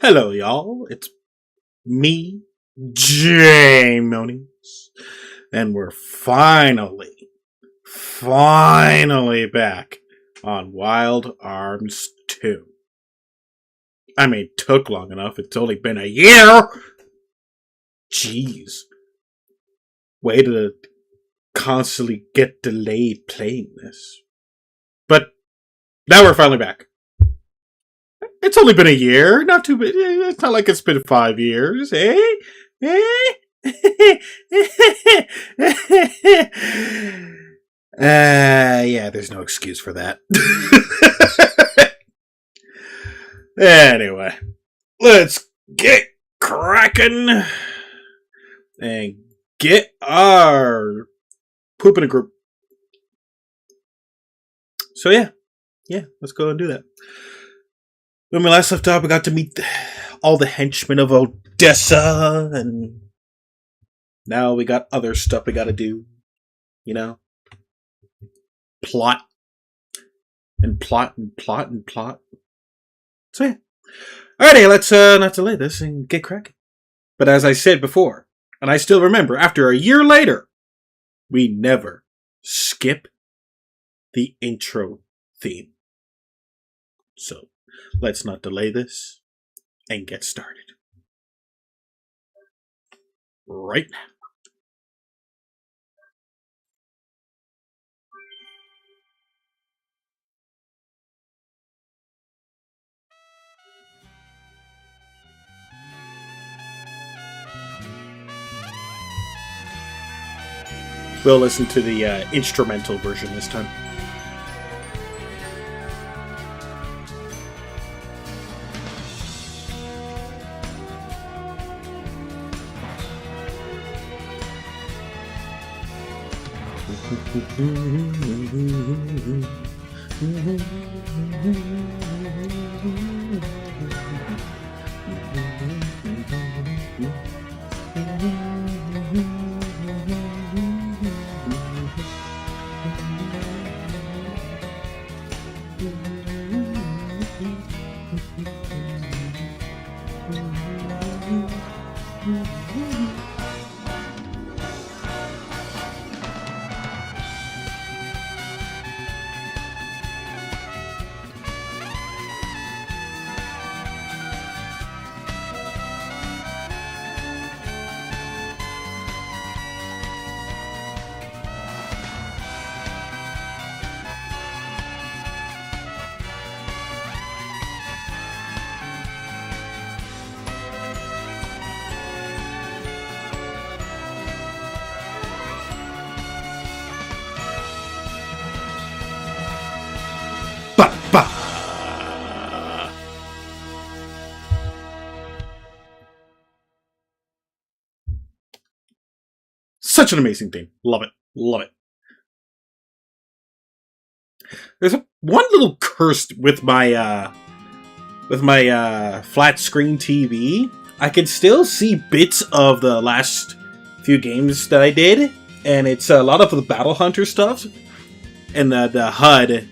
Hello, y'all. It's me, Jaymonius, and we're finally back on Wild Arms 2. I mean, it took long enough. It's only been a year. Jeez. Way to constantly get delayed playing this. But now we're finally back. It's only been a year. Not too bad. It's not like it's been 5 years. Eh? Yeah, there's no excuse for that. Anyway, let's get cracking and get our poop in a group. So yeah, let's go and do that. When we last left off, we got to meet all the henchmen of Odessa, and now we got other stuff we gotta do. You know? Plot. And plot and plot and plot. So yeah. Alrighty, let's not delay this and get cracking. But as I said before, and I still remember, after a year later, we never skip the intro theme. So, let's not delay this and get started. Right now. We'll listen to the instrumental version this time. Such an amazing theme. Love it. Love it. There's one little curse with my flat screen TV. I can still see bits of the last few games that I did, and it's a lot of the Battle Hunter stuff and the HUD.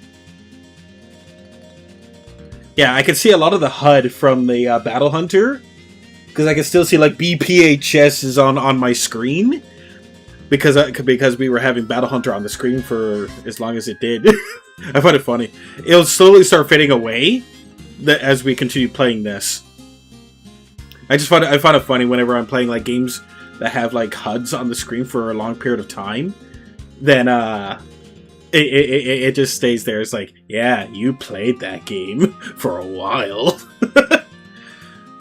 Yeah, I can see a lot of the HUD from the Battle Hunter because I can still see like BPHS is on my screen. Because we were having Battle Hunter on the screen for as long as it did. I find it funny. It'll slowly start fading away as we continue playing this. I find it funny whenever I'm playing like games that have like HUDs on the screen for a long period of time. Then it just stays there. It's like, yeah, you played that game for a while.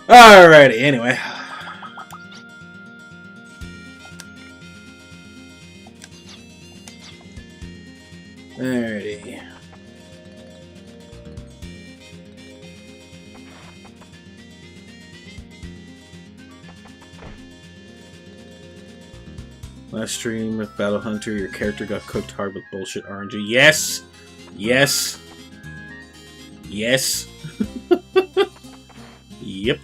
Alrighty, anyway. Alrighty. Last stream with Battle Hunter, your character got cooked hard with bullshit RNG. Yes! Yes! Yes! Yep.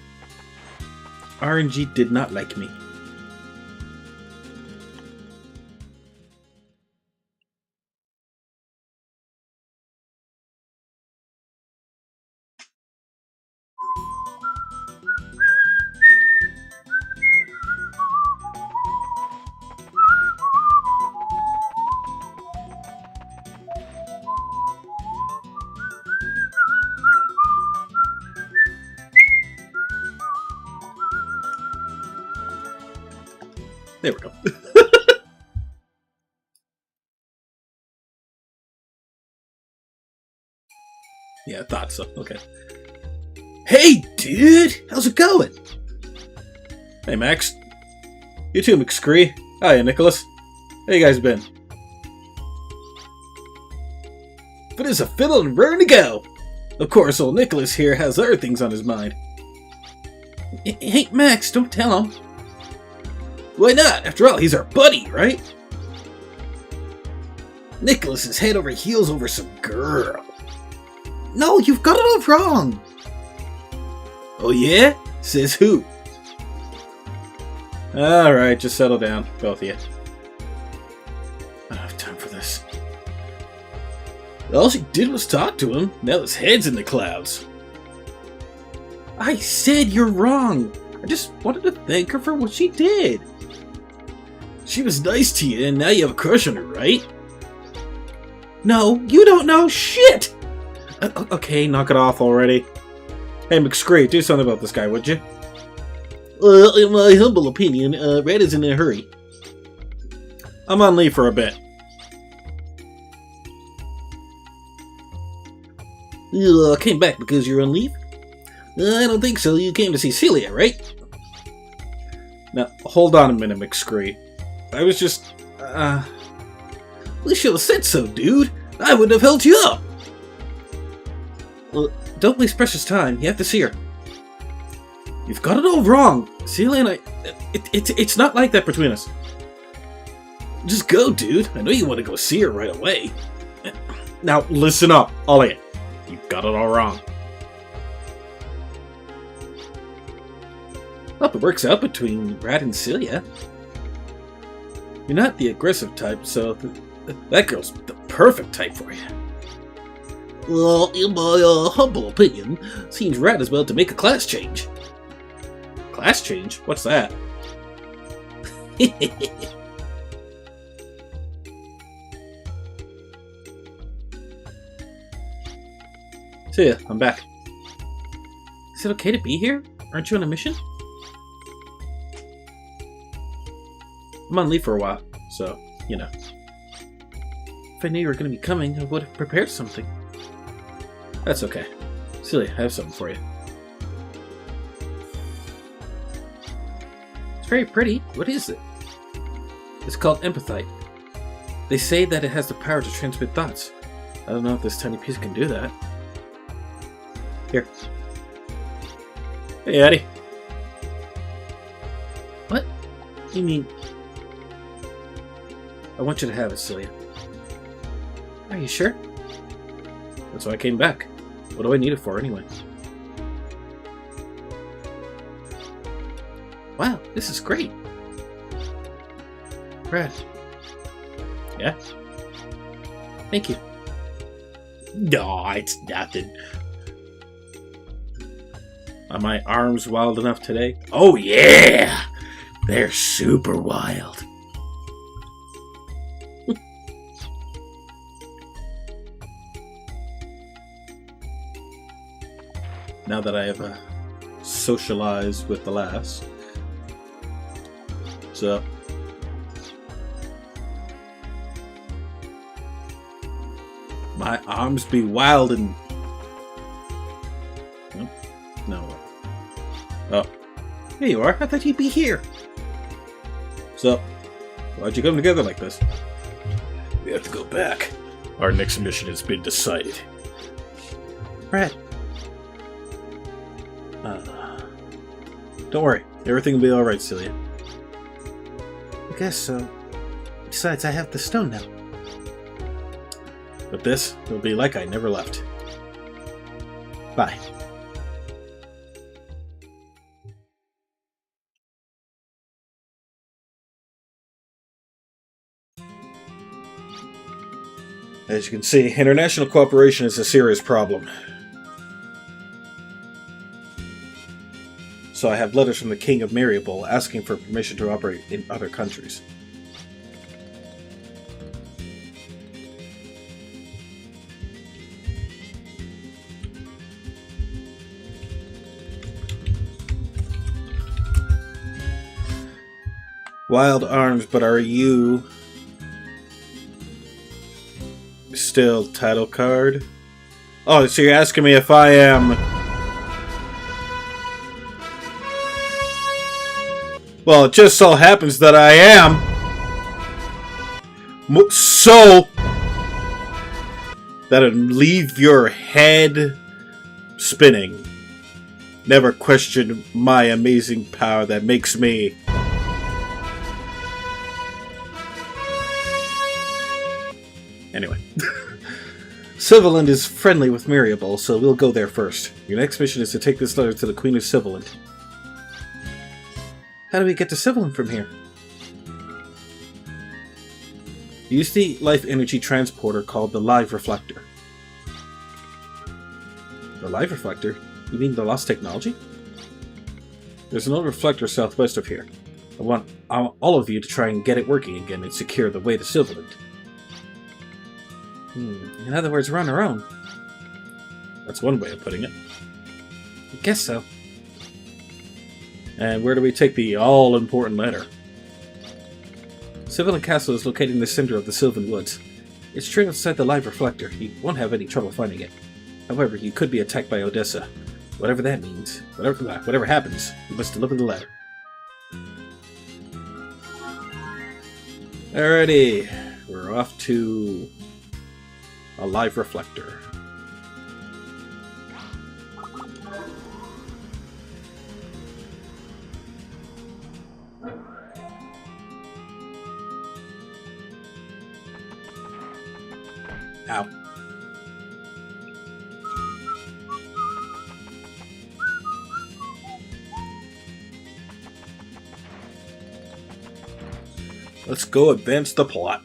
RNG did not like me. There we go. Yeah, I thought so. Okay. Hey, dude! How's it going? Hey, Max. You too, McScree. Hiya, Nicholas. How you guys been? But it's a fiddle and raring to go. Of course, old Nicholas here has other things on his mind. Hey, Max, don't tell him. Why not? After all, he's our buddy, right? Nicholas is head over heels over some girl. No, you've got it all wrong. Oh yeah? Says who? Alright, just settle down, both of you. I don't have time for this. All she did was talk to him. Now his head's in the clouds. I said you're wrong. I just wanted to thank her for what she did. She was nice to you, and now you have a crush on her, right? No, you don't know shit! Okay, knock it off already. Hey, McScree, do something about this guy, would you? In my humble opinion, Red is in a hurry. I'm on leave for a bit. You came back because you're on leave? I don't think so. You came to see Celia, right? Now, hold on a minute, McScree. I was just, We should have said so, dude. I would have helped you up. Well, don't waste precious time. You have to see her. You've got it all wrong. Celia and I... It's not like that between us. Just go, dude. I know you want to go see her right away. Now, listen up, all of you. You've got it all wrong. Hope it works out between Brad and Celia. You're not the aggressive type, so that girl's the perfect type for you. Well, in my humble opinion, seems Brad is about to make a class change. Class change? What's that? See ya, I'm back. Is it okay to be here? Aren't you on a mission? I'm on leave for a while, so, you know. If I knew you were going to be coming, I would have prepared something. That's okay. Celia, I have something for you. It's very pretty. What is it? It's called empathite. They say that it has the power to transmit thoughts. I don't know if this tiny piece can do that. Here. Hey, Addie. What? You mean... I want you to have it, Celia. Are you sure? That's why I came back. What do I need it for, anyway? Wow, this is great. Brad. Yeah? Thank you. No, it's nothing. Are my arms wild enough today? Oh yeah! They're super wild. Now that I have socialized with the lass. So... my arms be wild and... No. Oh. Here you are. I thought you'd be here. So, why'd you come together like this? We have to go back. Our next mission has been decided. Brad. Don't worry. Everything will be alright, Celia. I guess so. Besides, I have the stone now. But this will be like I never left. Bye. As you can see, international cooperation is a serious problem. So I have letters from the King of Mariupol asking for permission to operate in other countries. Wild arms, but are you still title card? Oh, so you're asking me if I am... Well, it just so happens that I am. So that'll leave your head spinning. Never question my amazing power that makes me... Anyway. Sylvaland is friendly with Miriable, so we'll go there first. Your next mission is to take this letter to the Queen of Sylvaland. How do we get to Sylvaland from here? Use the life energy transporter called the Live Reflector. The Live Reflector? You mean the lost technology? There's an old reflector southwest of here. I want all of you to try and get it working again and secure the way to Sylvaland. In other words, we're on our own. That's one way of putting it. I guess so. And where do we take the all-important letter? Sylvaland Castle is located in the center of the Sylvan Woods. It's straight outside the Live Reflector. You won't have any trouble finding it. However, you could be attacked by Odessa. Whatever that means. Whatever happens, you must deliver the letter. Alrighty. We're off to a Live Reflector. Ow. Let's go advance the plot.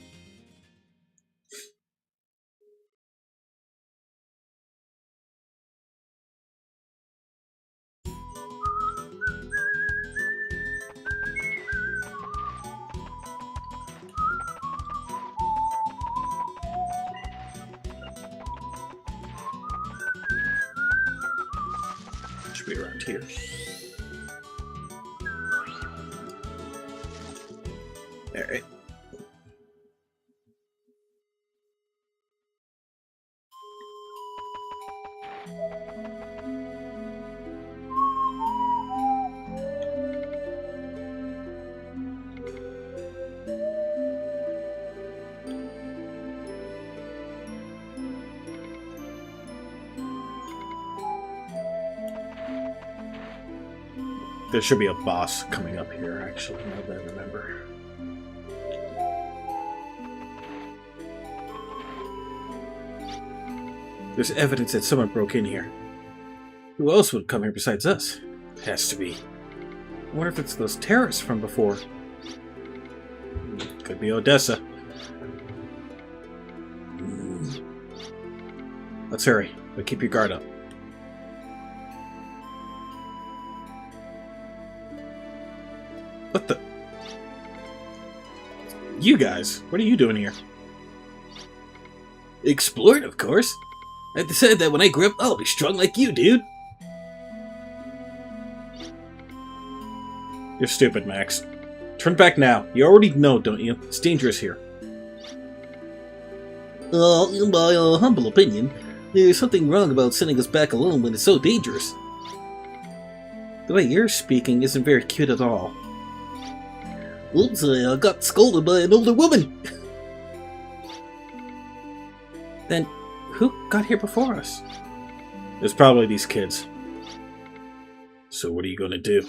Should be around here. Alright. There should be a boss coming up here, actually, now that I remember. There's evidence that someone broke in here. Who else would come here besides us? Has to be. I wonder if it's those terrorists from before. Could be Odessa. Let's hurry, but keep your guard up. What the? You guys, what are you doing here? Exploring, of course. I decided that when I grow up, I'll be strong like you, dude. You're stupid, Max. Turn back now. You already know, don't you? It's dangerous here. In my humble opinion, there's something wrong about sending us back alone when it's so dangerous. The way you're speaking isn't very cute at all. Oops, I got scolded by an older woman. Then, who got here before us? It's probably these kids. So what are you gonna do?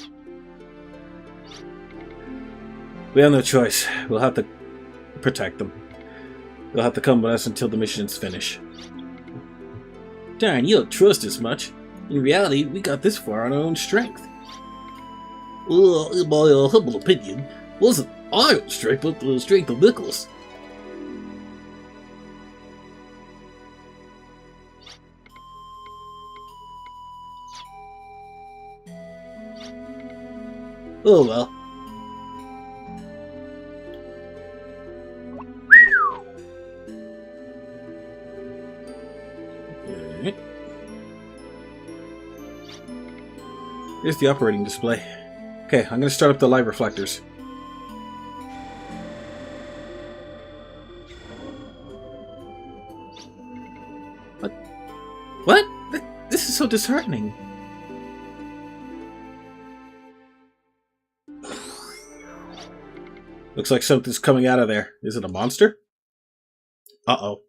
We have no choice. We'll have to protect them. They'll have to come with us until the mission's finished. Darn, you don't trust us much. In reality, we got this far on our own strength. Well, in my humble opinion, wasn't I straight up the strength of Nicholas? Oh well. Here's the operating display. Okay, I'm gonna start up the live reflectors. so disheartening? Looks like something's coming out of there. Is it a monster? Uh-oh.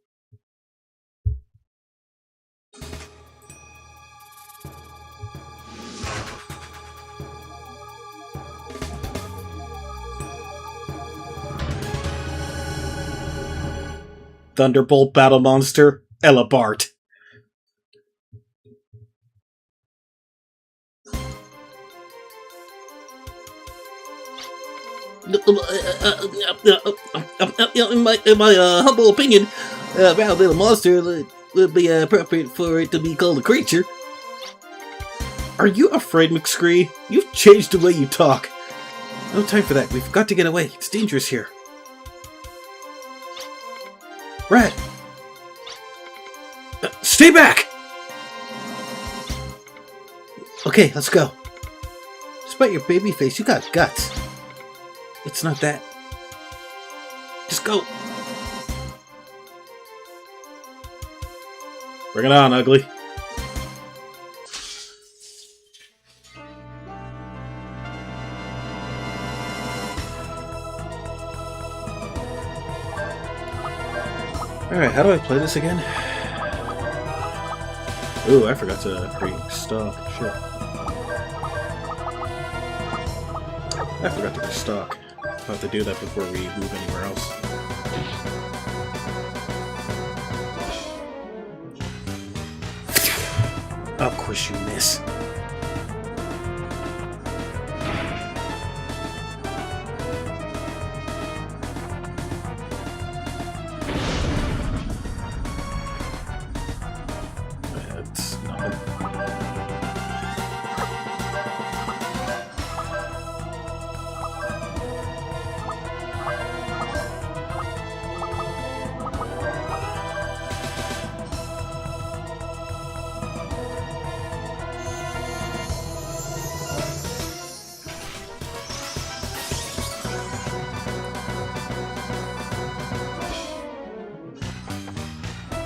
Thunderbolt Battle Monster, Elabart. In my humble opinion, Round Little Monster would be appropriate for it to be called a creature. Are you afraid, McScree? You've changed the way you talk. No time for that. We've got to get away. It's dangerous here. Red! Stay back! Okay, let's go. Despite your baby face, you got guts. It's not that. Just go. Bring it on, ugly. Alright, how do I play this again? Ooh, I forgot to restock. Shit. I forgot to restock. I'll have to do that before we move anywhere else. Of course you miss. That's nothing.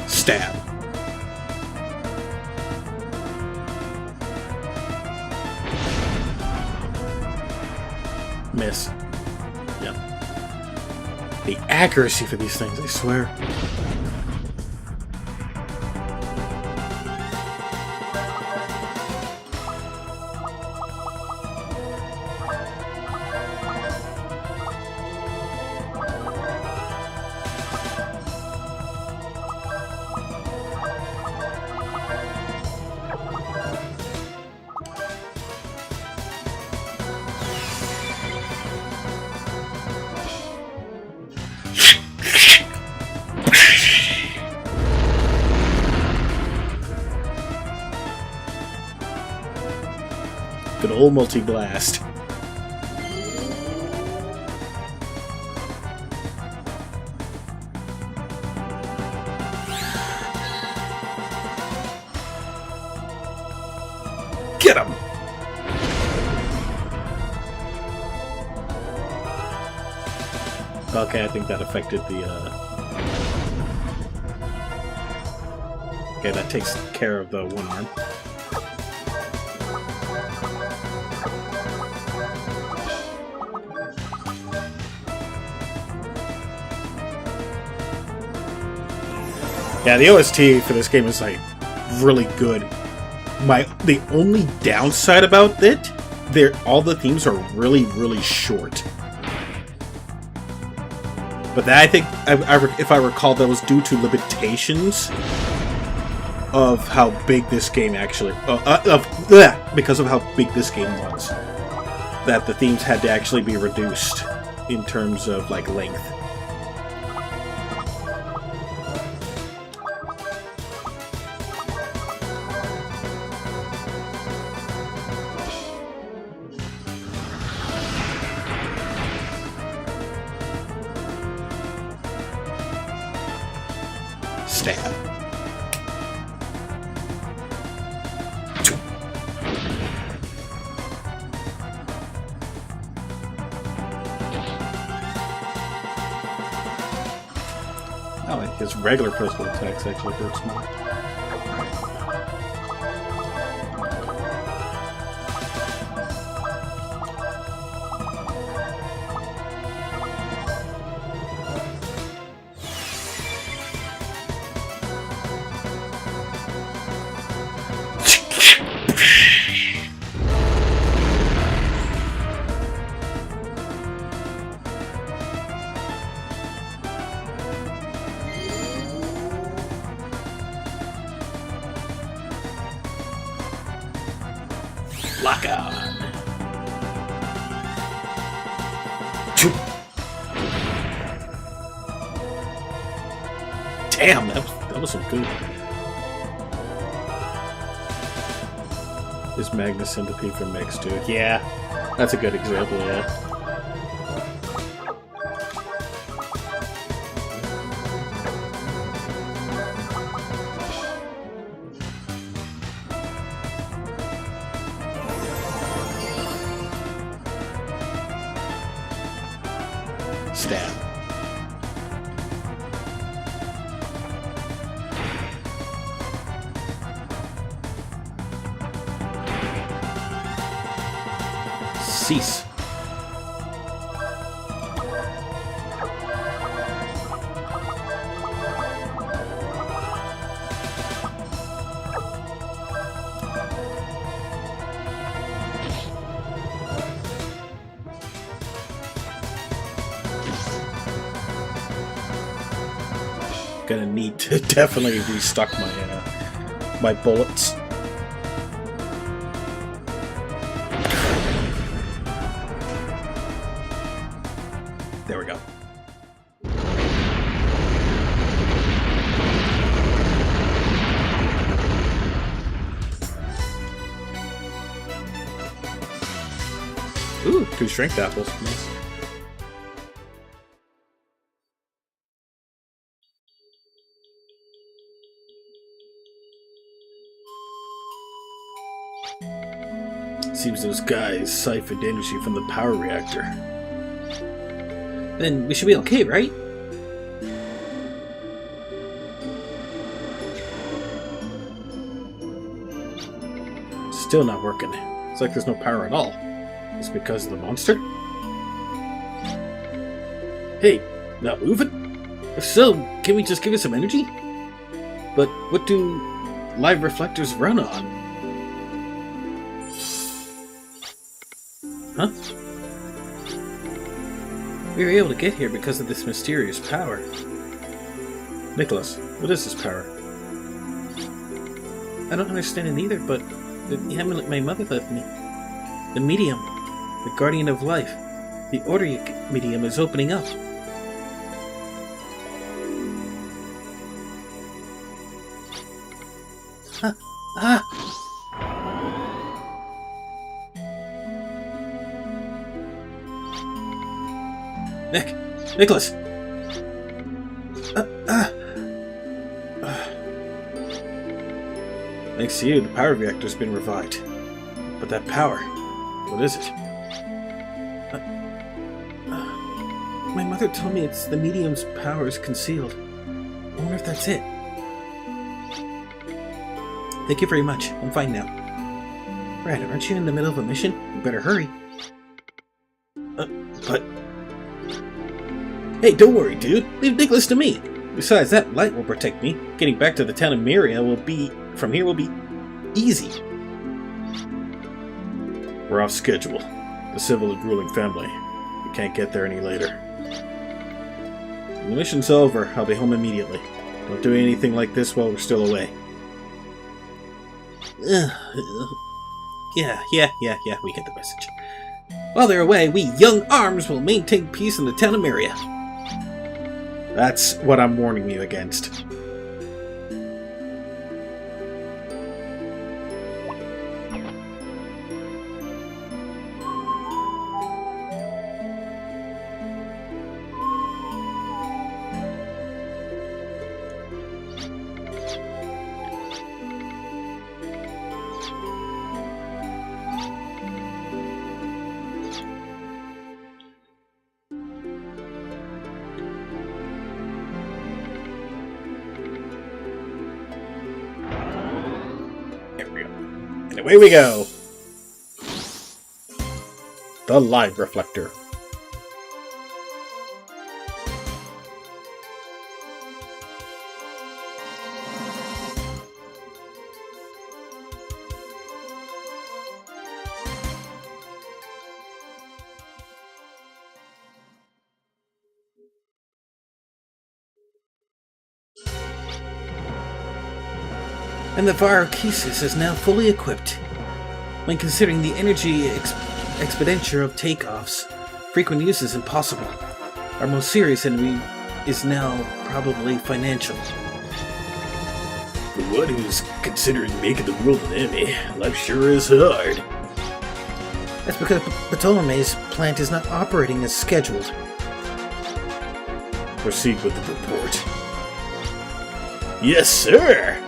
Stab. Miss. Yep. The accuracy for these things, I swear. Good old multi-blast. Get him! Okay, I think that affected the, Okay, that takes care of the one arm. Yeah, the OST for this game is, like, really good. The only downside about it, all the themes are really, really short. But that, I think, if I recall, that was due to limitations of how big this game actually... because of how big this game was. That the themes had to actually be reduced in terms of, like, length. Stab. I like his regular pistol attacks actually hurts more. Rock on. Damn, that was some good. Is Magnus Centipede from Mix too? Yeah, that's a good example, yeah. Stab. Cease. Gonna need to definitely restock my bullets. There we go. Ooh, 2 strength apples. Nice. Seems those guys siphoned energy from the power reactor. Then we should be okay, right? Still not working. It's like there's no power at all. It's because of the monster? Hey, not moving? If so, can we just give it some energy? But what do live reflectors run on? Huh? We were able to get here because of this mysterious power. Nicholas, what is this power? I don't understand it either, but the amulet my mother left me. The medium, the guardian of life, the order medium is opening up. Nicholas! Thanks to you, the power reactor's been revived. But that power, what is it? My mother told me it's the medium's power is concealed. I wonder if that's it. Thank you very much. I'm fine now. Brad, aren't you in the middle of a mission? You better hurry. But... Hey, don't worry, dude. Leave Nicholas to me. Besides, that light will protect me. Getting back to the town of Myria will be easy. We're off schedule. The civil and ruling family. We can't get there any later. When the mission's over, I'll be home immediately. Don't do anything like this while we're still away. Yeah, we get the message. While they're away, we young arms will maintain peace in the town of Myria. That's what I'm warning you against. And away we go! The live reflector. And the Virochesis is now fully equipped. When considering the energy expenditure of takeoffs, frequent use is impossible. Our most serious enemy is now probably financial. For one who's considering making the world an enemy, life sure is hard. That's because Ptolemy's plant is not operating as scheduled. Proceed with the report. Yes, sir!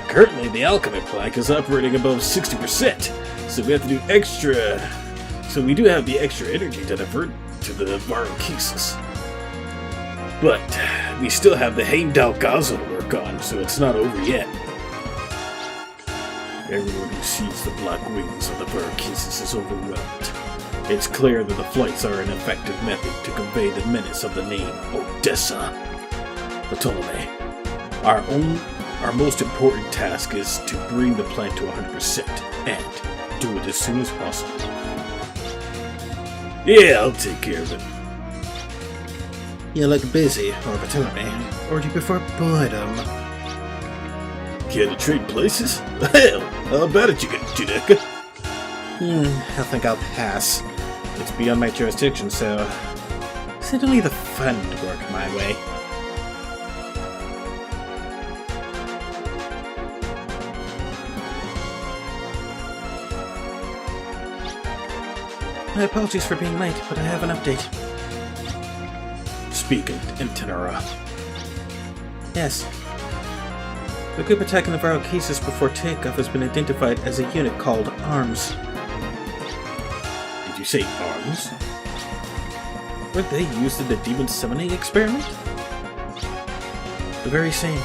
Currently, the alchemy plant is operating above 60%, so we have to do extra... So we do have the extra energy to divert to the Barochesis. But we still have the Heimdall Gaza to work on, so it's not over yet. Everyone who sees the black wings of the Barochesis is overwhelmed. It's clear that the flights are an effective method to convey the menace of the name Odessa. Ptolemy, our most important task is to bring the plant to 100% and do it as soon as possible. Yeah, I'll take care of it. You look busy, or Ptolemy, or do you prefer boredom? Care to trade places? Hell, how about it, Judeka? I think I'll pass. It's beyond my jurisdiction, so send only the fun to work my way. My apologies for being late, but I have an update. Speak in tenora. Yes. The group attacking the Barochesis before takeoff has been identified as a unit called ARMS. Did you say arms? Weren't they used in the demon summoning experiment? The very same.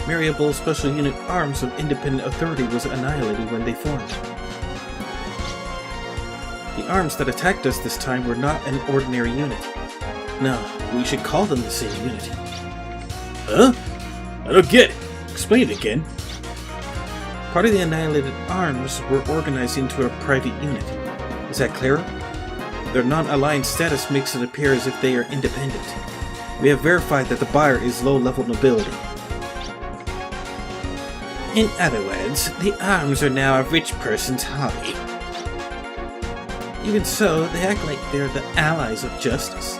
Mariable's special unit ARMS of Independent Authority was annihilated when they formed. The arms that attacked us this time were not an ordinary unit. No, we should call them the same unit. Huh? I don't get it. Explain it again. Part of the annihilated arms were organized into a private unit. Is that clearer? Their non-aligned status makes it appear as if they are independent. We have verified that the buyer is low-level nobility. In other words, the arms are now a rich person's hobby. Even so, they act like they're the allies of justice.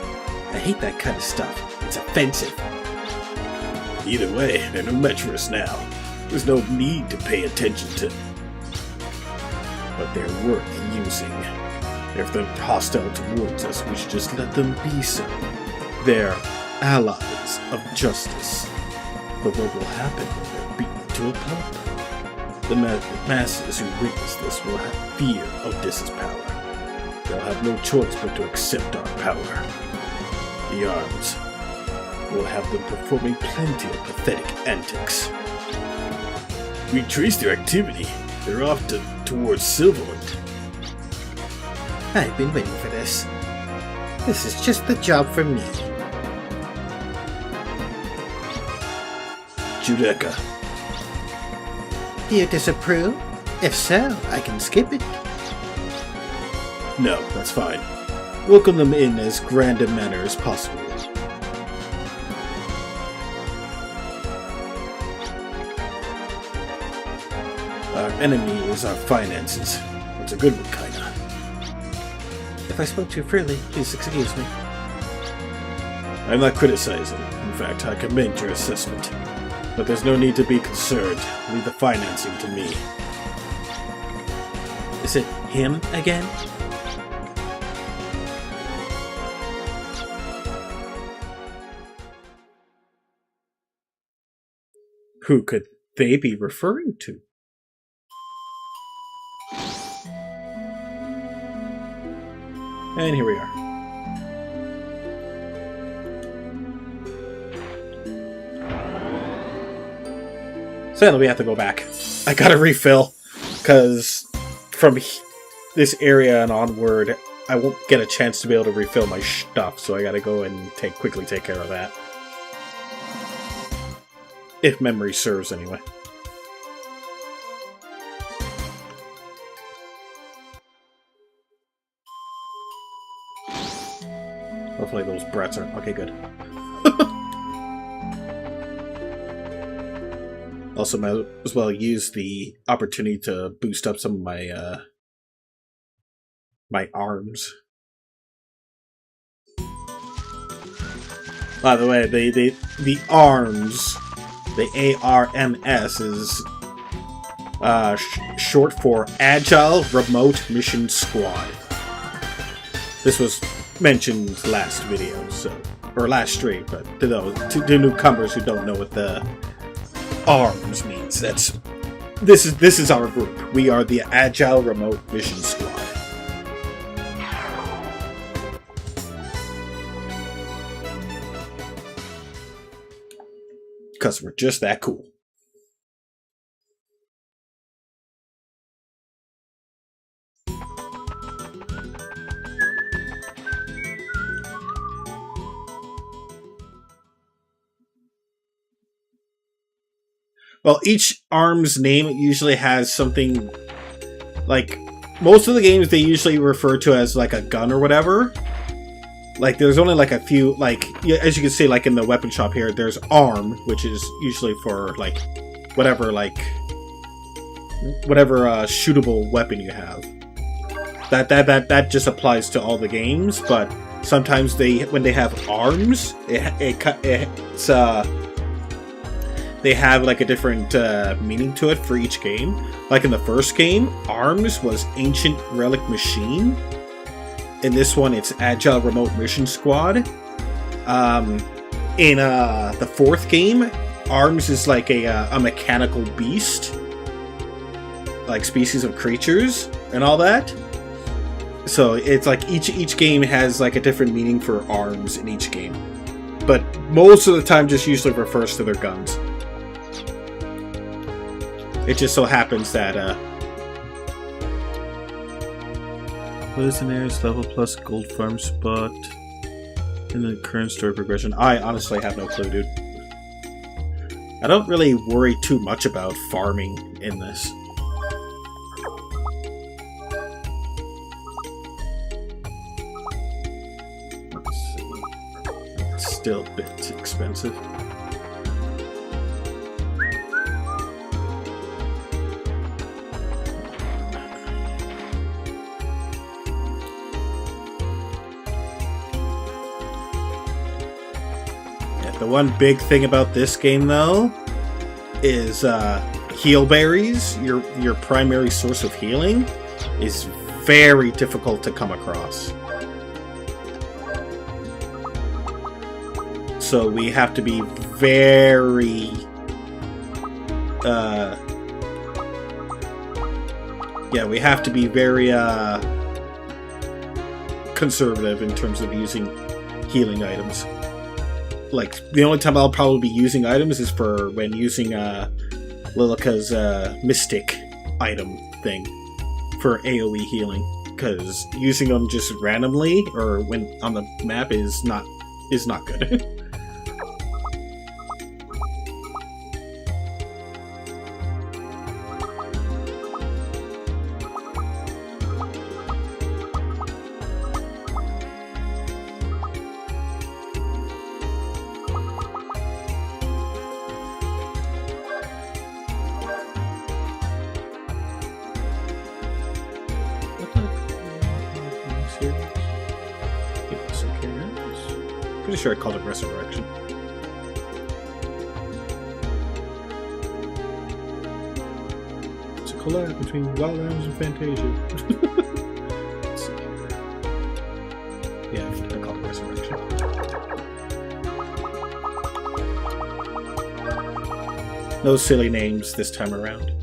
I hate that kind of stuff. It's offensive. Either way, they're no match for us now. There's no need to pay attention to... But they're worth using. If they're hostile towards us, we should just let them be so. They're allies of justice. But what will happen when they're beaten to a pulp? The masses who witness this will have fear of Odysseus' power. They'll have no choice but to accept our power. The arms will have them performing plenty of pathetic antics. We trace their activity. They're off towards Silverland. I've been waiting for this. This is just the job for me. Judeka. Do you disapprove? If so, I can skip it. No, that's fine. Welcome them in as grand a manner as possible. Our enemy is our finances. It's a good one, kinda. If I spoke too freely, please excuse me. I'm not criticizing. In fact, I commend your assessment. But there's no need to be concerned. Leave the financing to me. Is it him again? Who could they be referring to? And here we are. Sadly, we have to go back. I gotta refill, because from this area and onward, I won't get a chance to be able to refill my stuff, so I gotta go and quickly take care of that. If memory serves, anyway. Hopefully those brats are... Okay, good. Also, might as well use the opportunity to boost up some of my My arms. By the way, the ARMS, the ARMS is short for Agile Remote Mission Squad. This was mentioned last video, or last stream, but to the newcomers who don't know what the ARMS means, this is our group. We are the Agile Remote Mission Squad. Because we're just that cool. Well, each ARMS name usually has something, like, most of the games they usually refer to as, like, a gun or whatever. Like, there's only, like, a few, like, as you can see, like, in the weapon shop here, there's ARM, which is usually for, like, whatever shootable weapon you have. That just applies to all the games, but sometimes when they have ARMS, they have, like, a different meaning to it for each game. Like, in the first game, ARMS was Ancient Relic Machine. In this one, it's Agile Remote Mission Squad. In the fourth game, ARMS is like a mechanical beast. Like, species of creatures and all that. So it's like each game has like a different meaning for ARMS in each game. But most of the time just usually refers to their guns. It just so happens that what is the nearest level plus gold farm spot in the current story progression? I honestly have no clue, dude. I don't really worry too much about farming in this. Let's see. It's still a bit expensive. The one big thing about this game, though, is heal berries. Your primary source of healing is very difficult to come across. So we have to be very conservative in terms of using healing items. Like, the only time I'll probably be using items is for when using Lilica's Mystic item thing for AoE healing. Because using them just randomly or when on the map is not good. Pretty sure I called it Resurrection. It's a collab between Wildlands and Fantasia. Let's see here. Yeah, I called it Resurrection. No silly names this time around.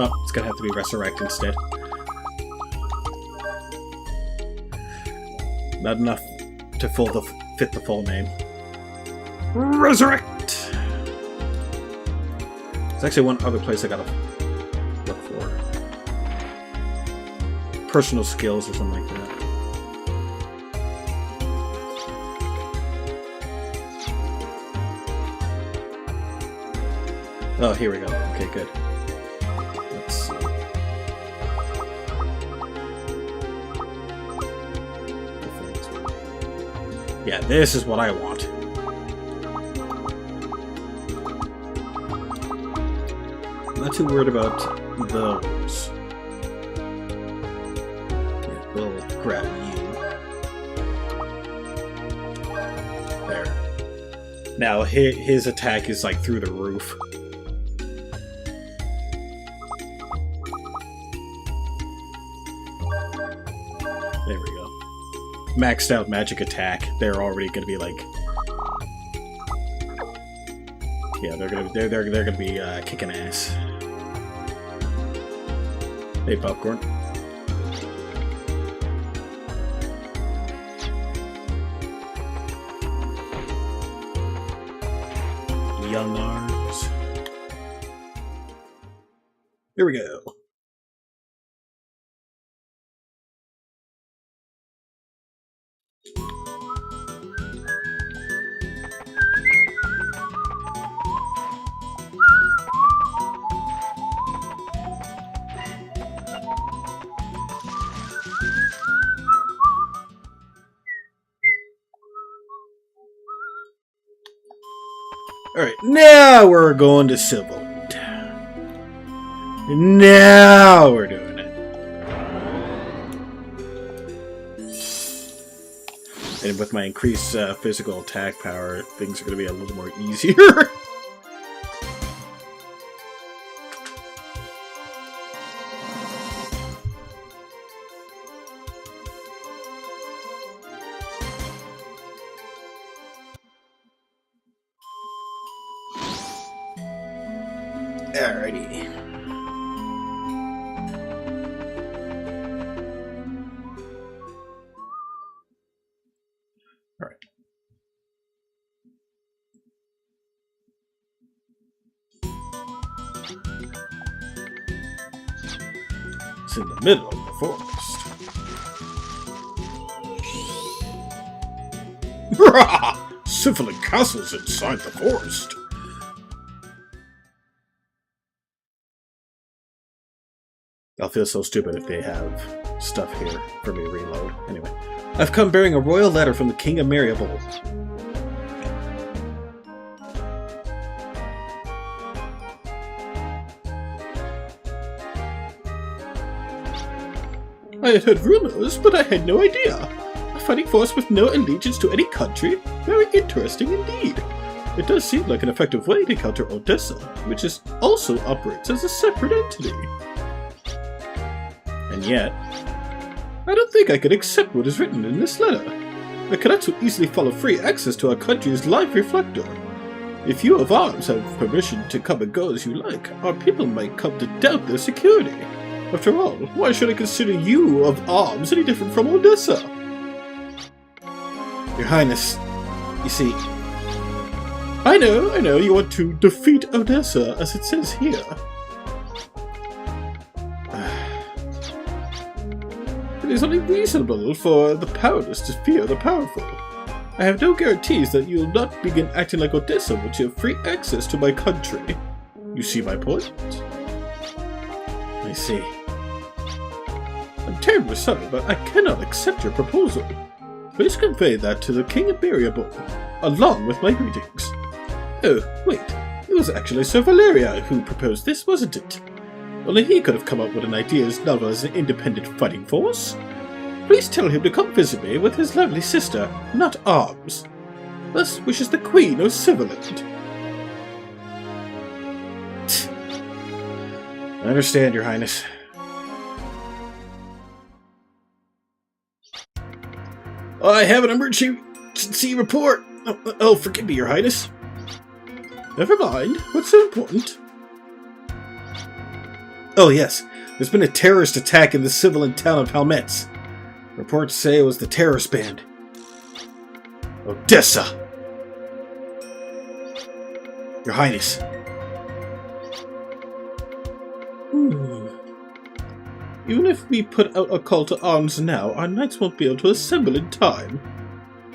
Oh, it's gonna have to be Resurrect instead. Not enough to fit the full name. Resurrect! There's actually one other place I gotta look for. Personal skills or something like that. Oh, here we go. Okay, good. Let's see. Yeah, this is what I want. Not too worried about those. Yeah, we'll grab you. There. Now his attack is like through the roof. There we go. Maxed out magic attack. They're already going to be like, yeah, they're gonna be kicking ass. Hey, popcorn. Young arms. Here we go. Alright, now we're going to Civil. Now we're doing it. And with my increased physical attack power, things are going to be a little more easier. Alrighty. Alright. It's in the middle of the forest. Sylvan castle's inside the forest. I'll feel so stupid if they have stuff here for me to reload. Anyway. I've come bearing a royal letter from the King of Mariable. I had heard rumors, but I had no idea. A fighting force with no allegiance to any country? Very interesting indeed. It does seem like an effective way to counter Odessa, which also operates as a separate entity. And yet, I don't think I could accept what is written in this letter. I cannot so easily follow free access to our country's life reflector. If you of arms have permission to come and go as you like, our people might come to doubt their security. After all, why should I consider you of arms any different from Odessa? Your Highness, you see... I know, you want to defeat Odessa, as it says here. It is only reasonable for the powerless to fear the powerful. I have no guarantees that you will not begin acting like Odessa once you have free access to my country. You see my point? I see. I'm terribly sorry, but I cannot accept your proposal. Please convey that to the King of Mariable, along with my greetings. Oh, wait. It was actually Sir Valeria who proposed this, wasn't it? Only he could have come up with an idea as novel as an independent fighting force. Please tell him to come visit me with his lovely sister, not arms. Thus wishes the Queen of Silverland. I understand, Your Highness. I have an emergency report. Oh, forgive me, Your Highness. Never mind. What's so important? Oh, yes. There's been a terrorist attack in the civilian town of Halmetz. Reports say it was the terrorist band. Odessa! Your Highness. Even if we put out a call to arms now, our knights won't be able to assemble in time.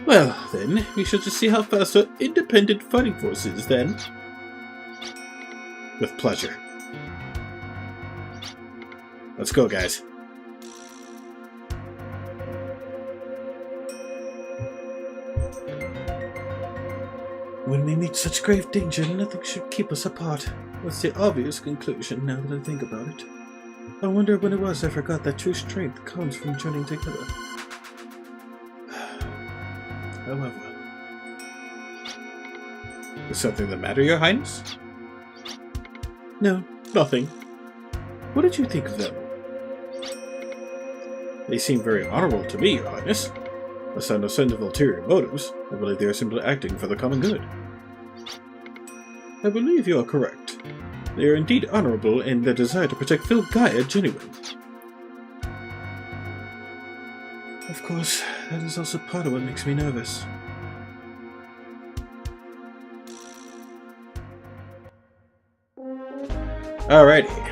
Well, then, we shall just see how fast our independent fighting force is, then. With pleasure. Let's go, guys. When we meet such grave danger, nothing should keep us apart. That's the obvious conclusion now that I think about it. I wonder when it was I forgot that true strength comes from joining together. However... Is something the matter, Your Highness? No, nothing. What did you think of them? They seem very honorable to me, Your Highness. Aside no sense of ulterior motives, I believe they are simply acting for the common good. I believe you are correct. They are indeed honorable, and their desire to protect Phil Gaia genuine. Of course, that is also part of what makes me nervous. Alrighty,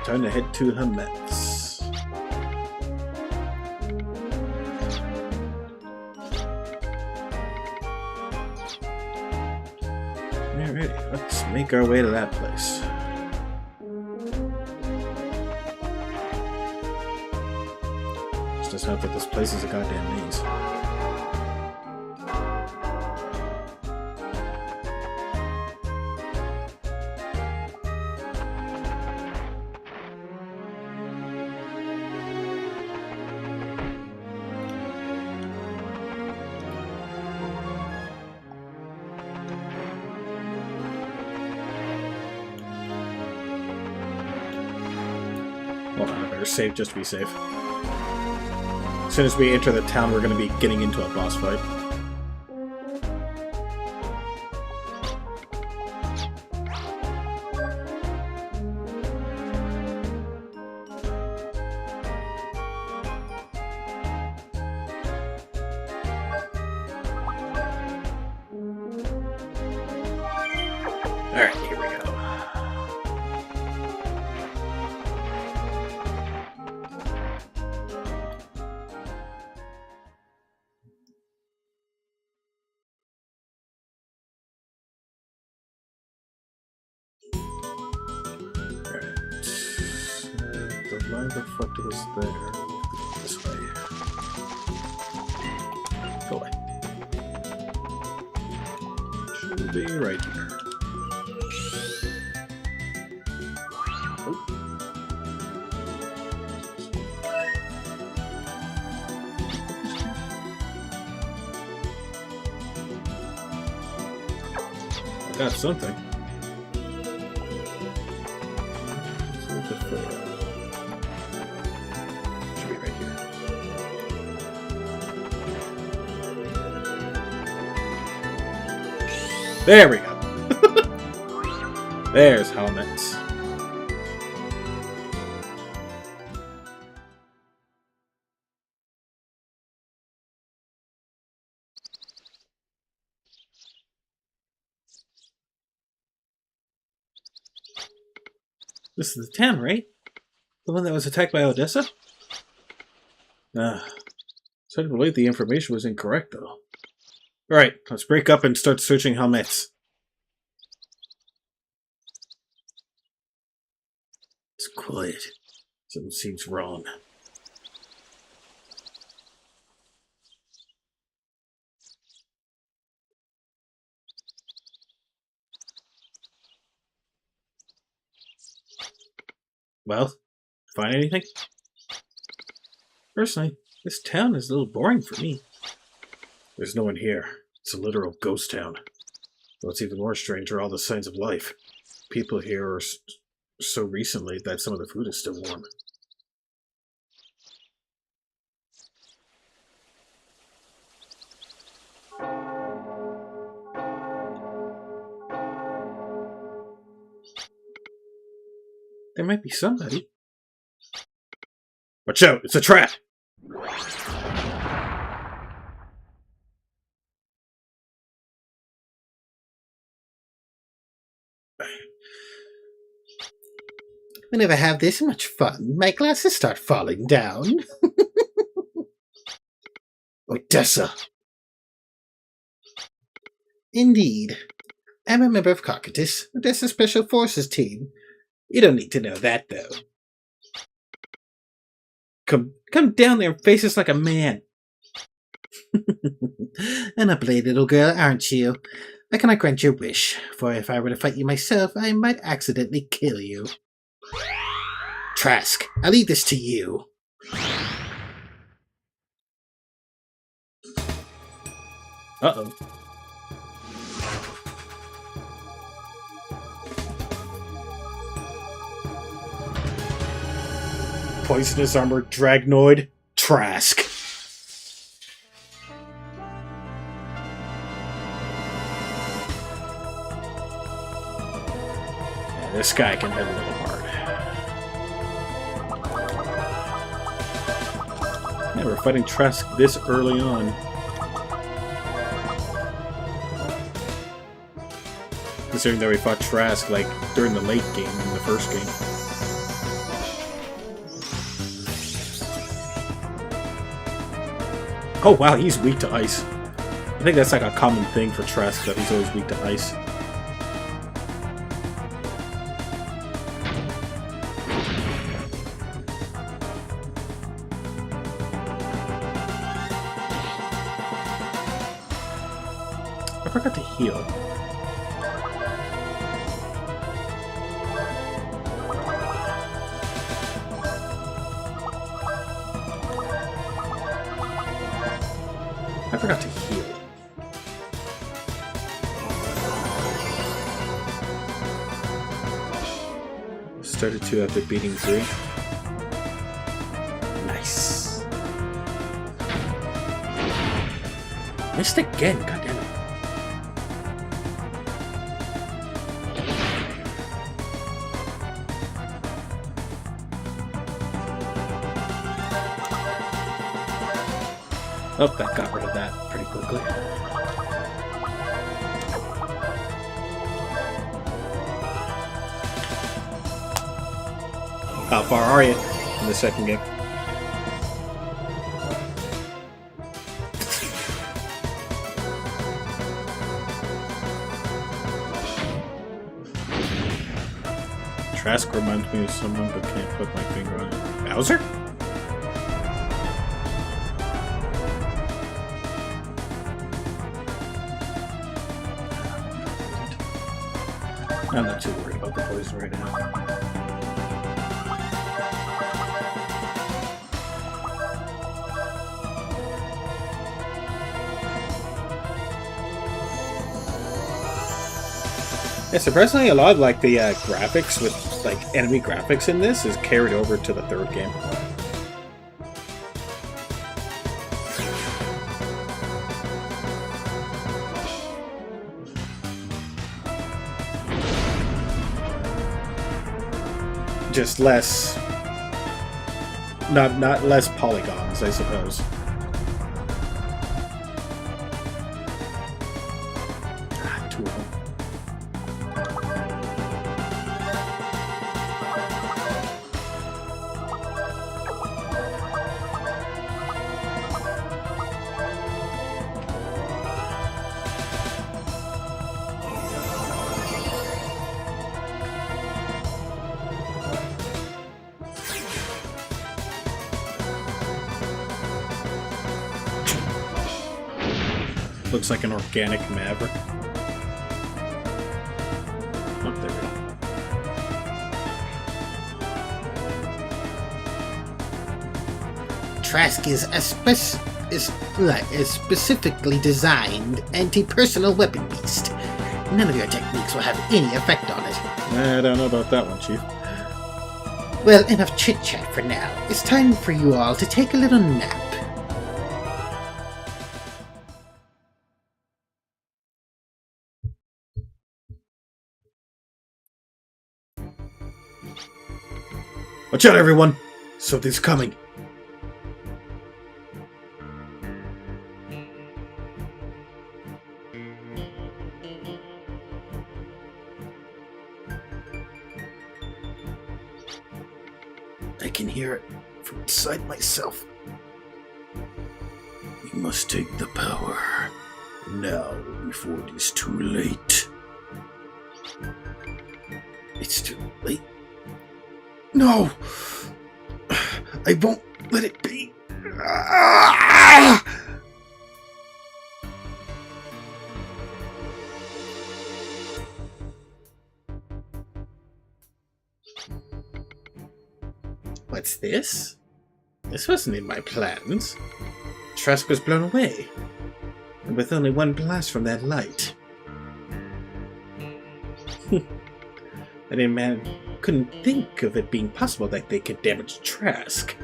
time to head to Hametz. Alrighty, let's make our way to that place. Just doesn't help that this place is a goddamn maze. Hold on, I better save just to be safe. As soon as we enter the town, we're going to be getting into a boss fight. Alright, here we go. Why the fuck is there? This way. Go away. Should be right here. Oh. I got something. There we go. There's helmets. This is the town, right? The one that was attacked by Odessa? It's hard to believe the information was incorrect, though. Alright, let's break up and start searching helmets. It's quiet. Something seems wrong. Well, find anything? Personally, this town is a little boring for me. There's no one here. It's a literal ghost town. What's even more strange are all the signs of life. People here are so recently that some of the food is still warm. There might be somebody. Watch out! It's a trap! We never have this much fun. My glasses start falling down. Odessa! Indeed. I'm a member of Cocytus, Odessa Special Forces team. You don't need to know that, though. Come down there and face us like a man. An ugly little girl, aren't you? I cannot grant your wish, for if I were to fight you myself, I might accidentally kill you. Trask, I leave this to you. Uh-oh. Poisonous armored Dragnoid, Trask. Yeah, this guy can hit a little hard. Yeah, we're fighting Trask this early on. Considering that we fought Trask like during the late game in the first game. Oh wow, he's weak to ice. I think that's like a common thing for Trask, that he's always weak to ice. I forgot to heal. I forgot to heal. Started 2 after beating 3. Nice. Missed again, goddammit. Oh, that got rid of that pretty quickly. How far are you in the second game? Trask reminds me of someone, but can't put my finger on it. Bowser? I'm not too worried about the poison right now. Yeah, surprisingly, a lot of like the graphics with like enemy graphics in this is carried over to the third game. Just less, not less polygons, I suppose. Ah, 2 of them. Looks like an organic maverick. Oh, there we go. Trask is a specifically designed anti-personal weapon beast. None of your techniques will have any effect on it. I don't know about that one, Chief. Well, enough chit-chat for now. It's time for you all to take a little nap. Watch out, everyone! Something's coming. I can hear it from inside myself. We must take the power now before it is too late. It's too late. No! I won't let it be. What's this? This wasn't in my plans. Trask was blown away, and with only one blast from that light. Couldn't think of it being possible that they could damage Trask.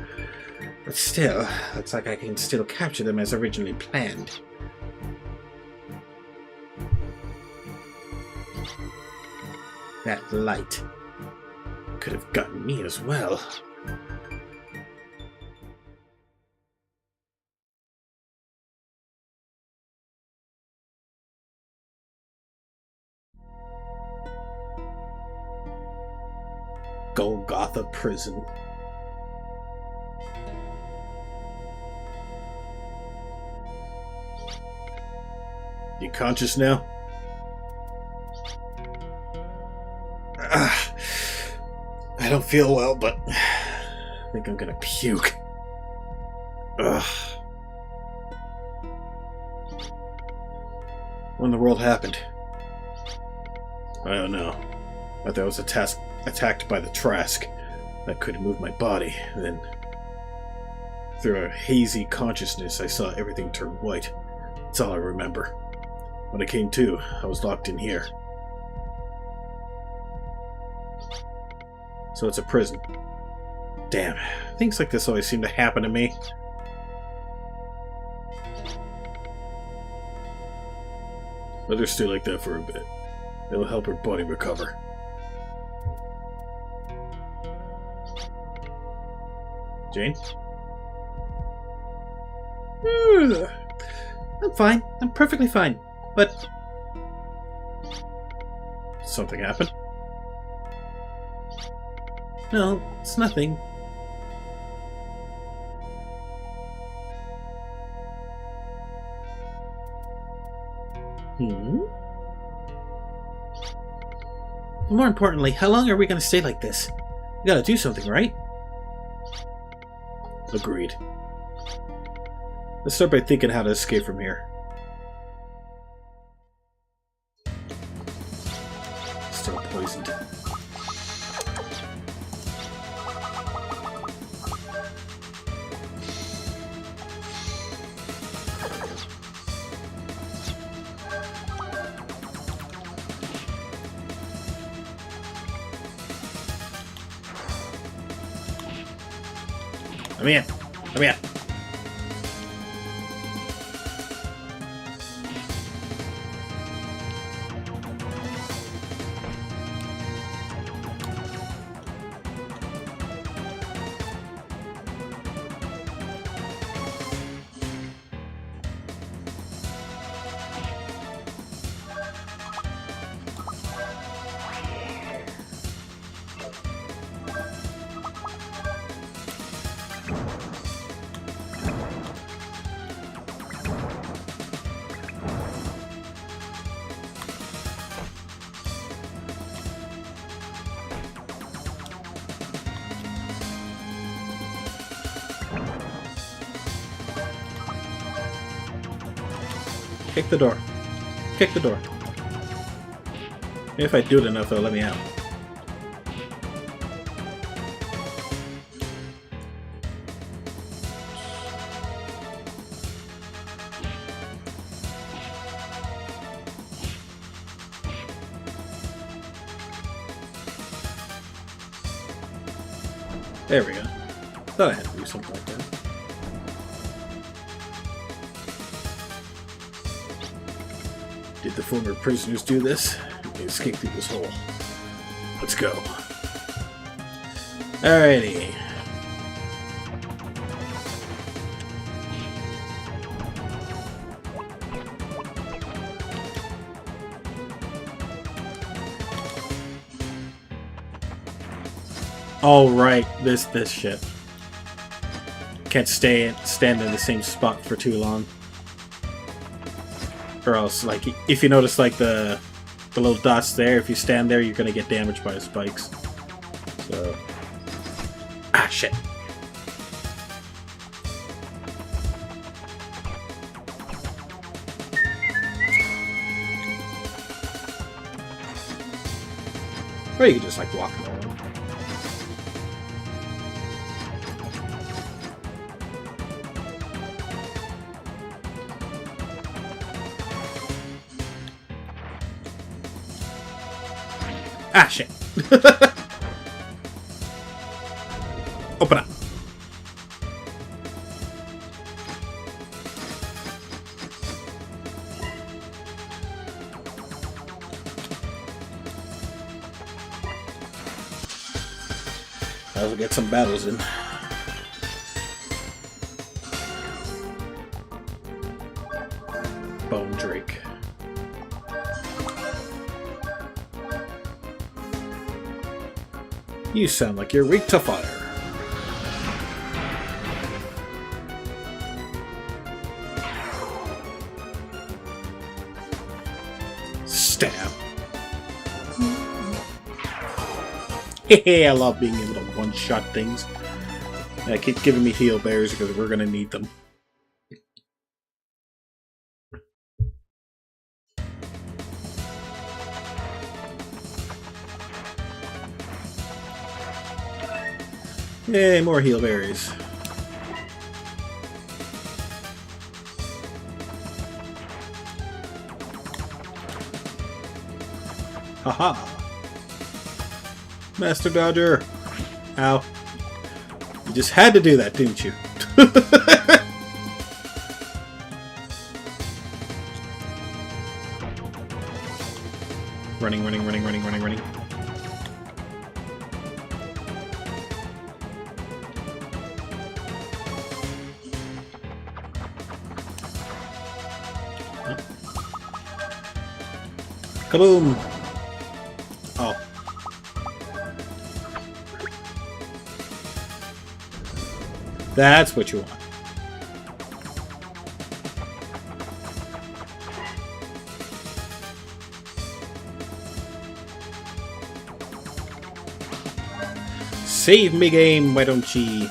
But still, looks like I can still capture them as originally planned. That light could have gotten me as well. Golgotha Prison. You conscious now? I don't feel well, but I think I'm gonna puke. When the world happened? I don't know. I thought I was attacked by the Trask. I couldn't move my body. Then, through a hazy consciousness, I saw everything turn white. That's all I remember. When I came to, I was locked in here. So it's a prison. Damn, things like this always seem to happen to me. Let her stay like that for a bit. It'll help her body recover. Jane? I'm fine. I'm perfectly fine. But Something happened? no, it's nothing. More importantly, how long are we going to stay like this? We gotta do something, right? Agreed. Let's start by thinking how to escape from here. Still poisoned. Let me in. Let me in. Kick the door. Kick the door. Maybe if I do it enough, they'll let me out. There we go. Thought I had to do something like that. Did the former prisoners do this? They escaped through this hole. Let's go. Alrighty. Oh right, this shit. Can't stand in the same spot for too long. Or else, like, if you notice, like, the little dots there, if you stand there, you're gonna get damaged by the spikes. So... Ah, shit. Or you can just, like, walk along. Ah, shit. Open up. I'll get some battles in. Bone Drake. You sound like you're weak to fire. Stab. Hey, I love being able to one-shot things. Yeah, keep giving me heal bears because we're gonna need them. Yay, more heal berries. Haha. Master Dodger. Ow. You just had to do that, didn't you? Running, running, running, running, running, running. Kaboom! Oh. That's what you want. Save me game, why don't ye?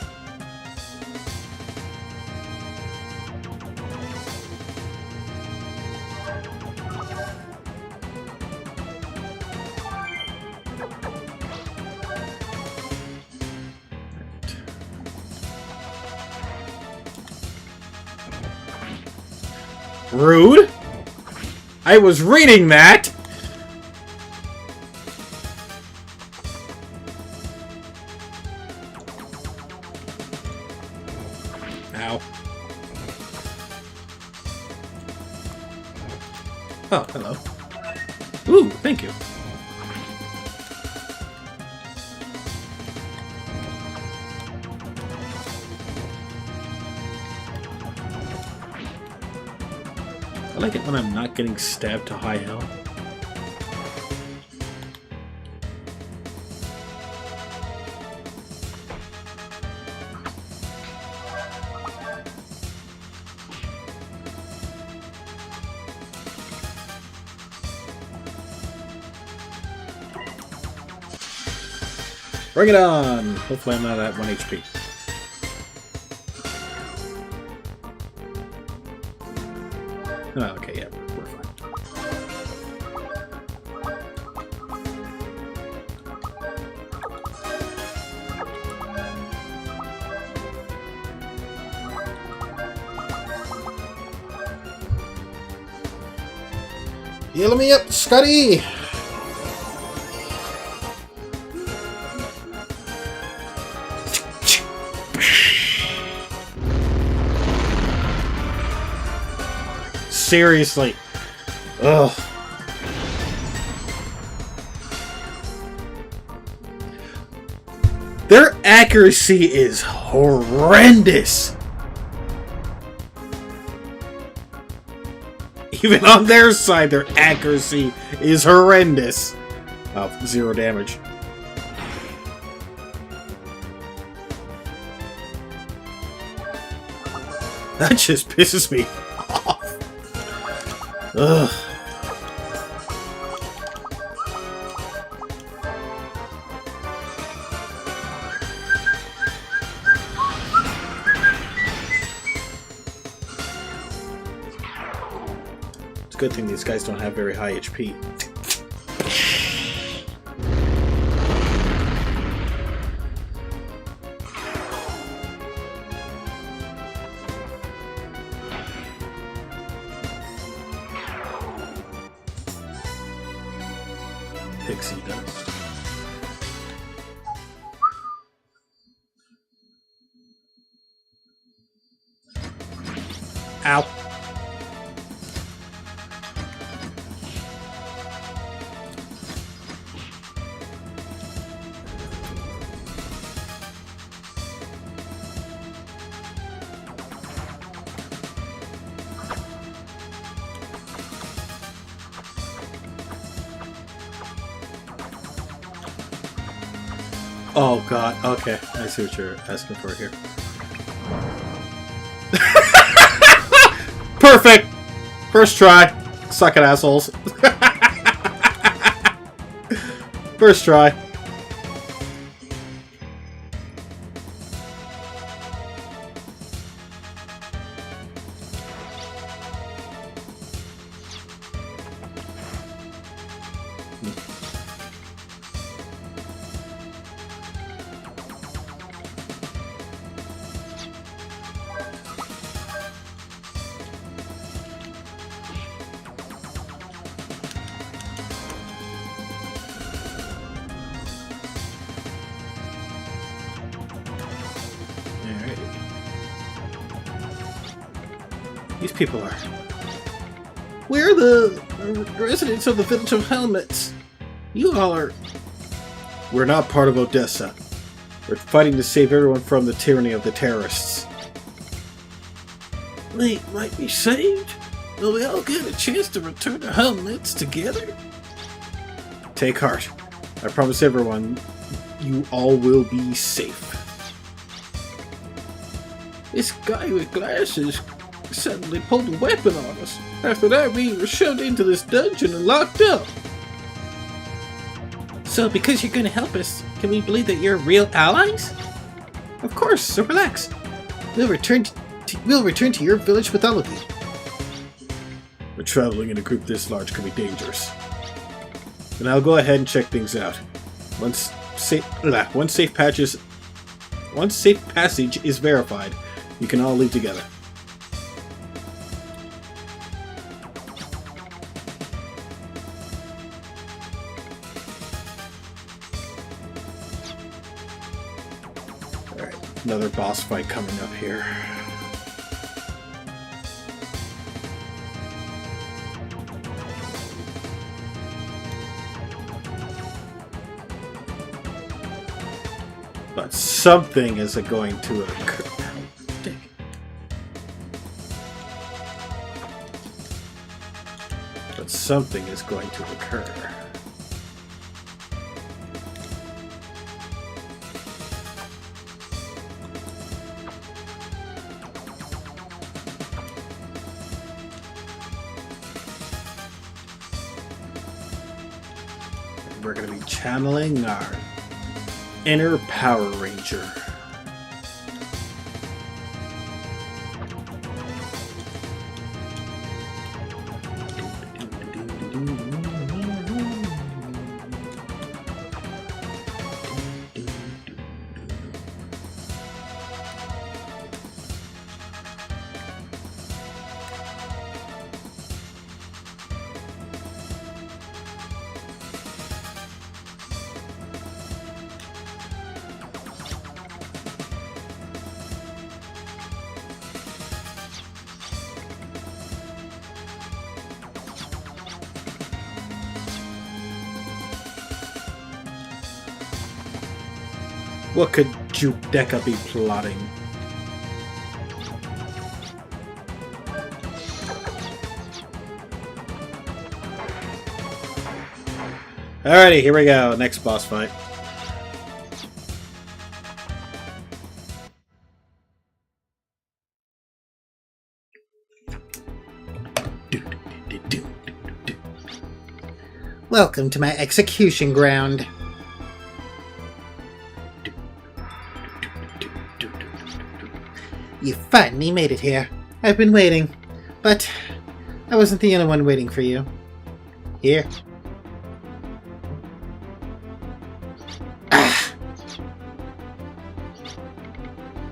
Rude. I was reading that. Ow. Oh, hello. Ooh, thank you. I like it when I'm not getting stabbed to high health. Bring it on! Hopefully I'm not at 1 HP. Oh, okay, yeah, we're fine. Heal me up, Scotty! Seriously. Ugh. Their accuracy is horrendous. Even on their side, their accuracy is horrendous. Oh, 0 damage. That just pisses me off. Ugh. It's a good thing these guys don't have very high HP. thinks he does. Ow. Oh god, okay. I see what you're asking for here. Perfect! First try. Suck it, assholes. First try. These people are... We're the residents of the village of Helmets. You all are... We're not part of Odessa. We're fighting to save everyone from the tyranny of the terrorists. They might be saved? Will we all get a chance to return to Helmets together? Take heart. I promise everyone, you all will be safe. This guy with glasses suddenly pulled a weapon on us. After that, we were shoved into this dungeon and locked up. So, because you're going to help us, can we believe that you're real allies? Of course, so relax. We'll return to your village with all of you. But traveling in a group this large can be dangerous. Then I'll go ahead and check things out. Once safe passage is verified, you can all leave together. Alright, another boss fight coming up here. But something is going to occur. But something is going to occur. And we're going to be channeling our inner Power Ranger. What could Judeka be plotting? Alrighty, here we go. Next boss fight. Welcome to my execution ground. You finally made it here. I've been waiting, but I wasn't the only one waiting for you. Here. Ah!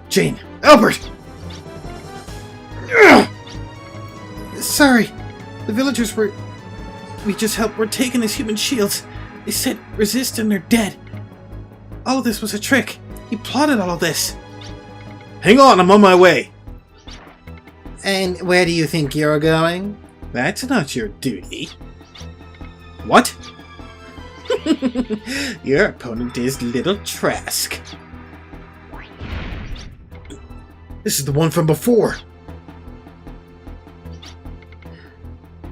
Jane! Albert! Ugh! Sorry. The villagers we just helped were taken as human shields. He said resist and they're dead. All of this was a trick. He plotted all of this. Hang on, I'm on my way. And where do you think you're going? That's not your duty. What? Your opponent is Little Trask. This is the one from before.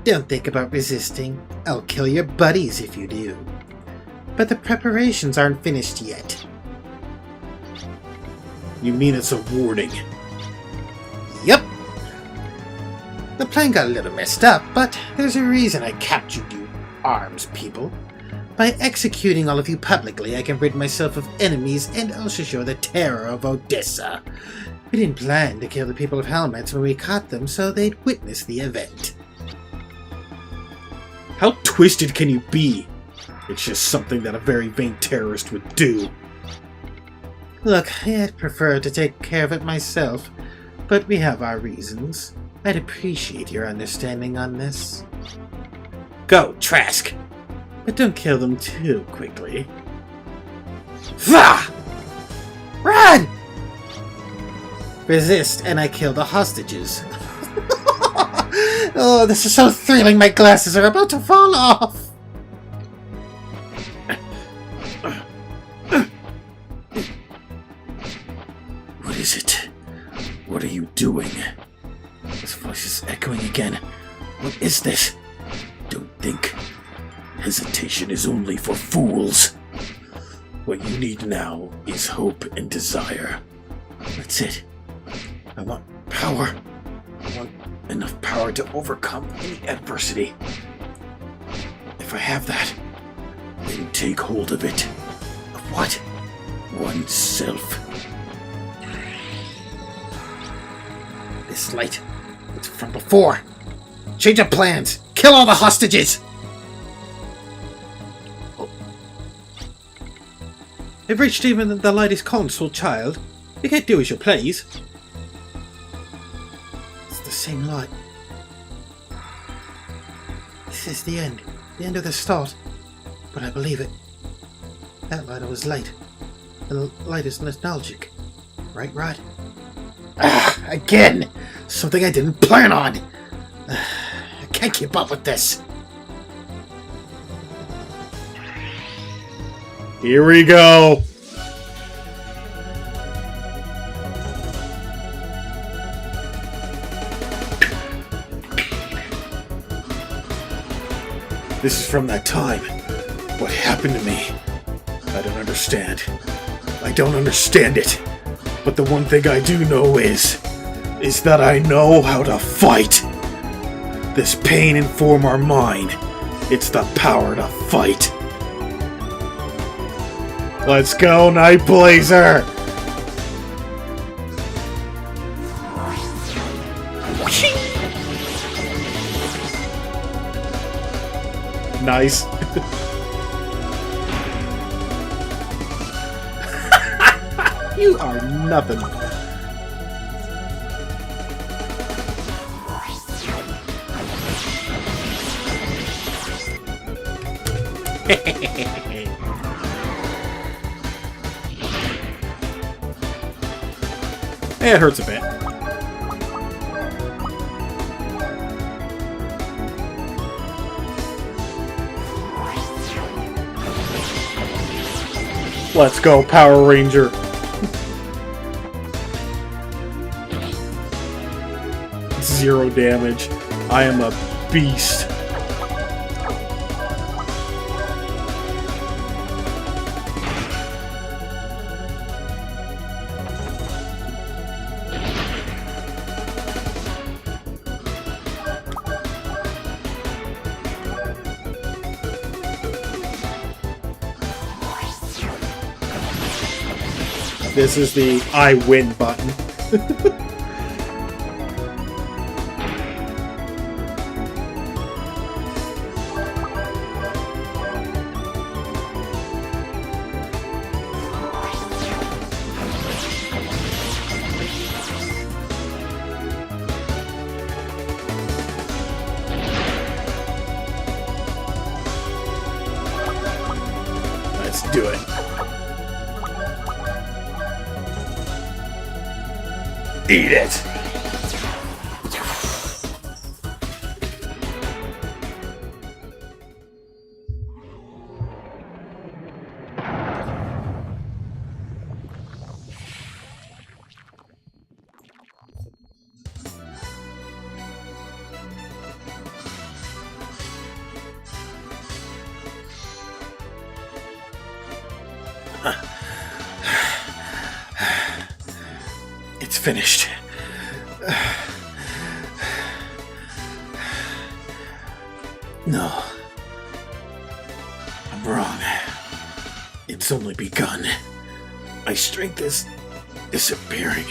Don't think about resisting. I'll kill your buddies if you do. But the preparations aren't finished yet. You mean it's a warning? Yep. The plan got a little messed up, but there's a reason I captured you, arms people. By executing all of you publicly, I can rid myself of enemies and also show the terror of Odessa. We didn't plan to kill the people of Helmets when we caught them, so they'd witness the event. How twisted can you be? It's just something that a very vain terrorist would do. Look, I'd prefer to take care of it myself, but we have our reasons. I'd appreciate your understanding on this. Go, Trask! But don't kill them too quickly. Vah! Run! Resist and I kill the hostages. Oh, this is so thrilling, my glasses are about to fall off! What is it? What are you doing? His voice is echoing again. What is this? Don't think. Hesitation is only for fools. What you need now is hope and desire. That's it. I want power. I want enough power to overcome any adversity. If I have that, then take hold of it. Of what? Oneself. This light, it's from before. Change of plans. Kill all the hostages. I've reached even the lightest console, child. You can't do as you please. It's the same light. This is the end of the start. But I believe it. That light was light. The light is nostalgic. Right, Rod? Ah, again! Something I didn't plan on! I can't keep up with this. Here we go! This is from that time. What happened to me? I don't understand. I don't understand it. But the one thing I do know is that I know how to fight. This pain inform our mind. It's the power to fight. Let's go, Night Blazer! Nice. You are nothing. It hurts a bit. Let's go, Power Ranger. Zero damage. I am a beast. This is the I win button. Let's do it. Eat it! It's finished. No. I'm wrong. It's only begun. My strength is disappearing.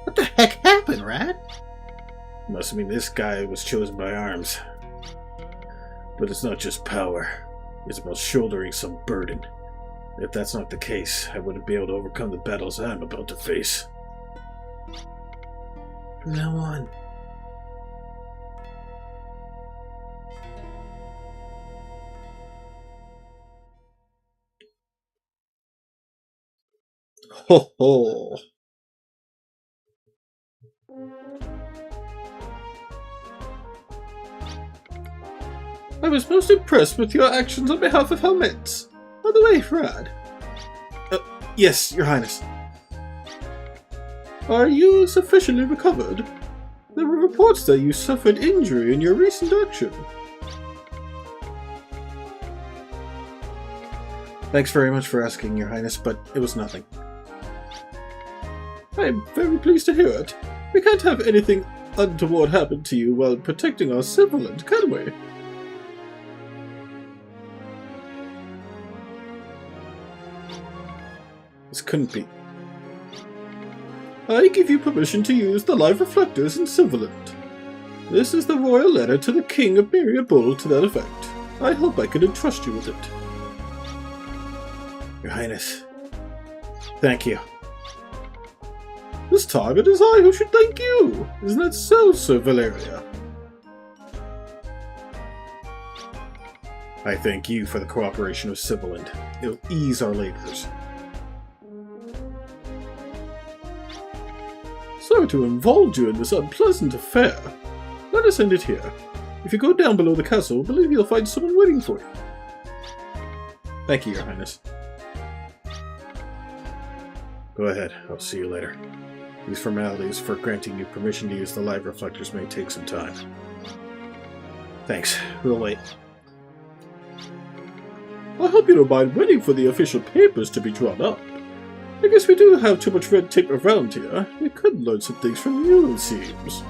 What the heck happened, Rat? Must mean this guy was chosen by arms. But it's not just power. It's about shouldering some burden. If that's not the case, I wouldn't be able to overcome the battles I'm about to face. From now on, Ho ho! I was most impressed with your actions on behalf of Helmets. By the way, Frad. Yes, Your Highness. Are you sufficiently recovered? There were reports that you suffered injury in your recent action. Thanks very much for asking, Your Highness, but it was nothing. I'm very pleased to hear it. We can't have anything untoward happen to you while protecting our civilians, can we? This couldn't be. I give you permission to use the live reflectors in Civilant. This is the royal letter to the King of Myriabul to that effect. I hope I can entrust you with it. Your Highness, thank you. This time it is I who should thank you. Isn't that so, Sir Valeria? I thank you for the cooperation of Civiland. It'll ease our labors. Sorry to involve you in this unpleasant affair. Let us end it here. If you go down below the castle, I believe you'll find someone waiting for you. Thank you, Your Highness. Go ahead. I'll see you later. These formalities for granting you permission to use the live reflectors may take some time. Thanks. We'll wait. I hope you don't mind waiting for the official papers to be drawn up. I guess we do have too much red tape around here. We could learn some things from you, it seems.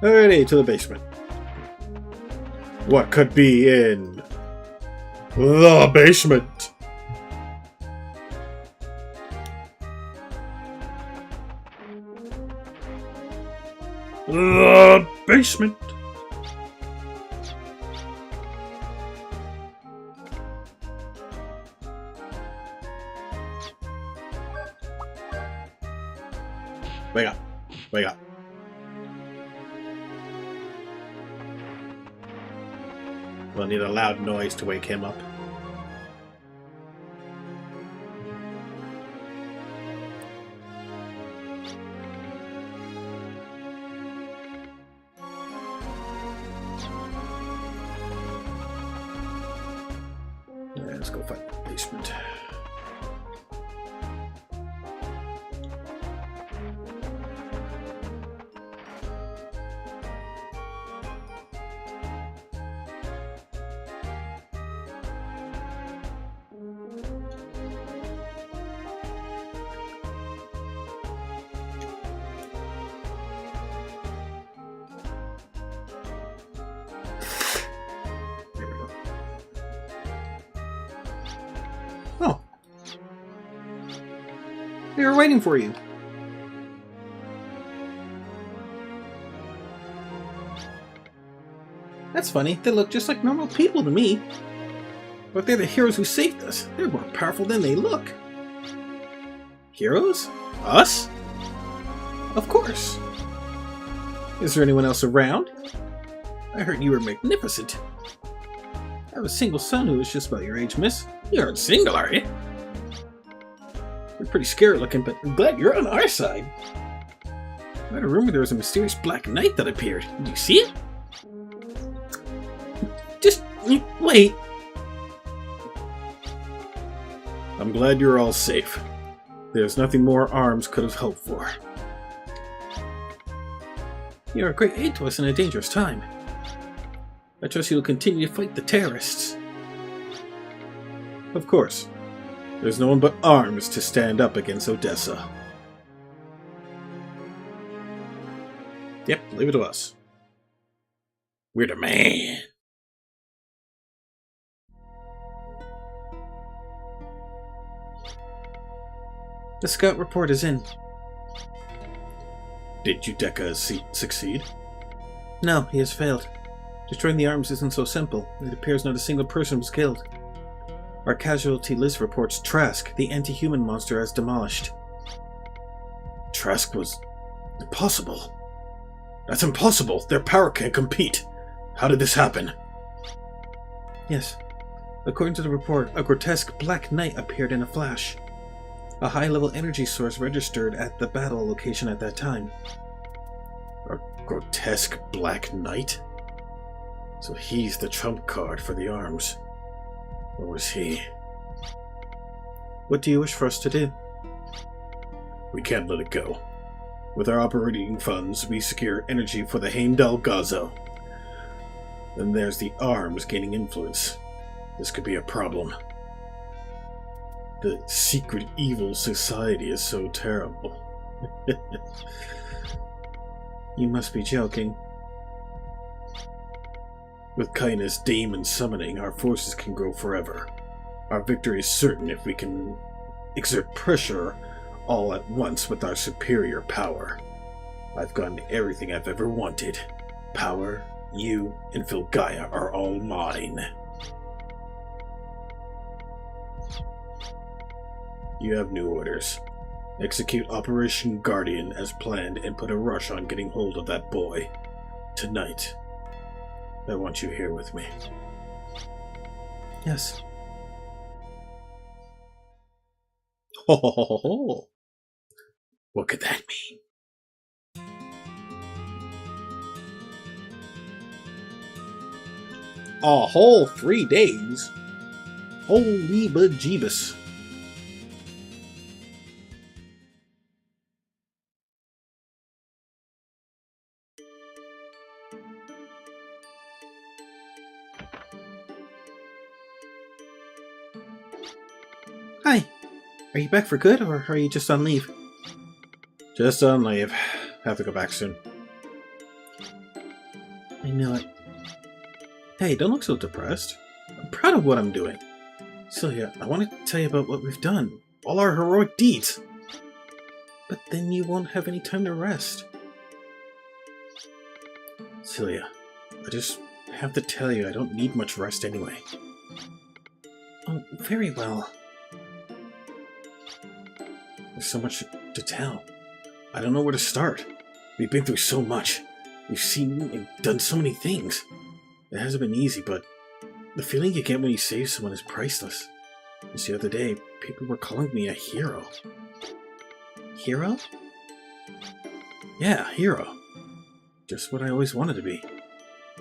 Alrighty, to the basement. What could be in the basement? The basement. Wake up. Wake up. We'll need a loud noise to wake him up. Let's go find the basement. we were waiting for you. That's funny. They look just like normal people to me. But they're the heroes who saved us. They're more powerful than they look. Heroes? Us? Of course. Is there anyone else around? I heard you were magnificent. I have a single son who is just about your age, miss. You aren't single, are you? You're pretty scary looking, but I'm glad you're on our side. I heard a rumor there was a mysterious black knight that appeared. Did you see it? Just wait. I'm glad you're all safe. There's nothing more ARMS could have hoped for. You're a great aid to us in a dangerous time. I trust you will continue to fight the terrorists. Of course. There's no one but ARMS to stand up against Odessa. Yep, leave it to us. We're the man. The scout report is in. Did Udeka succeed? No, he has failed. Destroying the arms isn't so simple. It appears not a single person was killed. Our casualty list reports Trask, the anti-human monster, as demolished. Trask was impossible. That's impossible. Their power can't compete. How did this happen? Yes. According to the report, a grotesque black knight appeared in a flash. A high-level energy source registered at the battle location at that time. A grotesque black knight? So he's the trump card for the ARMS. Or was he? What do you wish for us to do? We can't let it go. With our operating funds, we secure energy for the Heimdall Gazo. Then there's the ARMS gaining influence. This could be a problem. The secret evil society is so terrible. You must be joking. With Kindness, Daemon summoning, our forces can grow forever. Our victory is certain if we can exert pressure all at once with our superior power. I've gotten everything I've ever wanted. Power, you, and Filgaia are all mine. You have new orders. Execute Operation Guardian as planned and put a rush on getting hold of that boy. Tonight. I want you here with me. Yes. Ho ho ho ho ho. What could that mean? A whole 3 days? Holy bejeebus. Hi. Are you back for good, or are you just on leave? Just on leave. Have to go back soon. I knew it. Hey, don't look so depressed. I'm proud of what I'm doing. Celia, I want to tell you about what we've done. All our heroic deeds. But then you won't have any time to rest. Celia, I just have to tell you I don't need much rest anyway. Oh, very well. There's so much to tell. I don't know where to start. We've been through so much. We've seen and done so many things. It hasn't been easy, but the feeling you get when you save someone is priceless. Just the other day, people were calling me a hero. Hero? Yeah, hero. Just what I always wanted to be.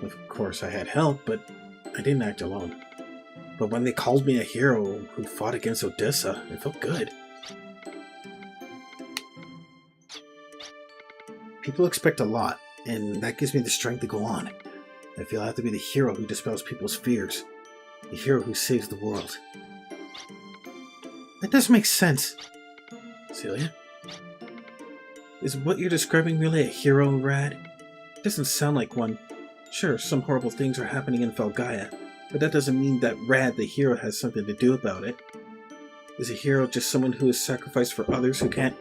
Of course, I had help, but I didn't act alone. But when they called me a hero who fought against Odessa, it felt good. People expect a lot, and that gives me the strength to go on. I feel I have to be the hero who dispels people's fears. The hero who saves the world. That does make sense. Celia? Is what you're describing really a hero, Rad? It doesn't sound like one. Sure, some horrible things are happening in Felgaia, but that doesn't mean that Rad the hero has something to do about it. Is a hero just someone who is sacrificed for others who can't...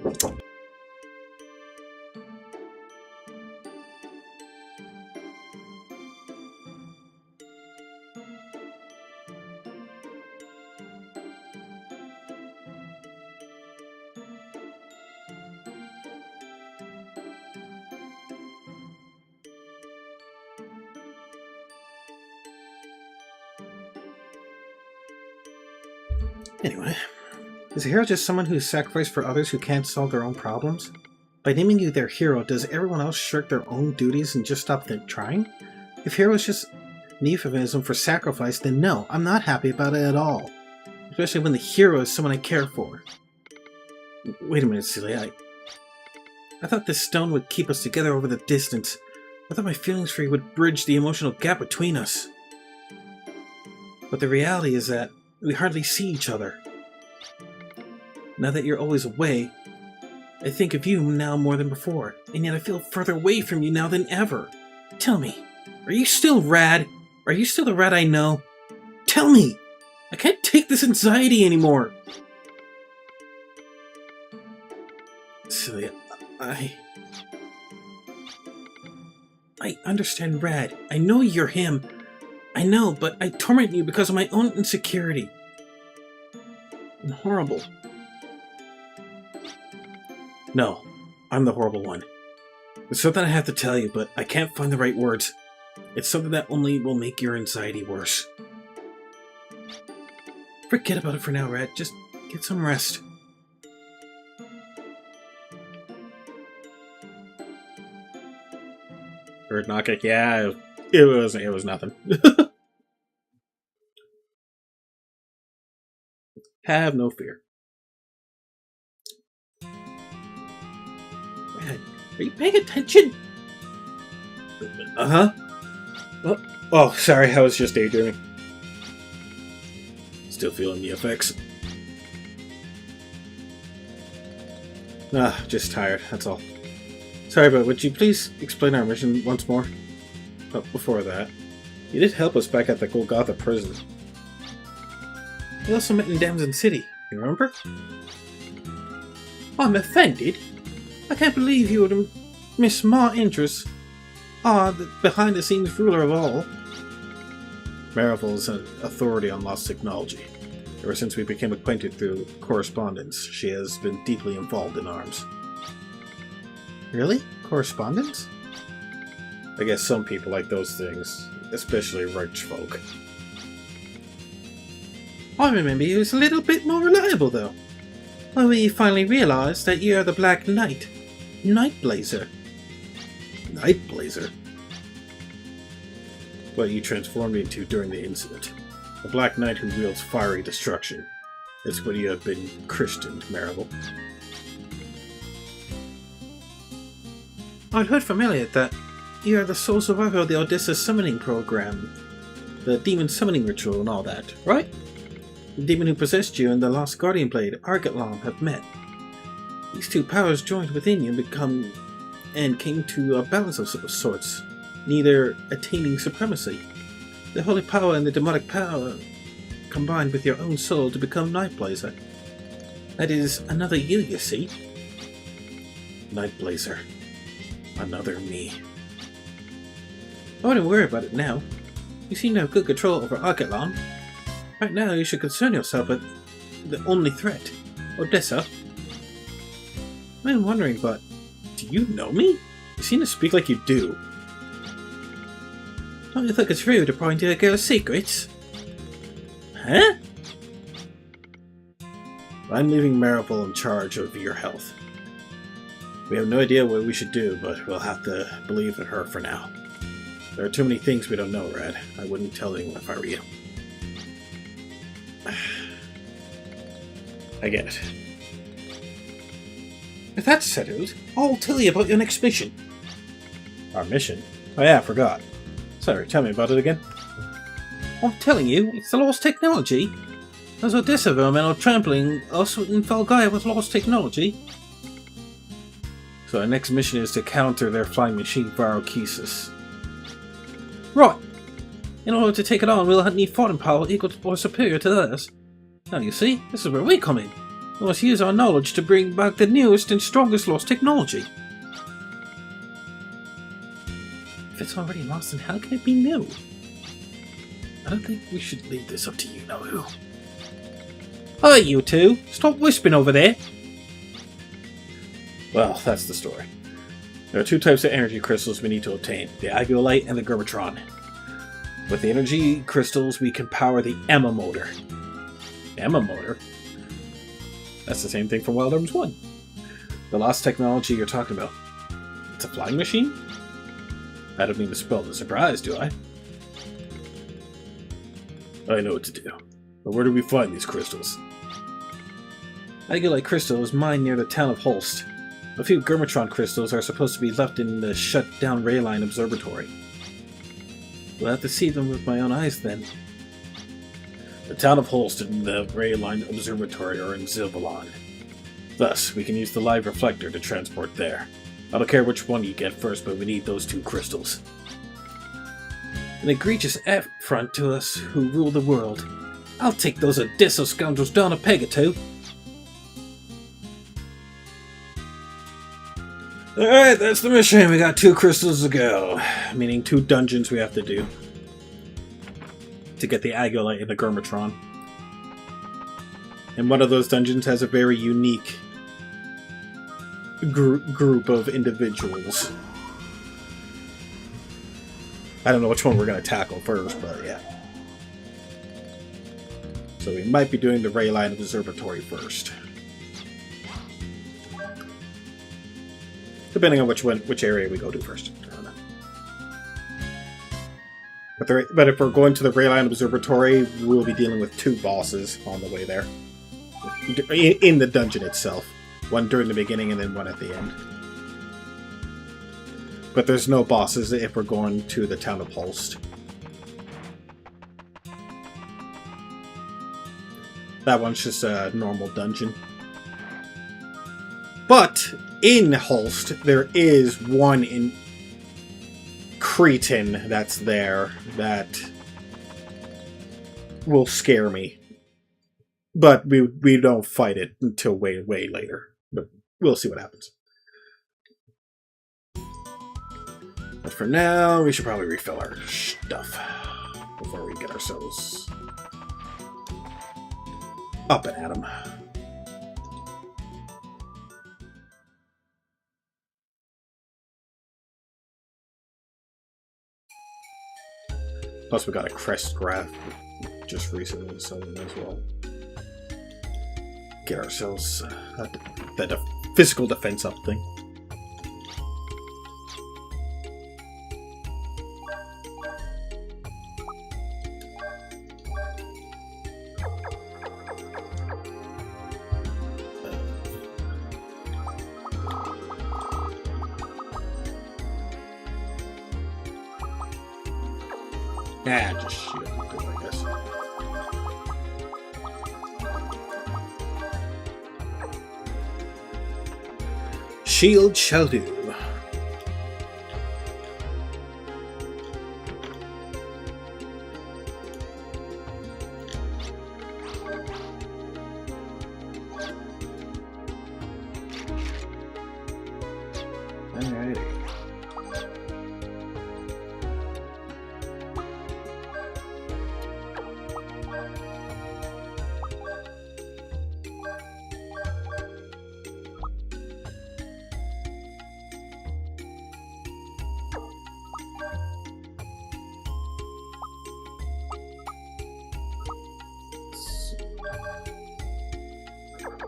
Anyway, is a hero just someone who's sacrificed for others who can't solve their own problems? By naming you their hero, does everyone else shirk their own duties and just stop them trying? If hero is just an euphemism for sacrifice, then no, I'm not happy about it at all. Especially when the hero is someone I care for. Wait a minute, Celia. I thought this stone would keep us together over the distance. I thought my feelings for you would bridge the emotional gap between us. But the reality is that we hardly see each other. Now that you're always away, I think of you now more than before, and yet I feel further away from you now than ever. Tell me, are you still Rad? Are you still the Rad I know? Tell me! I can't take this anxiety anymore! Celia, I understand Rad. I know you're him. I know, but I torment you because of my own insecurity. I'm horrible. No, I'm the horrible one. There's something I have to tell you, but I can't find the right words. It's something that only will make your anxiety worse. Forget about it for now, Rad. Just get some rest. Bird knocking. Yeah, it was nothing. Have no fear. Rad, are you paying attention? Uh-huh. Oh, sorry, I was just daydreaming. Still feeling the effects. Just tired, that's all. Sorry, but would you please explain our mission once more? But before that, you did help us back at the Golgotha prison. We also met in Damson City, you remember? I'm offended. I can't believe you would miss my interests. The behind-the-scenes ruler of all. Marival is an authority on lost technology. Ever since we became acquainted through correspondence, she has been deeply involved in arms. Really? Correspondence? I guess some people like those things, especially rich folk. I remember you was a little bit more reliable, though. When we finally realized that you're the Black Knight. Nightblazer. Nightblazer? What you transformed me into during the incident. A Black Knight who wields fiery destruction. It's what you have been christened, Marival. I'd heard from Elliot that you are the sole survivor of the Odessa summoning program. The demon summoning ritual and all that, right? The demon who possessed you and the Lost Guardian Blade, Argatlan, have met. These two powers joined within you and came to a balance of sorts, neither attaining supremacy. The holy power and the demonic power combined with your own soul to become Nightblazer. That is another you see. Nightblazer. Another me. I wouldn't worry about it now. You seem to have good control over Argatlan. Right now you should concern yourself with the only threat, Odessa. I'm wondering, but do you know me? You seem to speak like you do. Don't you think it's rude to pry into a girl's secrets? Huh? I'm leaving Marival in charge of your health. We have no idea what we should do, but we'll have to believe in her for now. There are too many things we don't know, Rad. I wouldn't tell anyone if I were you. I get it. If that's settled, I'll tell you about your next mission. Our mission? Oh yeah, I forgot. Sorry, tell me about it again. I'm telling you, it's the lost technology. Those Odessa vermin are trampling us in Falgaia with lost technology. So our next mission is to counter their flying machine Virochesis. Right. In order to take it on, we'll need fighting power equal to or superior to theirs. Now you see, this is where we come in. We must use our knowledge to bring back the newest and strongest lost technology. If it's already lost, then how can it be new? I don't think we should leave this up to you, Nobu. Hi, you two! Stop whispering over there! Well, that's the story. There are two types of energy crystals we need to obtain, the Agulite and the Gerbatron. With the energy crystals, we can power the Emma motor. Emma motor? That's the same thing from Wild Arms 1. The lost technology you're talking about. It's a flying machine? I don't mean to spoil the surprise, do I? I know what to do. But where do we find these crystals? Agulite crystal is mined near the town of Holst. A few Gurmatron crystals are supposed to be left in the shut-down Rayline Observatory. We'll have to see them with my own eyes then. The town of Holst and the Rayline Observatory are in Zilvalon. Thus, we can use the live reflector to transport there. I don't care which one you get first, but we need those 2 crystals. An egregious affront to us who rule the world. I'll take those Adesso scoundrels down a peg or two. Alright, that's the mission. We got 2 crystals to go. Meaning 2 dungeons we have to do. To get the Agulite and the Gurmatron. And one of those dungeons has a very unique group of individuals. I don't know which one we're going to tackle first, but yeah. So we might be doing the Rayline Observatory first. Depending on which area we go to first. I don't know. But if we're going to the Rayline Observatory, we'll be dealing with 2 bosses on the way there. In the dungeon itself. One during the beginning and then one at the end. But there's no bosses if we're going to the town of Holst. That one's just a normal dungeon. But in Holst, there is one in Cretan that's there that will scare me. But we don't fight it until way later. But we'll see what happens. But for now, we should probably refill our stuff before we get ourselves up and at 'em. Plus, we got a crest graph just recently, so we may as well get ourselves that physical defense up thing. Just shield, I guess. Shield shall do. Alrighty.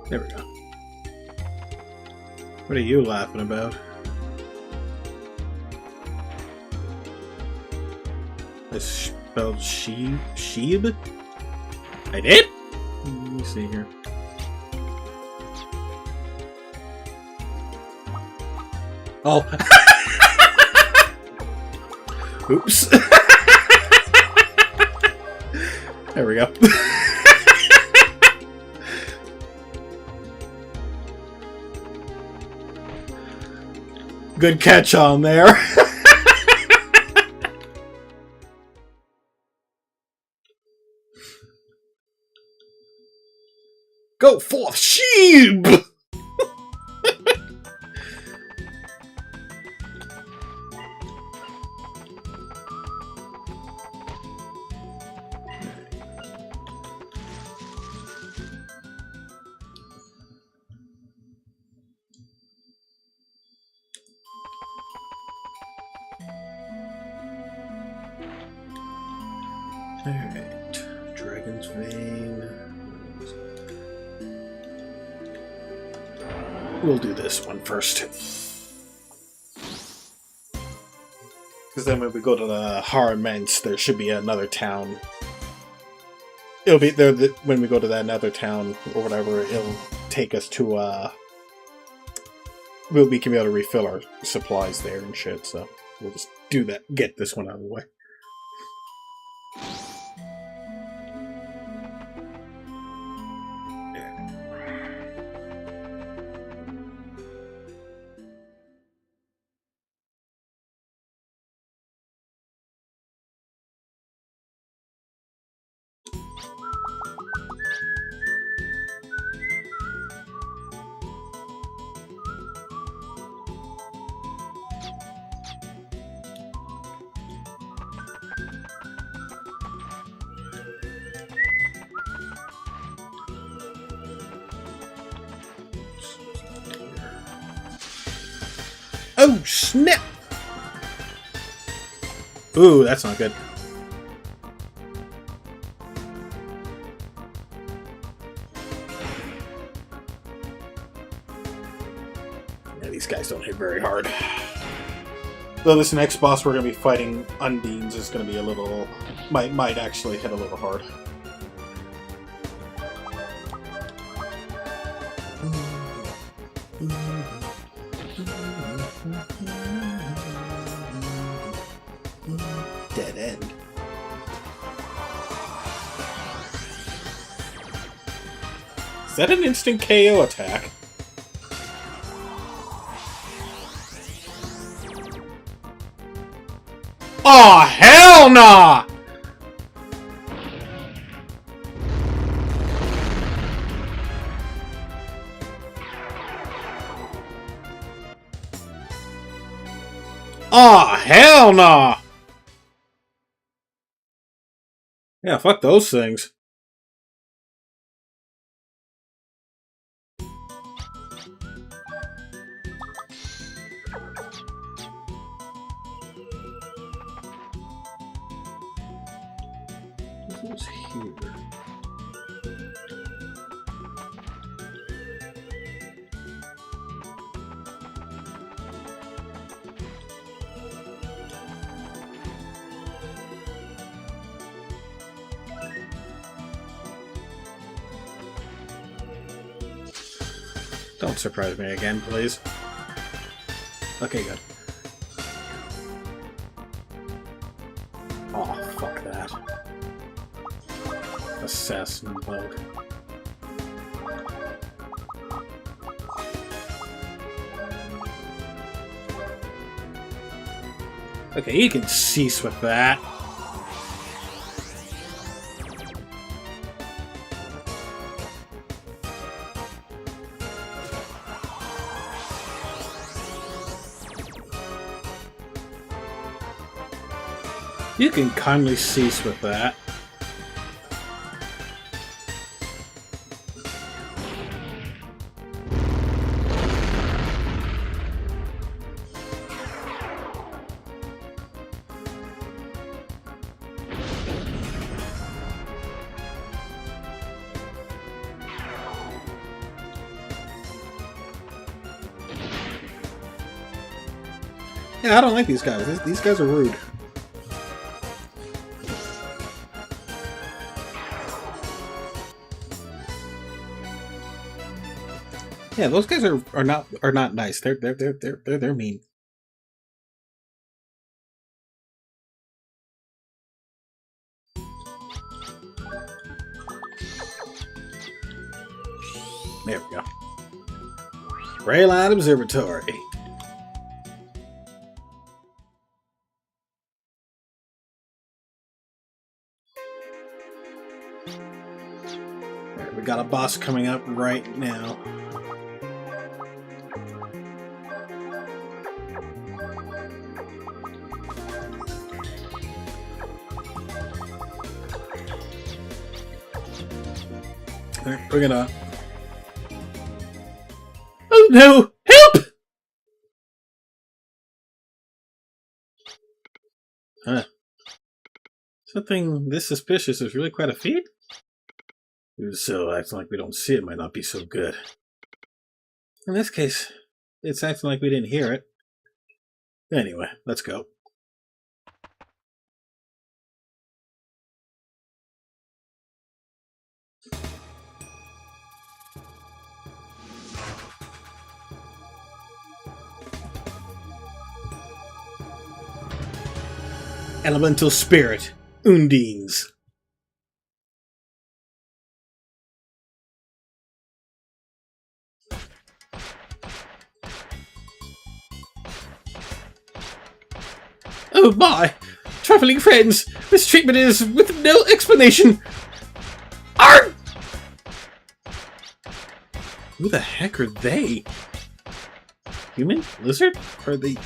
There we go. What are you laughing about? I spelled Sheeb? I did? Let me see here. Oh. Oops. There we go. Good catch on there. Go forth, sheep! Alright, Dragon's Vein. we'll do this one first. Because then when we go to the Haraments, there should be another town. It'll be there when we go to that another town or whatever. It'll take us to we can be able to refill our supplies there and shit. So we'll just do that. Get this one out of the way. Oh, snap! Ooh, that's not good. Yeah, these guys don't hit very hard. Though this next boss we're going to be fighting, Undines, is going to be a little... Might actually hit a little hard. Dead end. Is that an instant KO attack? Oh, hell nah! Oh, hell nah! Yeah, fuck those things. What's here? Don't surprise me again, please. Okay, good. Oh, fuck that. Assassin bug. Okay, you can cease with that. You can kindly cease with that. Yeah, I don't like these guys. These guys are rude. Yeah, those guys are not nice. They're mean. There we go. Rayline Observatory. Alright, we got a boss coming up right now. Alright, we're gonna... Oh no! Help! Huh. Something this suspicious is really quite a feat? So acting like we don't see it might not be so good. In this case, it's acting like we didn't hear it. Anyway, let's go. Elemental Spirit, Undines. Oh my! Traveling friends! This treatment is with no explanation! Arr! Who the heck are they? Human? Lizard? Are they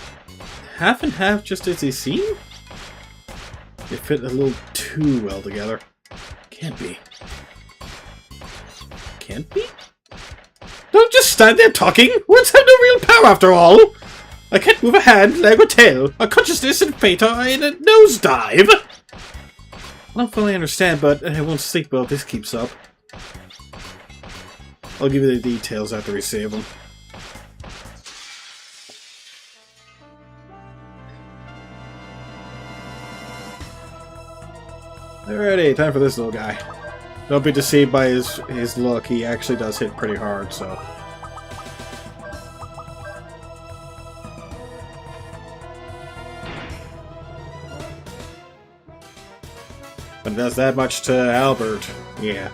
half and half just as they seem? They fit a little too well together. Can't be. Can't be? Don't just stand there talking! Words have no real power after all! I can't move a hand, leg, or tail. Our consciousness and fate are in a nosedive! I don't fully understand, but I won't sleep well if this keeps up. I'll give you the details after we save them. Alrighty, time for this little guy. Don't be deceived by his look, he actually does hit pretty hard, so... But it does that much to Albert. Yeah.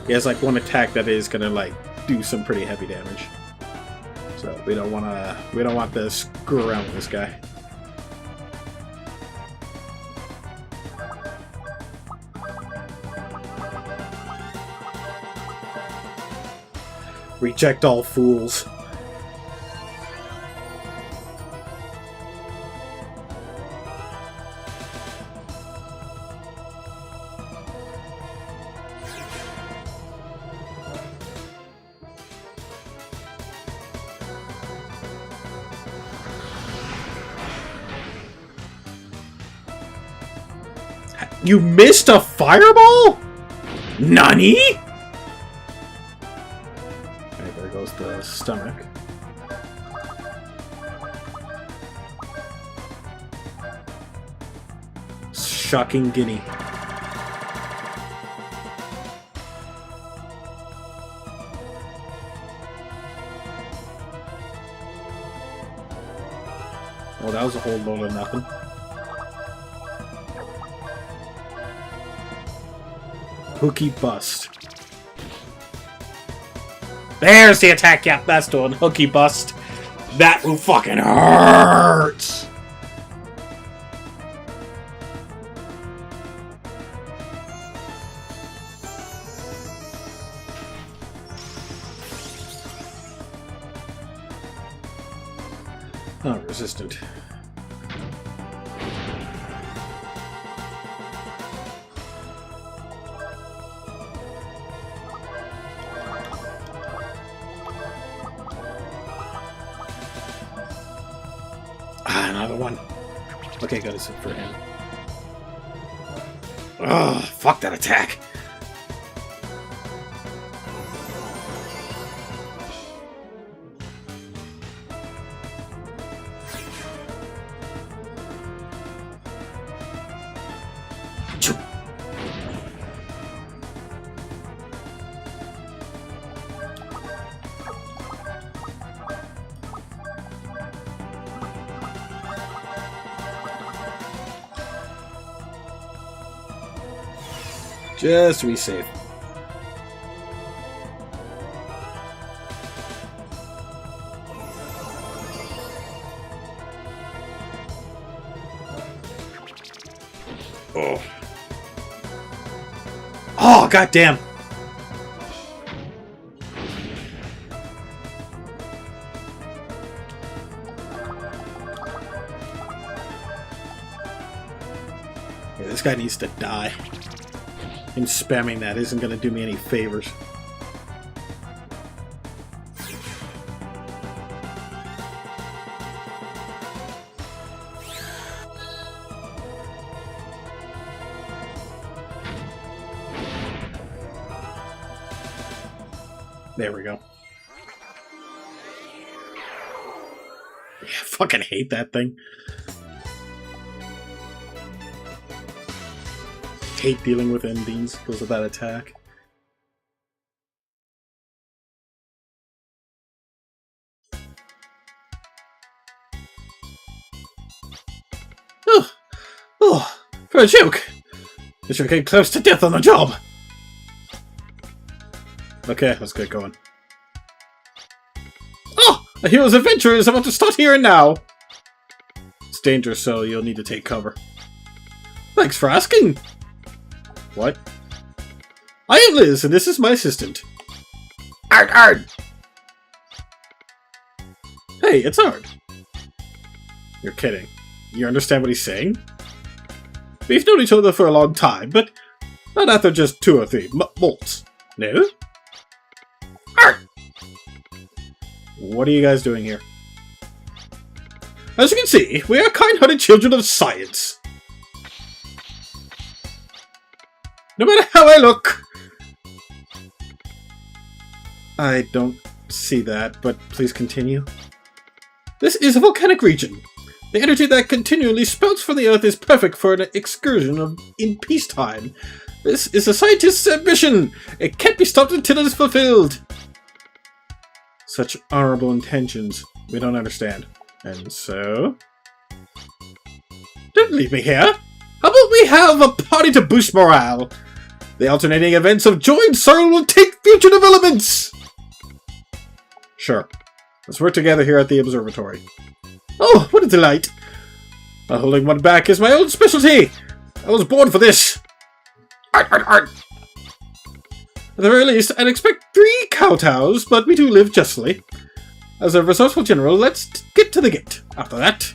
He has like one attack that is gonna like do some pretty heavy damage. So we don't want to screw around with this guy. Reject all fools. You missed a fireball? Nani? Okay, there goes the stomach. Shocking guinea. Oh, that was a whole load of nothing. Hooky bust. There's the attack. Yep, that's doing hooky bust. That will fucking hurt. Oh, resistant. Another one. Okay, got it for him. Oh, fuck that attack. Just to be safe. Oh. Oh, goddamn. Yeah, this guy needs to die. And spamming that isn't going to do me any favors. There we go. Yeah, I fucking hate that thing. Hate dealing with endings because of that attack. Oh, for a joke! This should get close to death on the job! Okay, let's get going. Oh! A hero's adventure is about to start here and now! It's dangerous, so you'll need to take cover. Thanks for asking! What? I am Liz, and this is my assistant. Art, Art! Hey, it's Art. You're kidding. You understand what he's saying? We've known each other for a long time, but not after just 2 or 3 months. No? Art! What are you guys doing here? As you can see, we are kind-hearted children of science. No matter how I look! I don't see that, but please continue. This is a volcanic region. The energy that continually spouts from the Earth is perfect for an excursion in peacetime. This is a scientist's ambition! It can't be stopped until it is fulfilled! Such honorable intentions. We don't understand. And so... Don't leave me here! How about we have a party to boost morale? The alternating events of joy and sorrow will take future developments! Sure. Let's work together here at the observatory. Oh, what a delight! Holding one back is my own specialty! I was born for this! Art, art, art! At the very least, I'd expect 3 kowtows, but we do live justly. As a resourceful general, let's get to the gate. After that...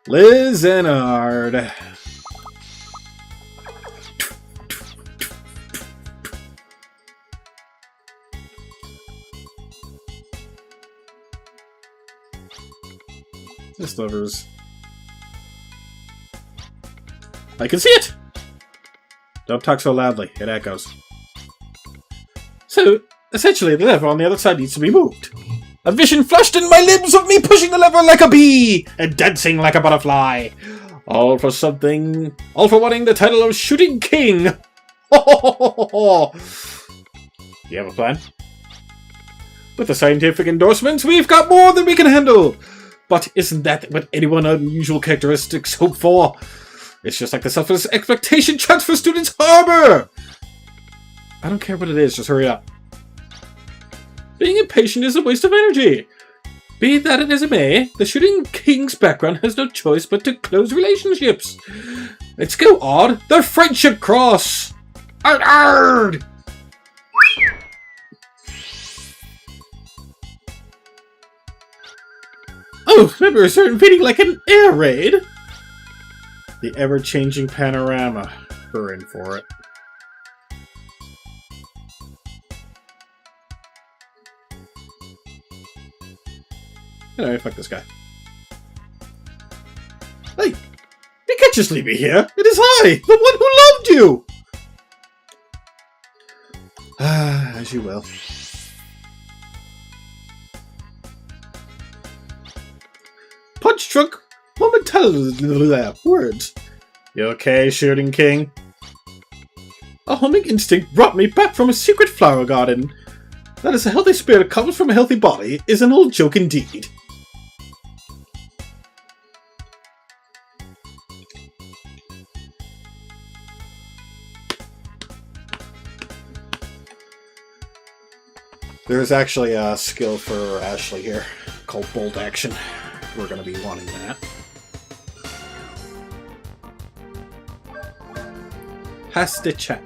Liz and Ard. This levers. I can see it! Don't talk so loudly, it echoes. So, essentially the lever on the other side needs to be moved. A vision flashed in my limbs of me pushing the lever like a bee and dancing like a butterfly. All for something. All for wanting the title of Shooting King. Do you have a plan? With the scientific endorsements, we've got more than we can handle. But isn't that what anyone unusual characteristics hope for? It's just like the selfless expectation transfer students harbor. I don't care what it is, just hurry up. Being impatient is a waste of energy. Be that as it may, the Shooting King's background has no choice but to close relationships. Let's go, Odd. The friendship cross. Ard, ard. Oh, members are invading like an air raid. The ever-changing panorama. We're in for it. Anyway, fuck this guy. Hey! You can't just leave me here! It is I! The one who loved you! Ah, as you will. Punch drunk momentarily. Words. You okay, Shooting King? A homing instinct brought me back from a secret flower garden. That is, a healthy spirit comes from a healthy body is an old joke indeed. There's actually a skill for Ashley here called Bolt Action. We're going to be wanting that. Has to chat.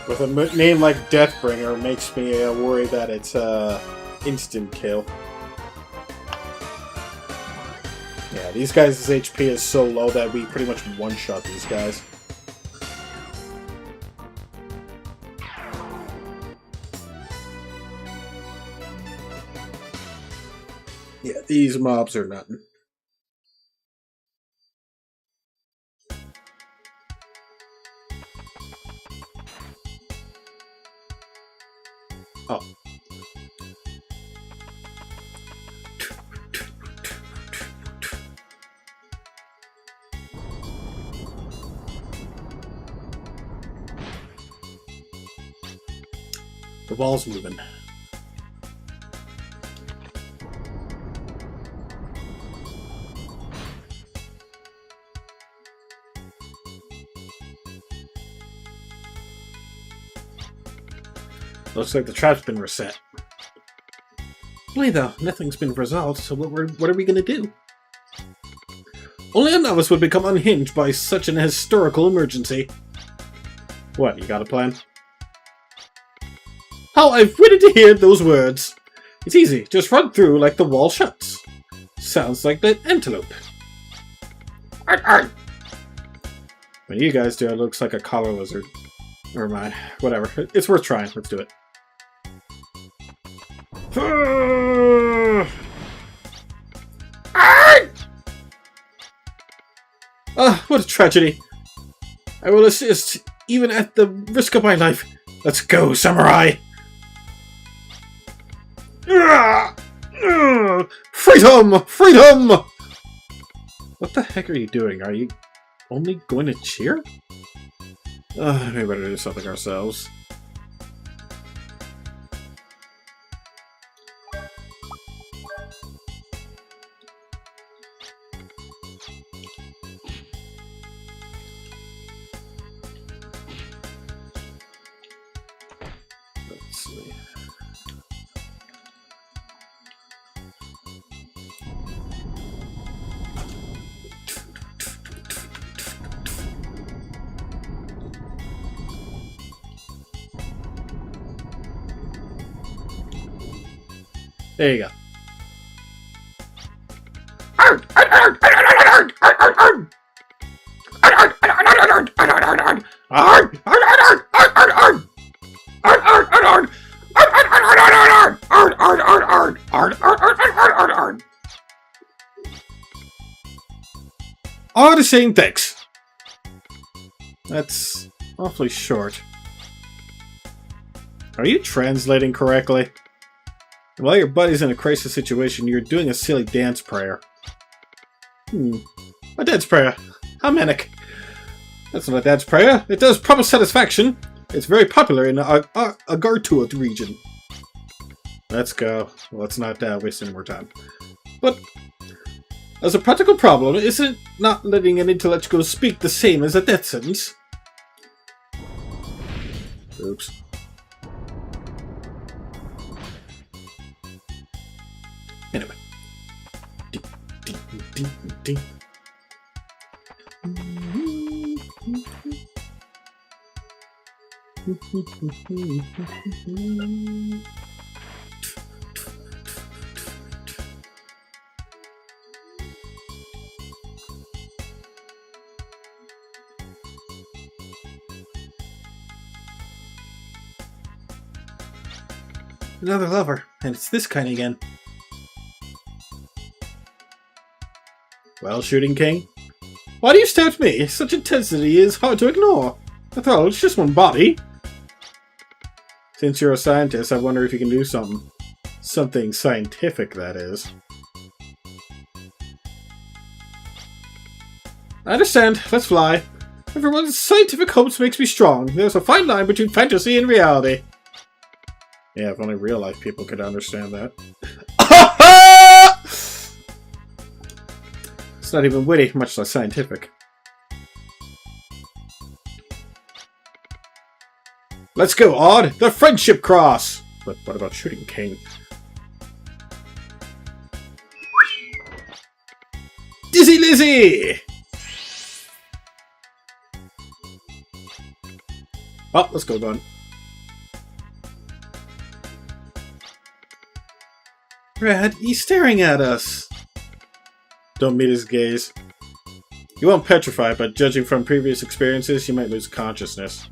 With a name like Deathbringer, makes me worry that it's instant kill. Yeah, these guys' HP is so low that we pretty much one-shot these guys. Yeah, these mobs are nothing. Oh. The ball's moving. Looks like the trap's been reset. Really though, nothing's been resolved, so what are we gonna do? Only a novice would become unhinged by such an historical emergency. What, you got a plan? How I've waited to hear those words! It's easy, just run through like the wall shuts. Sounds like the antelope. When you guys do it, looks like a collar lizard. Never mind. Whatever. It's worth trying. Let's do it. Ah, what a tragedy. I will assist, even at the risk of my life. Let's go, samurai! Freedom! Freedom! What the heck are you doing? Are you only going to cheer? We better do something ourselves. Let's see. There you go. All the same things. That's awfully short. Are you translating correctly? While your buddy's in a crisis situation, you're doing a silly dance prayer. A dance prayer. How manic. That's not a dance prayer. It does promise satisfaction. It's very popular in the Agartua region. Let's go. Let's not waste any more time. But as a practical problem, isn't not letting an intellectual speak the same as a death sentence? Oops. Anyway. Another lover, and it's this kind again. Well, Shooting King? Why do you stare at me? Such intensity is hard to ignore. After all, it's just one body. Since you're a scientist, I wonder if you can do something. Something scientific, that is. I understand. Let's fly. Everyone's scientific hopes makes me strong. There's a fine line between fantasy and reality. Yeah, if only real-life people could understand that. It's not even witty, much less scientific. Let's go, Odd! The Friendship Cross! But what about Shooting King? Dizzy Lizzy! Oh, let's go, Gun. Brad, he's staring at us. Don't meet his gaze. You won't petrify, but judging from previous experiences, you might lose consciousness.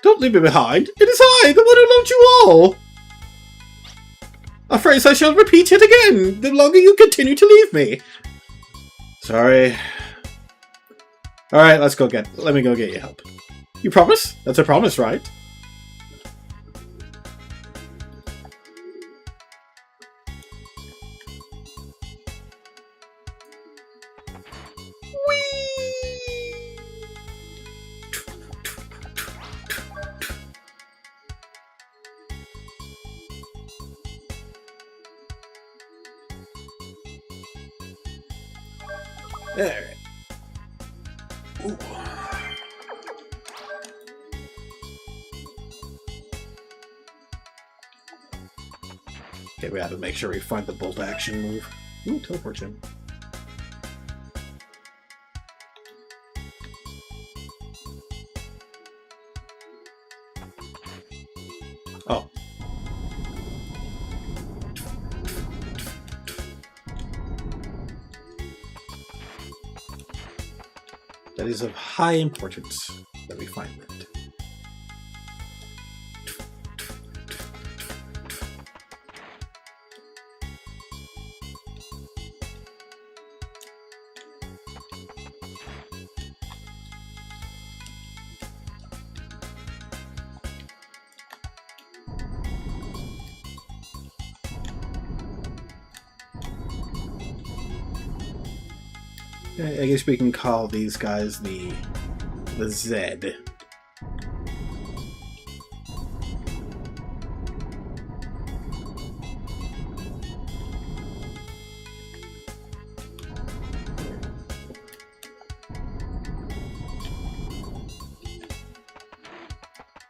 Don't leave me behind. It is I, the one who loved you all. A phrase I shall repeat yet again, the longer you continue to leave me. Sorry. Alright, let me go get you help. You promise? That's a promise, right? There. Ooh. Okay, we have to make sure we find the bolt action move. Ooh, teleport gem. Oh. That is of high importance that we find that. I guess we can call these guys the Z.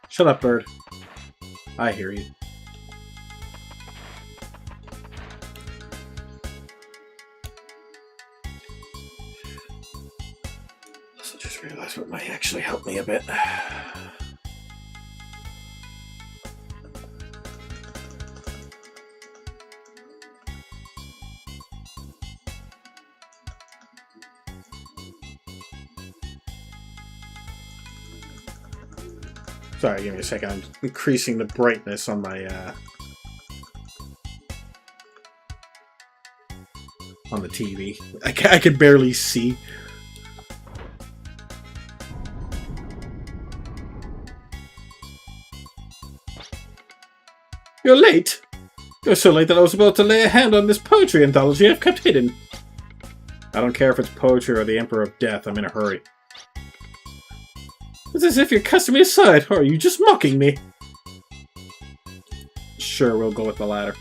Shut up, bird. I hear you. Realize what might actually help me a bit. Sorry, give me a second. I'm increasing the brightness on my on the TV. I can barely see. You're late! You're so late that I was about to lay a hand on this poetry anthology I've kept hidden. I don't care if it's poetry or the Emperor of Death, I'm in a hurry. It's as if you're casting me aside, or are you just mocking me? Sure, we'll go with the latter.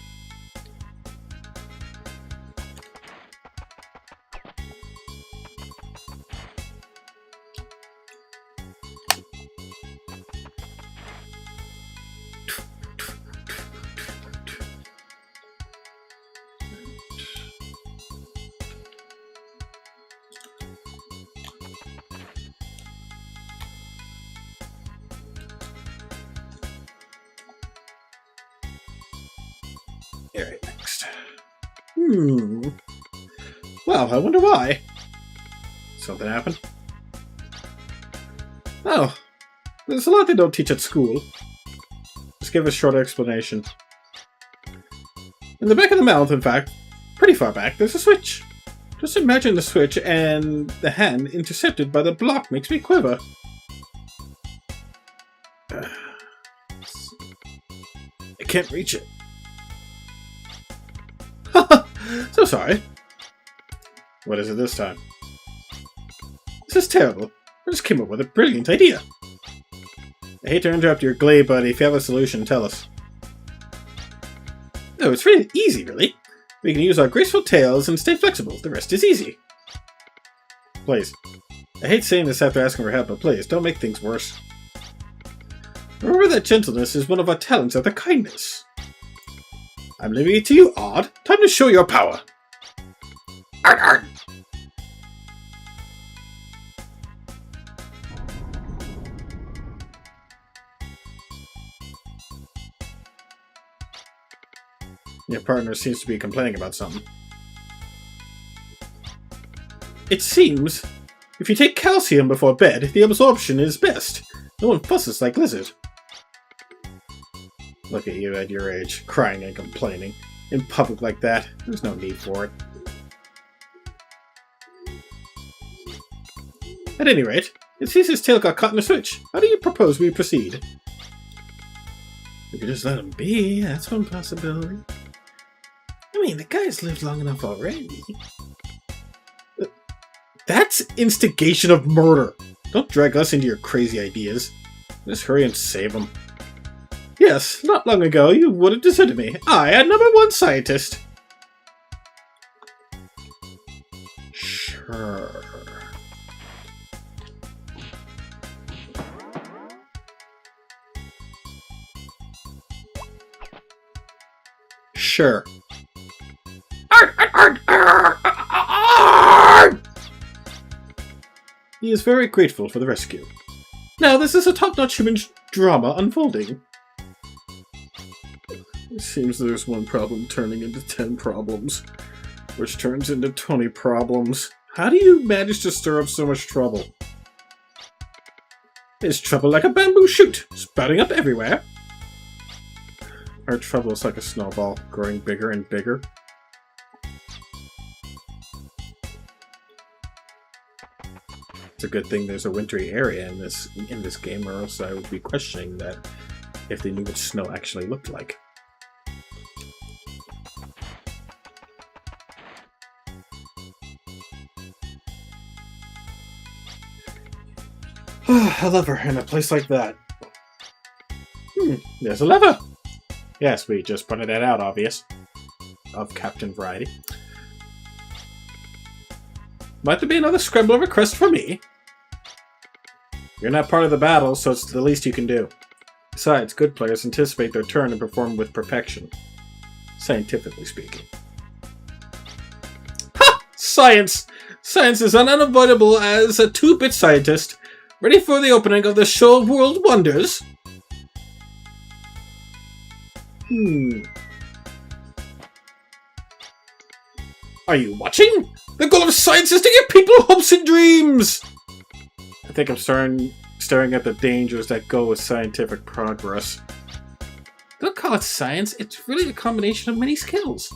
Alright, next. Well, I wonder why. Something happened? Oh, there's a lot they don't teach at school. Just give a short explanation. In the back of the mouth, in fact, pretty far back, there's a switch. Just imagine the switch and the hand intercepted by the block makes me quiver. I can't reach it. So sorry. What is it this time? This is terrible. I just came up with a brilliant idea. I hate to interrupt your glee, but if you have a solution, tell us. No, it's really easy, really. We can use our graceful tails and stay flexible. The rest is easy. Please. I hate saying this after asking for help, but please, don't make things worse. Remember that gentleness is one of our talents of the kindness. I'm leaving it to you, Odd. Time to show your power. Arr, arr. Your partner seems to be complaining about something. It seems, if you take calcium before bed, the absorption is best. No one fusses like Lizard. Look at you at your age, crying and complaining. In public like that, there's no need for it. At any rate, it seems his tail got caught in a switch. How do you propose we proceed? We could just let him be, that's one possibility. I mean, the guy's lived long enough already. That's instigation of murder. Don't drag us into your crazy ideas. Just hurry and save him. Yes, not long ago you would have deserted me. I, a #1 scientist. Sure. Sure. He is very grateful for the rescue. Now this is a top-notch human drama unfolding. It seems there's one problem turning into 10 problems, which turns into 20 problems. How do you manage to stir up so much trouble? There's trouble like a bamboo shoot, sprouting up everywhere. Our trouble is like a snowball, growing bigger and bigger. It's a good thing there's a wintry area in this game, or else I would be questioning that if they knew what snow actually looked like. A lever in a place like that. There's a lever! Yes, we just pointed that out, obvious. Of Captain Variety. Might there be another scrambler request for me? You're not part of the battle, so it's the least you can do. Besides, good players anticipate their turn and perform with perfection. Scientifically speaking. Ha! Science! Science is unavoidable as a 2-bit scientist. Ready for the opening of the show of World Wonders? Are you watching? The goal of science is to give people hopes and dreams! I think I'm staring at the dangers that go with scientific progress. Don't call it science, it's really a combination of many skills.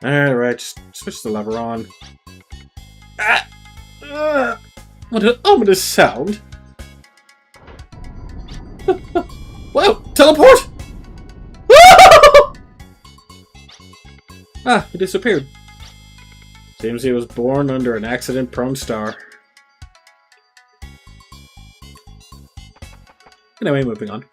Alright, just switch the lever on. What an ominous sound! Wow, teleport! Ah, it disappeared. Seems he was born under an accident-prone star. Anyway, moving on.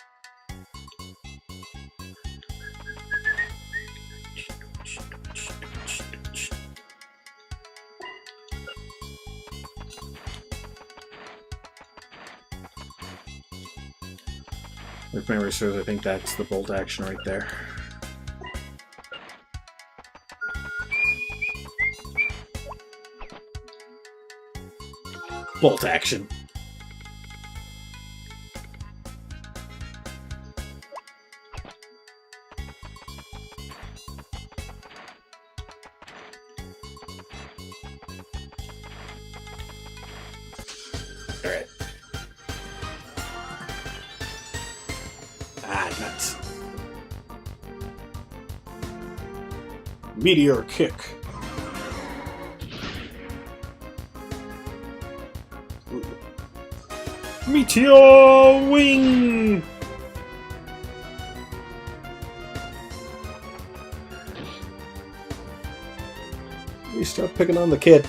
If memory serves, I think that's the bolt action right there. Bolt action. Alright. Ah, nuts. Meteor kick. Meteor wing! You start picking on the kid.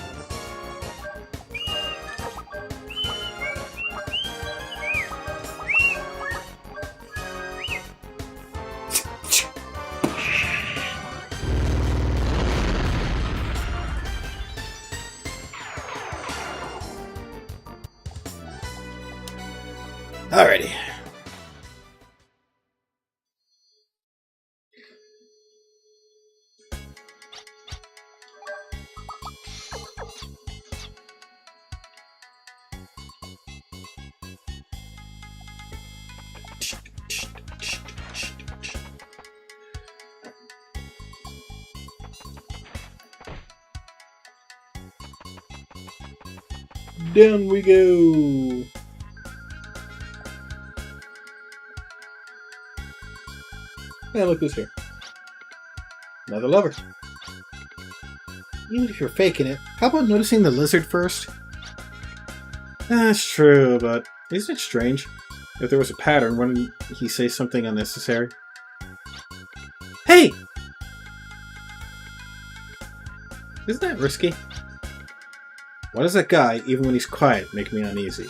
Alrighty. Down we go. Yeah, look who's here. Another lover. Even if you're faking it, how about noticing the lizard first? That's true, but isn't it strange? If there was a pattern, wouldn't he say something unnecessary? Hey! Isn't that risky? Why does that guy, even when he's quiet, make me uneasy?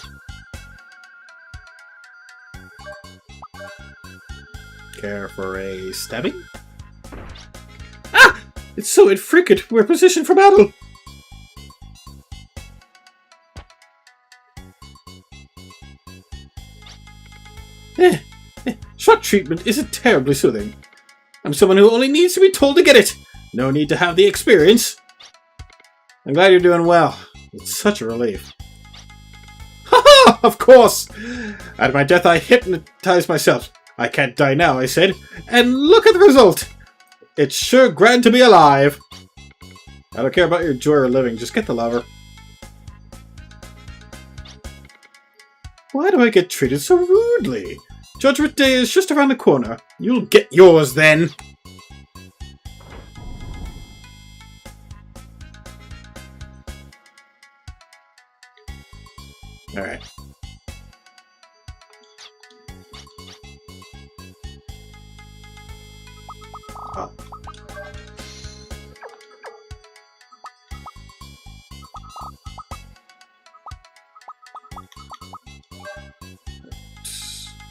Care for a stabbing? Ah! It's so infrequent. We're positioned for battle. Shock treatment isn't terribly soothing. I'm someone who only needs to be told to get it. No need to have the experience. I'm glad you're doing well. It's such a relief. Ha! Of course! At my death I hypnotized myself. I can't die now, I said. And look at the result! It's sure grand to be alive. I don't care about your joy or living. Just get the lover. Why do I get treated so rudely? Judgment Day is just around the corner. You'll get yours then. Alright. Oh.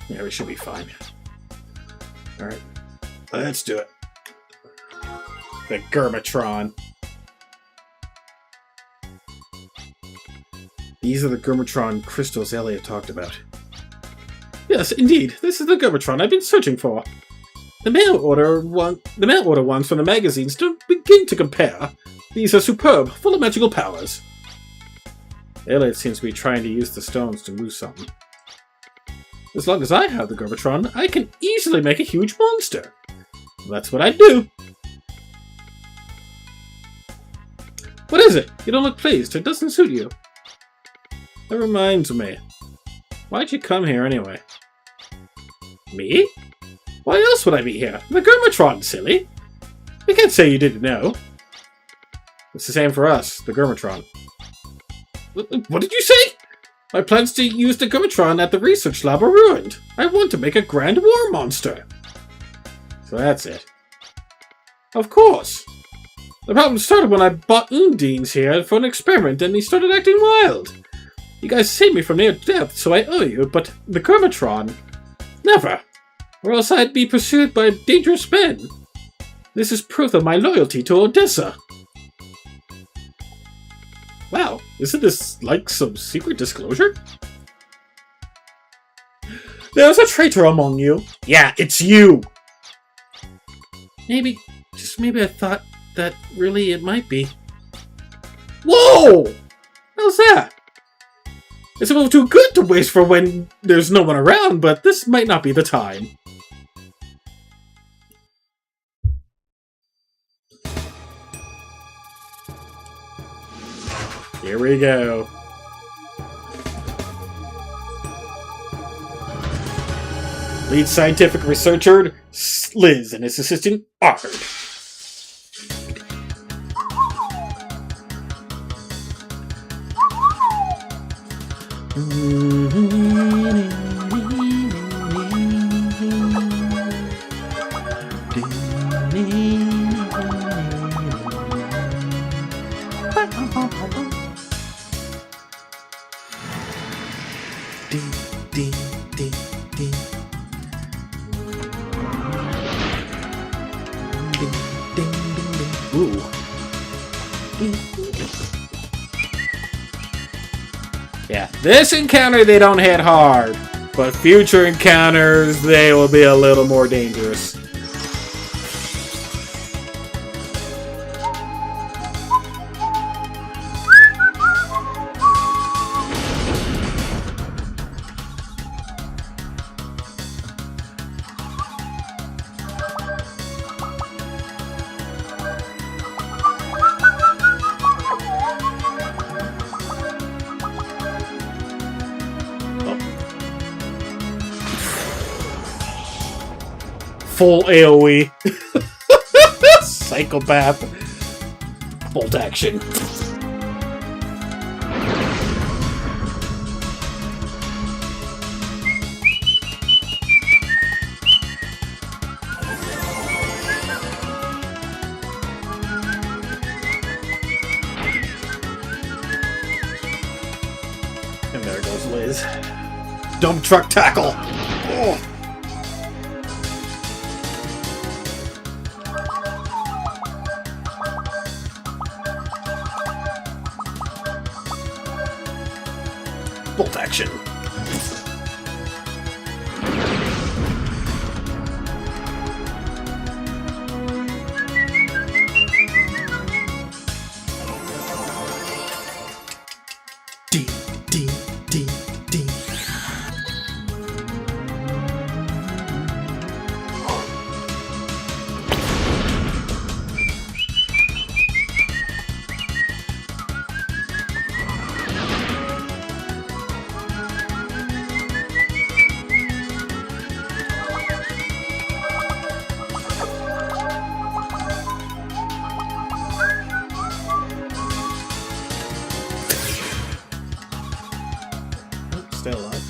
Yeah, we should be fine. Alright. Let's do it. The Gurmatron. These are the Gurmatron crystals Elliot talked about. Yes, indeed. This is the Gurmatron I've been searching for. The mail order ones from the magazines don't begin to compare. These are superb, full of magical powers. Elliot seems to be trying to use the stones to move something. As long as I have the Gurmatron, I can easily make a huge monster. That's what I do. What is it? You don't look pleased. It doesn't suit you. That reminds me. Why'd you come here anyway? Me? Why else would I be here? The Gurmatron, silly. You can't say you didn't know. It's the same for us, the Gurmatron. What did you say? My plans to use the Gurmatron at the research lab are ruined. I want to make a grand war monster. So that's it. Of course. The problem started when I bought Undine's here for an experiment and he started acting wild. You guys saved me from near death, so I owe you, but the Gurmatron? Never. Or else I'd be pursued by dangerous men. This is proof of my loyalty to Odessa. Wow, isn't this like some secret disclosure? There's a traitor among you. Yeah, it's you! Maybe, just maybe I thought that really it might be. Whoa! How's that? It's a little too good to waste for when there's no one around, but this might not be the time. Here we go. Lead scientific researcher, Liz, and his assistant, Ard. Ooh. Yeah, this encounter they don't hit hard, but future encounters they will be a little more dangerous. full AoE. Psychopath. Bolt action. And there goes Liz. Dump truck tackle. Oh. Bolt action. D, D, D, D. Still alive.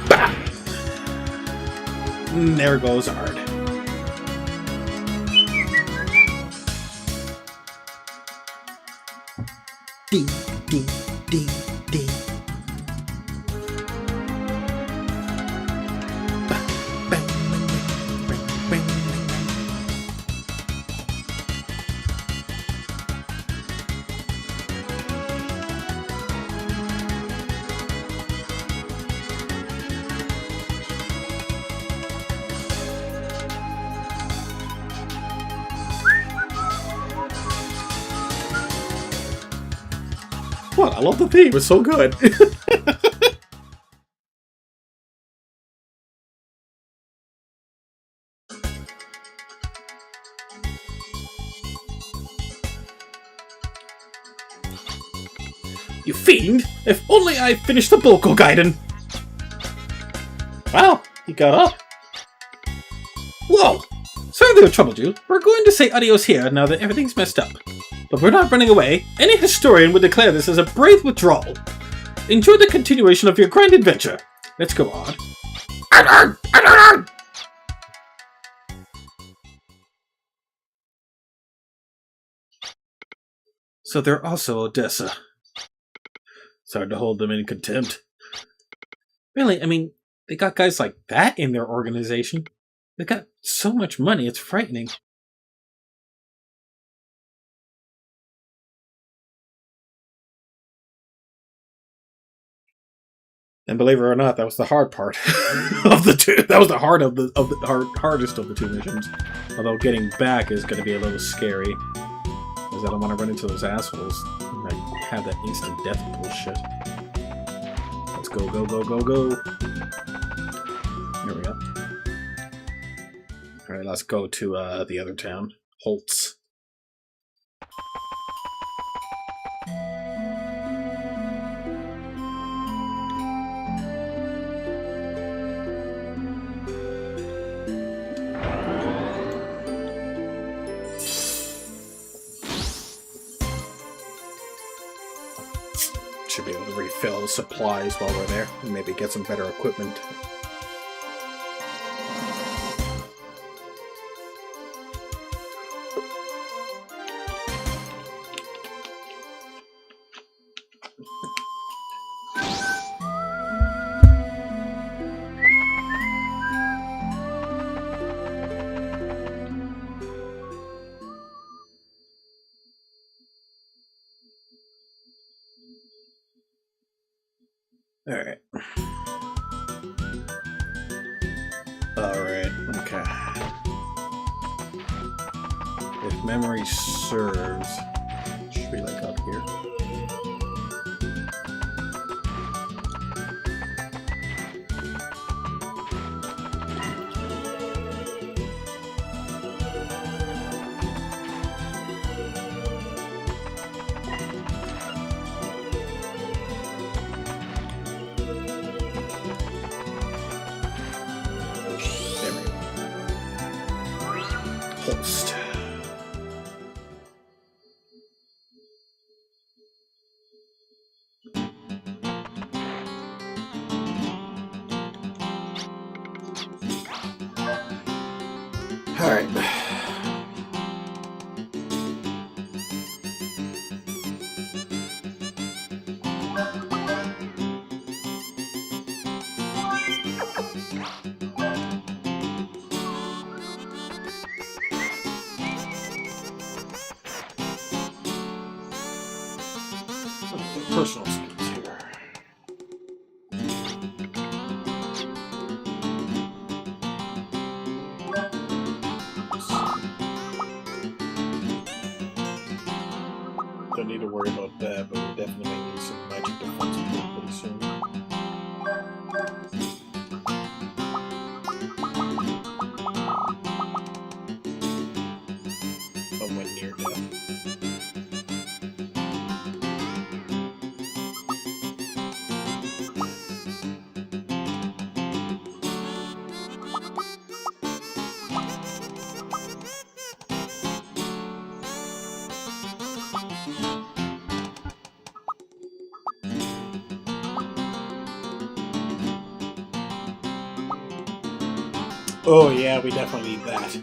Bah! There goes Ard. D, D, D, D. What? I love the theme. It's so good. You fiend! If only I finished the Bulko Gaiden! Wow, he got up. Whoa! Sorry to have troubled you. We're going to say adios here now that everything's messed up. But we're not running away. Any historian would declare this as a brave withdrawal. Enjoy the continuation of your grand adventure. Let's go on. So they're also Odessa. It's hard to hold them in contempt. Really, I mean, they got guys like that in their organization. They got so much money, it's frightening. And believe it or not, that was the hard part of the two. That was the hardest of the two missions. Although getting back is going to be a little scary, because I don't want to run into those assholes and have that instant death bullshit. Let's go, go, go, go, go. Here we go. All right, let's go to the other town, Holtz. Should be able to refill supplies while we're there and maybe get some better equipment. Alright. Alright, okay. If memory serves, should be like up here. repulsed. Alright. Personal skills here. Don't need to worry about that, but we definitely may need some magic defense pretty soon. But when near death. Oh yeah, we definitely need that.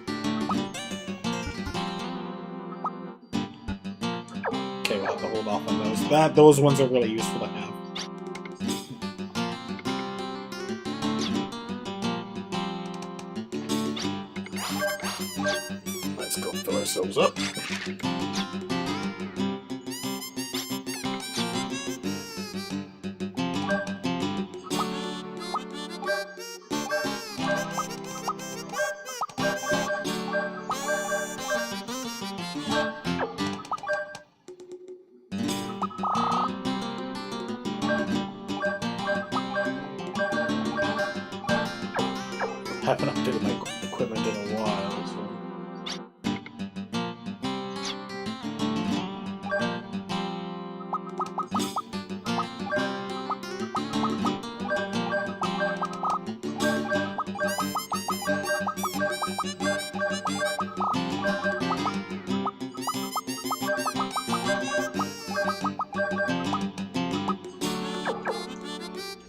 Okay, we'll have to hold off on those. Those ones are really useful to have. Let's go fill ourselves up. Haven't updated my equipment in a while, so.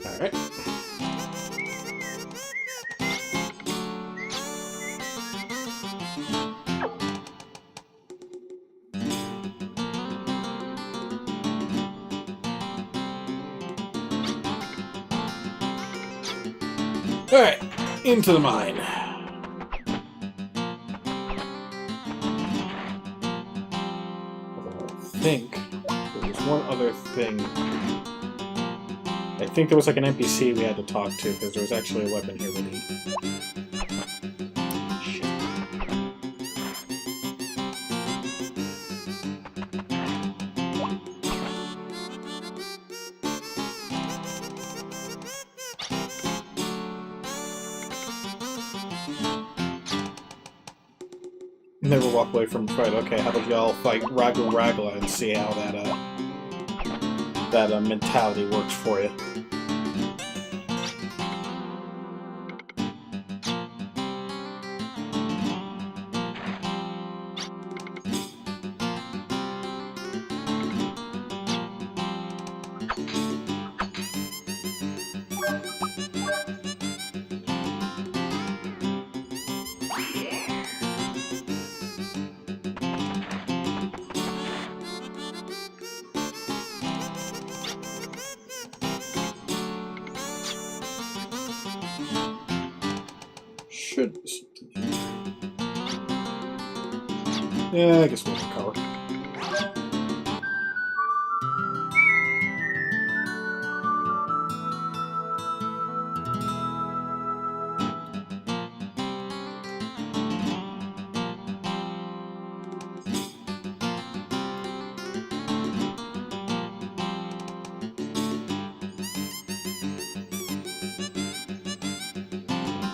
Alright. Alright, into the mine. I think there was one other thing. I think there was like an NPC we had to talk to because there was actually a weapon here we need. Shit. Never walk away from a fight. Okay, how about y'all fight Ragu Ragla and see how that mentality works for you. Should be something here. Yeah, I guess we'll recover.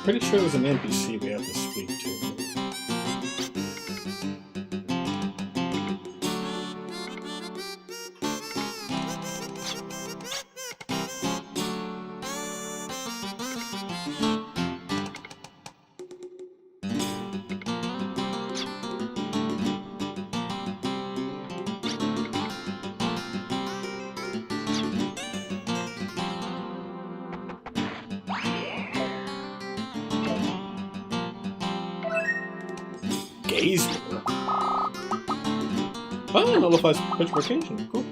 Pretty sure there's an NPC we have to speak to. days more. Oh, nullifies benchmarkation. Cool.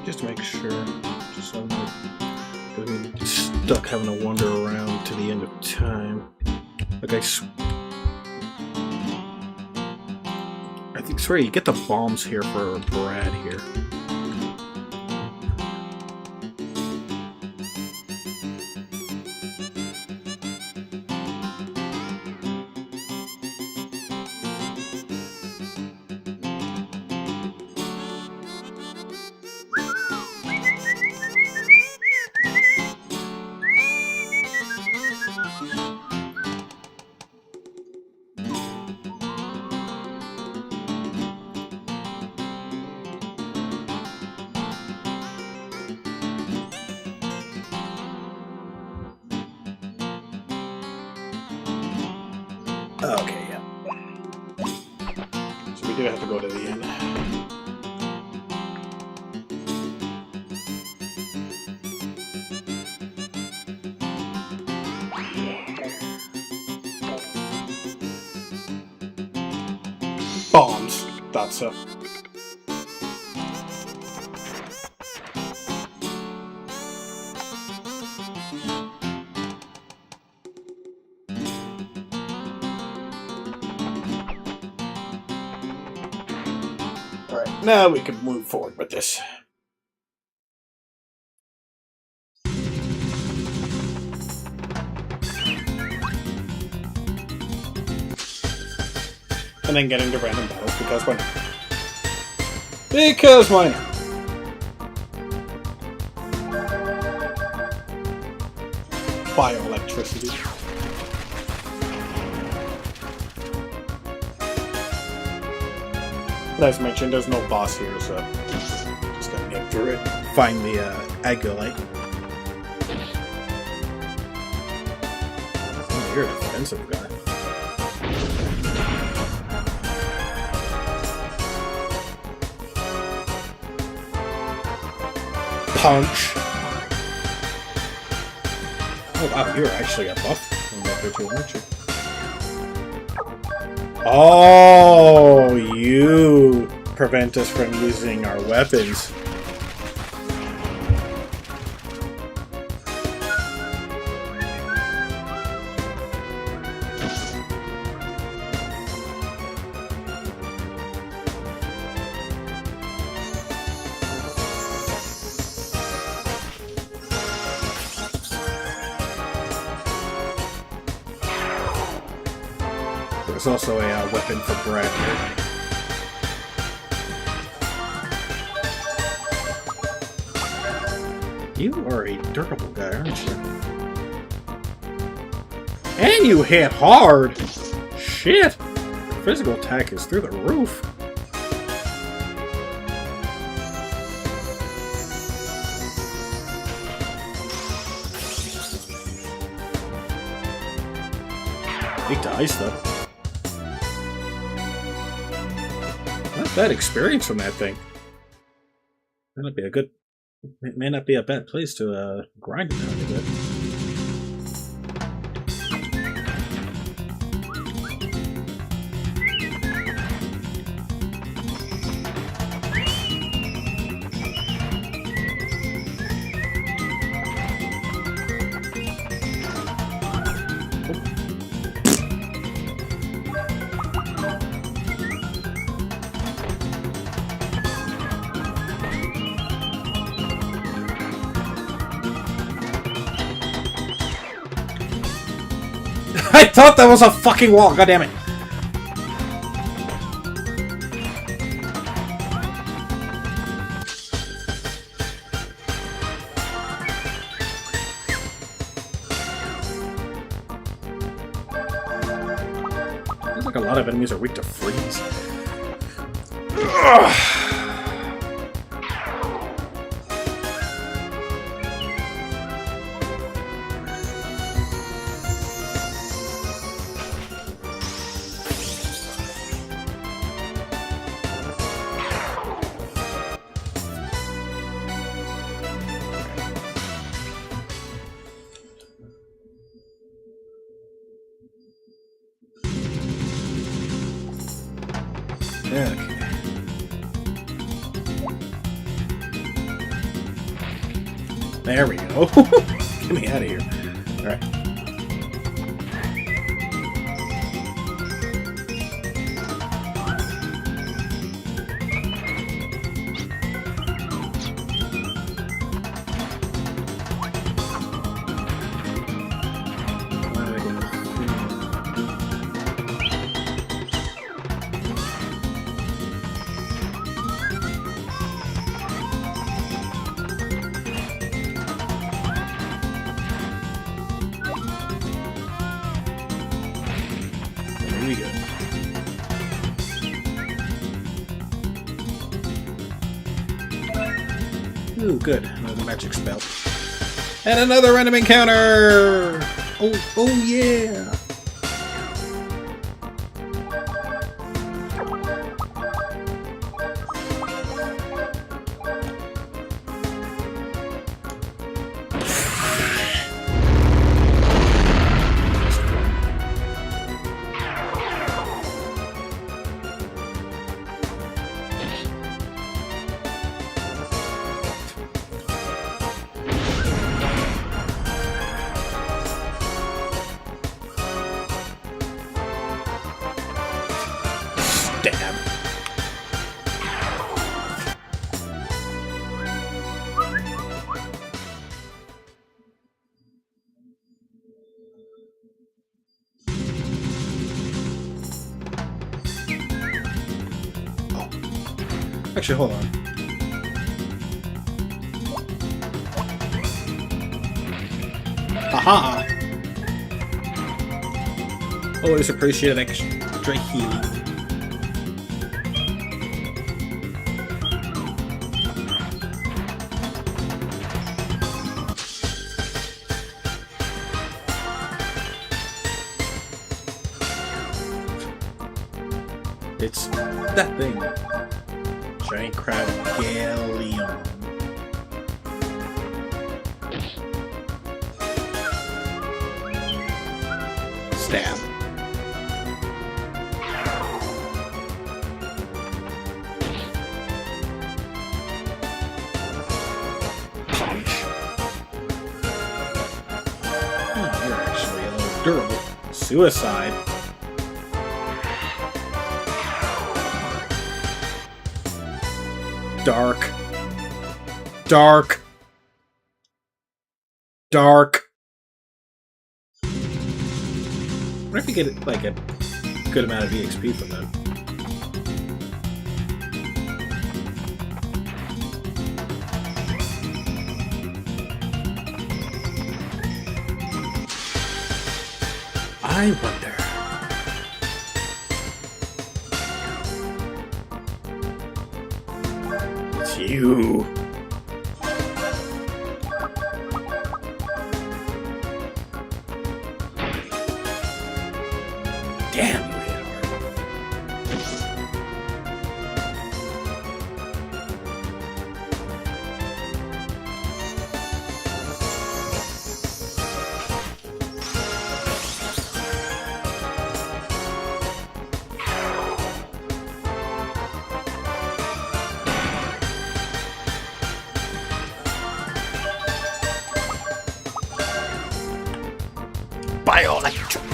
Just to make sure, just so I'm not gonna be stuck having to wander around to the end of time. Like I swear you get the bombs here for Brad here. Okay, yeah. So we do have to go to the end. Bombs. Thought so. Alright, now we can move forward with this. And then get into random battles, because why not? Because why not? Bioelectricity. As mentioned, there's no boss here, so just gotta get through it. Find the Agulite. Oh, you're a defensive guy. Punch. Oh wow, you're actually a buff too, aren't you? Oh, you prevent us from using our weapons. There's also a weapon for Brad here. You are a durable guy, aren't you? And you hit hard! Shit! Physical attack is through the roof. Big dice, though. Not bad experience from that thing. That might be a good... It may not be a bad place to grind it down a bit. I thought that was a fucking wall, goddammit! Seems like a lot of enemies are weak to freeze. Ugh. Okay. There we go. Get me out of here. Alright. Here we go. Ooh, good. Another magic spell. And another random encounter! Oh yeah! Damn. Oh. Actually, hold on. Aha! Always appreciate extra healing. It's that thing. Giant crab galleon. Stab. Punch. Oh, you're actually a little durable. Suicide. Dark. Dark. Dark. What if you get like a good amount of EXP from that? I wonder. It's you. Damn, you hit Bioelectric.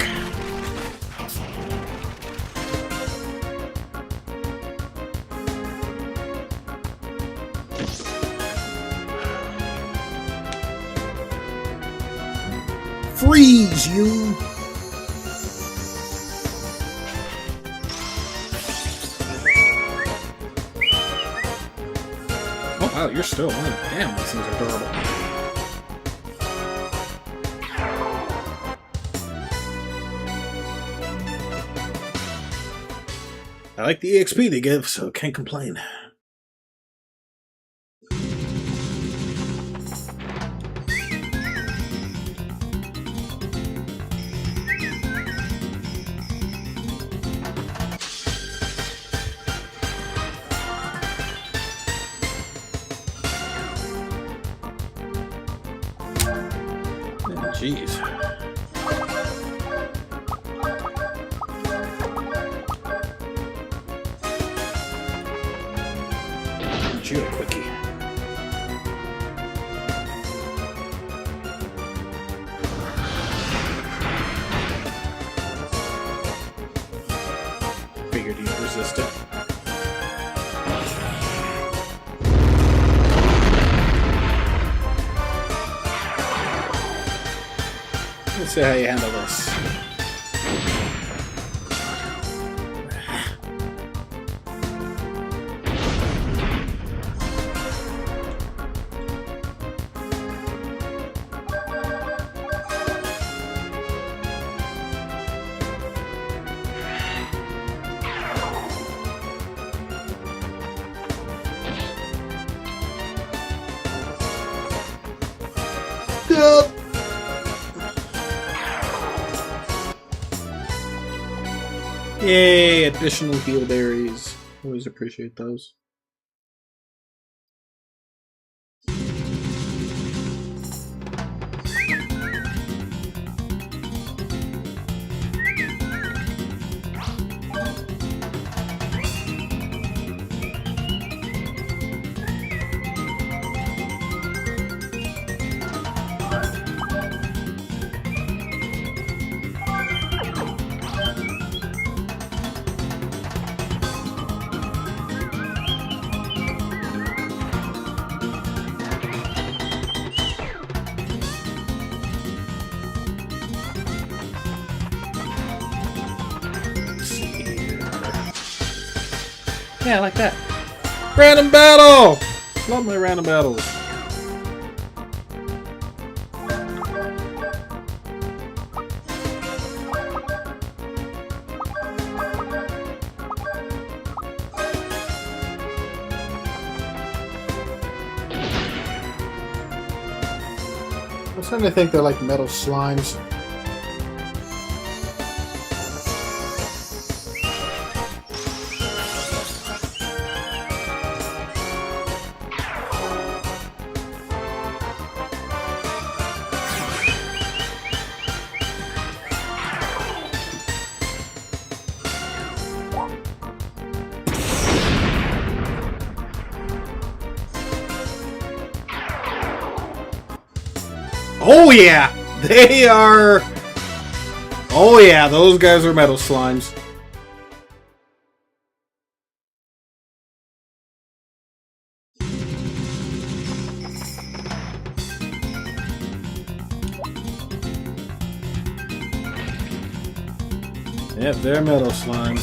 Freeze you! Oh wow, you're still alive. Damn, these things are durable. I like the EXP they give, so can't complain. Jeez. Aren't you a quickie? Figured you'd resist it. Let's see how you handle this. Yay, additional heal berries. Always appreciate those. Yeah, like that. Random battle! Love my random battles. I'm starting to think they're like metal slimes. Oh yeah! They are... Oh yeah, those guys are metal slimes. Yep, they're metal slimes.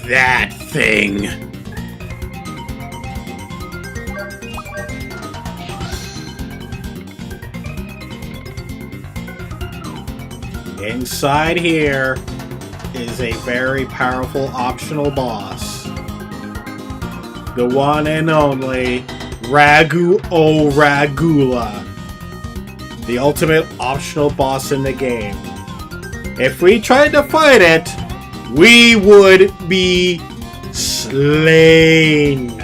That thing! Inside here is a very powerful optional boss. The one and only Ragu O Ragula. The ultimate optional boss in the game. If we tried to fight it, we would be slain.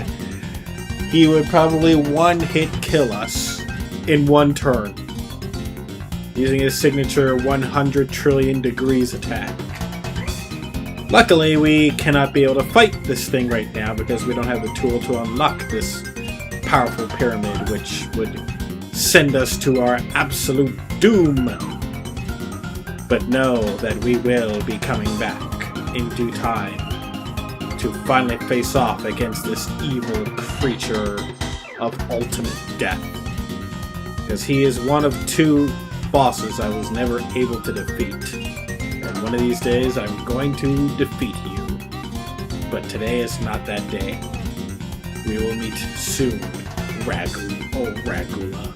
He would probably one-hit kill us in one turn, using his signature 100 trillion degrees attack. Luckily, we cannot be able to fight this thing right now because we don't have the tool to unlock this powerful pyramid, which would send us to our absolute doom. But know that we will be coming back in due time to finally face off against this evil creature of ultimate death. Because he is one of two bosses I was never able to defeat. And one of these days I'm going to defeat you. But today is not that day. We will meet soon, Ragu O Ragula.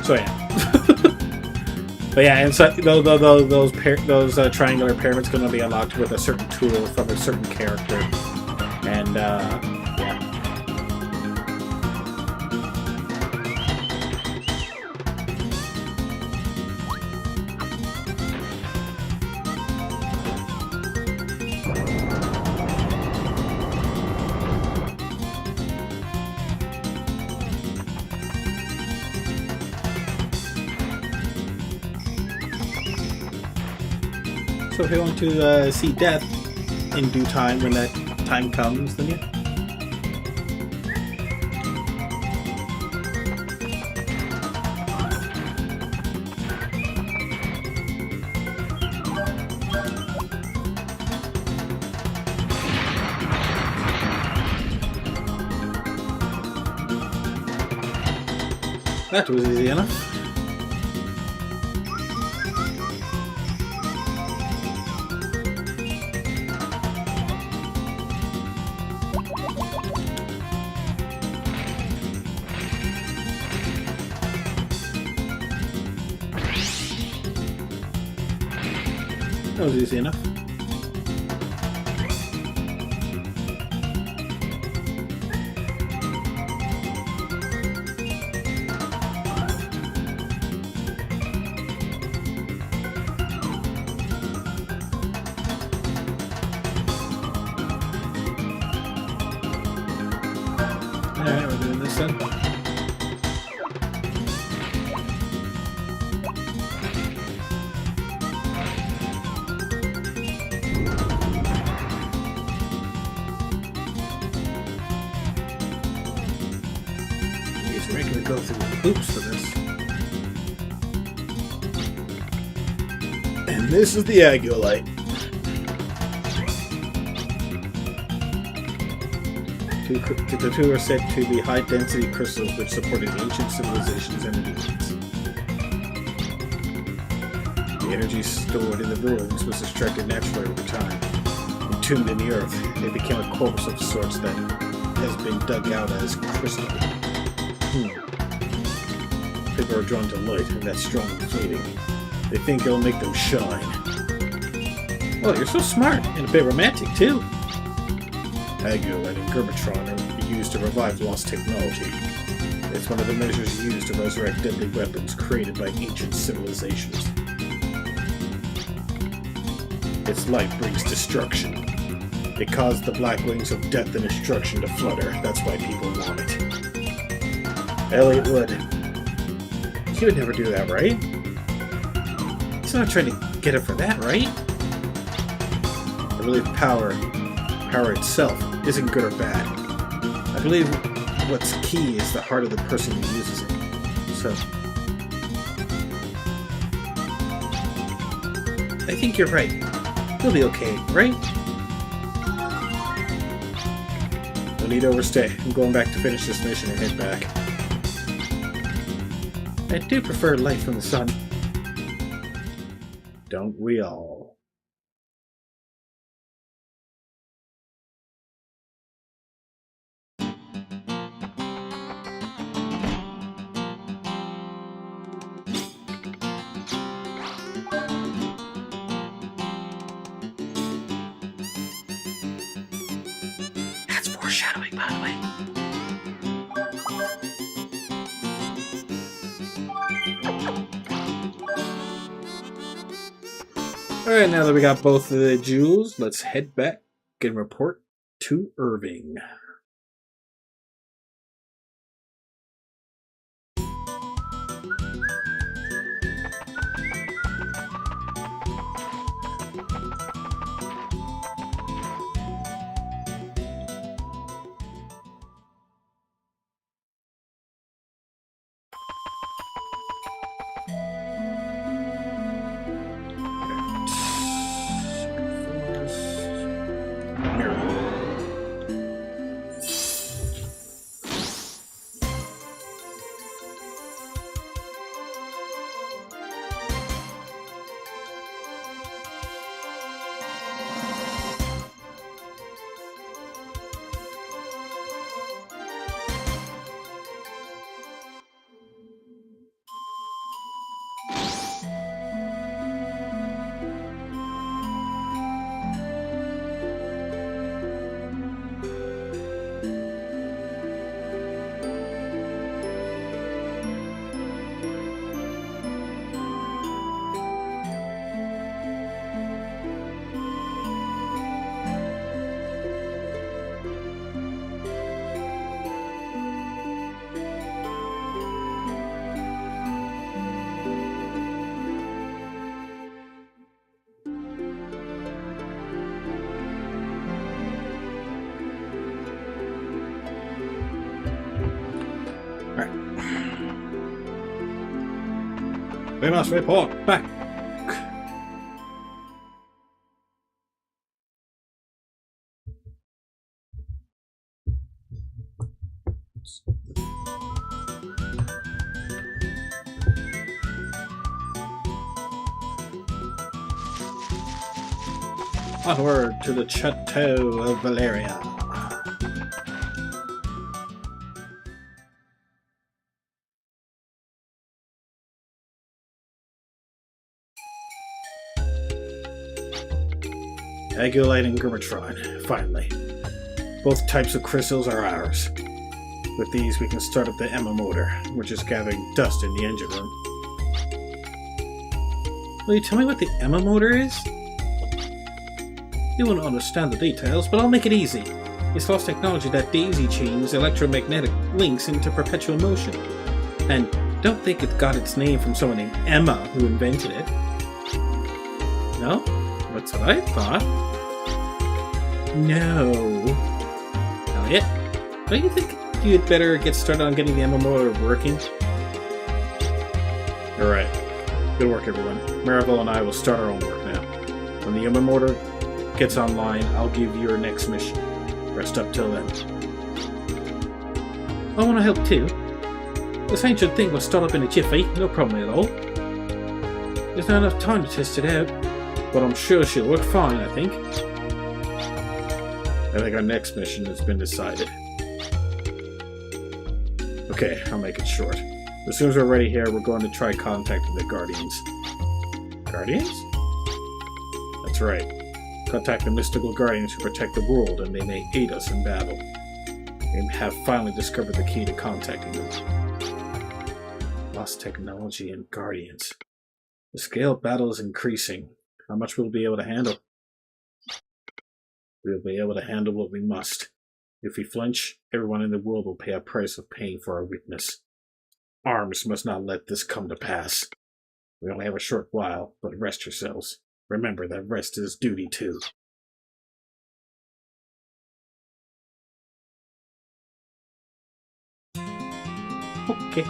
So yeah. But yeah, and so those triangular pyramids going to be unlocked with a certain tool from a certain character, and yeah. So if you want to see death in due time, when that time comes, then yeah. That was easy enough. That was easy enough. Alright, we're doing this then. He's making me go through hoops for this. And this is the Agulite. The two are said to be high-density crystals which supported ancient civilizations and beings. The energy stored in the ruins was extracted naturally over time. Entombed in the earth, they became a corpus of sorts that has been dug out as crystal. People are drawn to light, and that's strong and fleeting. They think it'll make them shine. Oh, you're so smart, and a bit romantic, too. Agulite and Germatron are used to revive lost technology. It's one of the measures used to resurrect deadly weapons created by ancient civilizations. Its light brings destruction. It caused the black wings of death and destruction to flutter. That's why people want it. Elliot would. He would never do that, right? He's not trying to get it for that, right? I believe power itself isn't good or bad. I believe what's key is the heart of the person who uses it. So, I think you're right. He'll be okay, right? No need to overstay. I'm going back to finish this mission and head back. I do prefer light from the sun. Don't we all? That's foreshadowing, by the way. Alright, now that we got both of the jewels, let's head back and report to Irving. We must report back. Onward to the Chateau of Valeria. Agulite and Gurmatron, finally. Both types of crystals are ours. With these, we can start up the Emma motor. We're just gathering dust in the engine room. Will you tell me what the Emma motor is? You won't understand the details, but I'll make it easy. It's lost technology that daisy chains electromagnetic links into perpetual motion. And don't think it got its name from someone named Emma who invented it. No? That's what I thought. No. Elliot, don't you think you'd better get started on getting the Emma motor working? Alright. Good work, everyone. Maribel and I will start our own work now. When the Emma motor gets online, I'll give you your next mission. Rest up till then. I want to help too. This ancient thing will start up in a jiffy, no problem at all. There's not enough time to test it out, but I'm sure she'll work fine, I think. I think our next mission has been decided. Okay, I'll make it short. As soon as we're ready here, we're going to try contacting the Guardians. Guardians? That's right. Contact the mystical Guardians who protect the world, and they may aid us in battle. We have finally discovered the key to contacting them. Lost technology and Guardians. The scale of battle is increasing. How much will we be able to handle? We'll be able to handle what we must. If we flinch, everyone in the world will pay a price of paying for our weakness. Arms must not let this come to pass. We only have a short while, but rest yourselves. Remember that rest is duty too. Okay.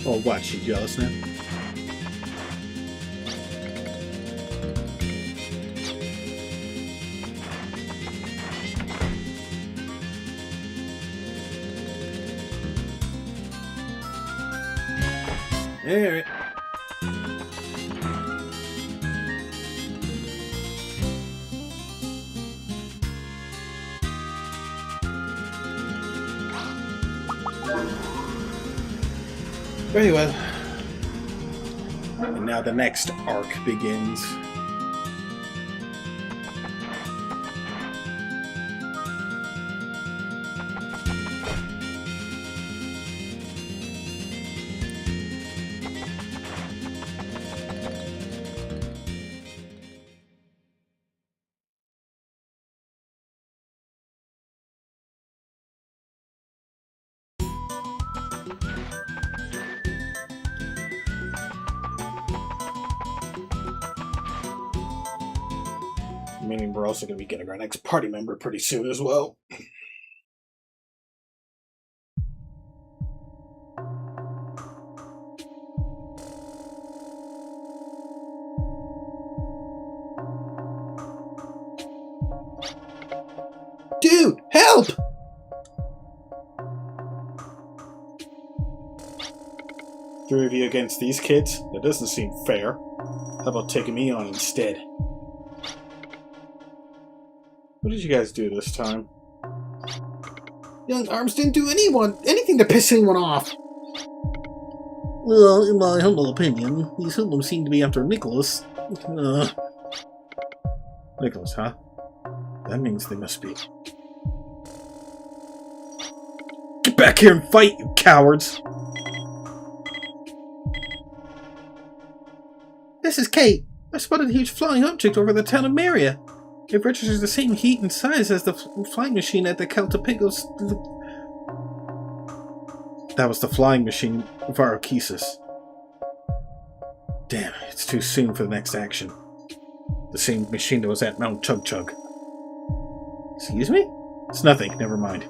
Oh, what? She jealous now? Alright. Very well. And now the next arc begins. Meaning we're also going to be getting our next party member pretty soon as well. Dude, help! Three of you against these kids? That doesn't seem fair. How about taking me on instead? What did you guys do this time? Young Arms didn't do anything to piss anyone off. Well, in my humble opinion, these hoodlums seem to be after Nicholas. Nicholas, huh? That means they must be. Get back here and fight, you cowards! This is Kate. I spotted a huge flying object over the town of Maria. It registers the same heat and size as the flying machine at the Caltapigos. That was the flying machine of Arokesis. Damn, it's too soon for the next action. The same machine that was at Mount Chug Chug. Excuse me? It's nothing. Never mind.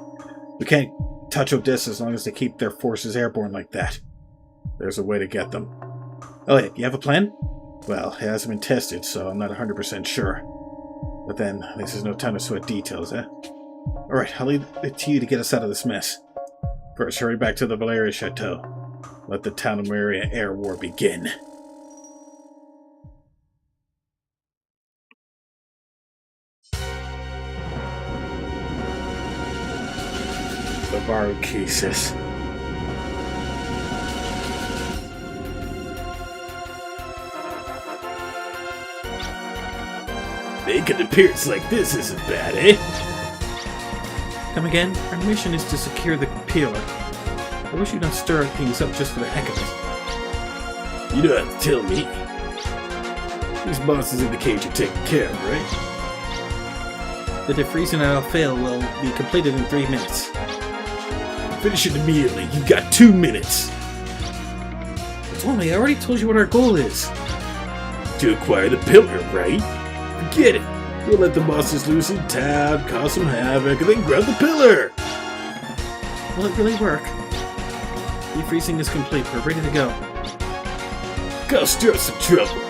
We can't touch Odessa as long as they keep their forces airborne like that. There's a way to get them. Elliot, you have a plan? Well, it hasn't been tested, so I'm not 100% sure. But then, this is no time to sweat details, eh? Alright, I'll leave it to you to get us out of this mess. First, hurry back to the Valeria Chateau. Let the town of Maria air war begin. The Varucases. Making an appearance like this isn't bad, eh? Come again? Our mission is to secure the peeler. I wish you'd not stir things up just for the heck of it. You don't have to tell me. These monsters in the cage are taken care of, right? The defreezing at Alphail will be completed in 3 minutes. Finish it immediately. You got 2 minutes. I already told you what our goal is. To acquire the pillar, right? Forget it. We'll let the monsters loose in town, cause some havoc, and then grab the pillar. Will it really work? Defreezing is complete. We're ready to go. Go stir some trouble.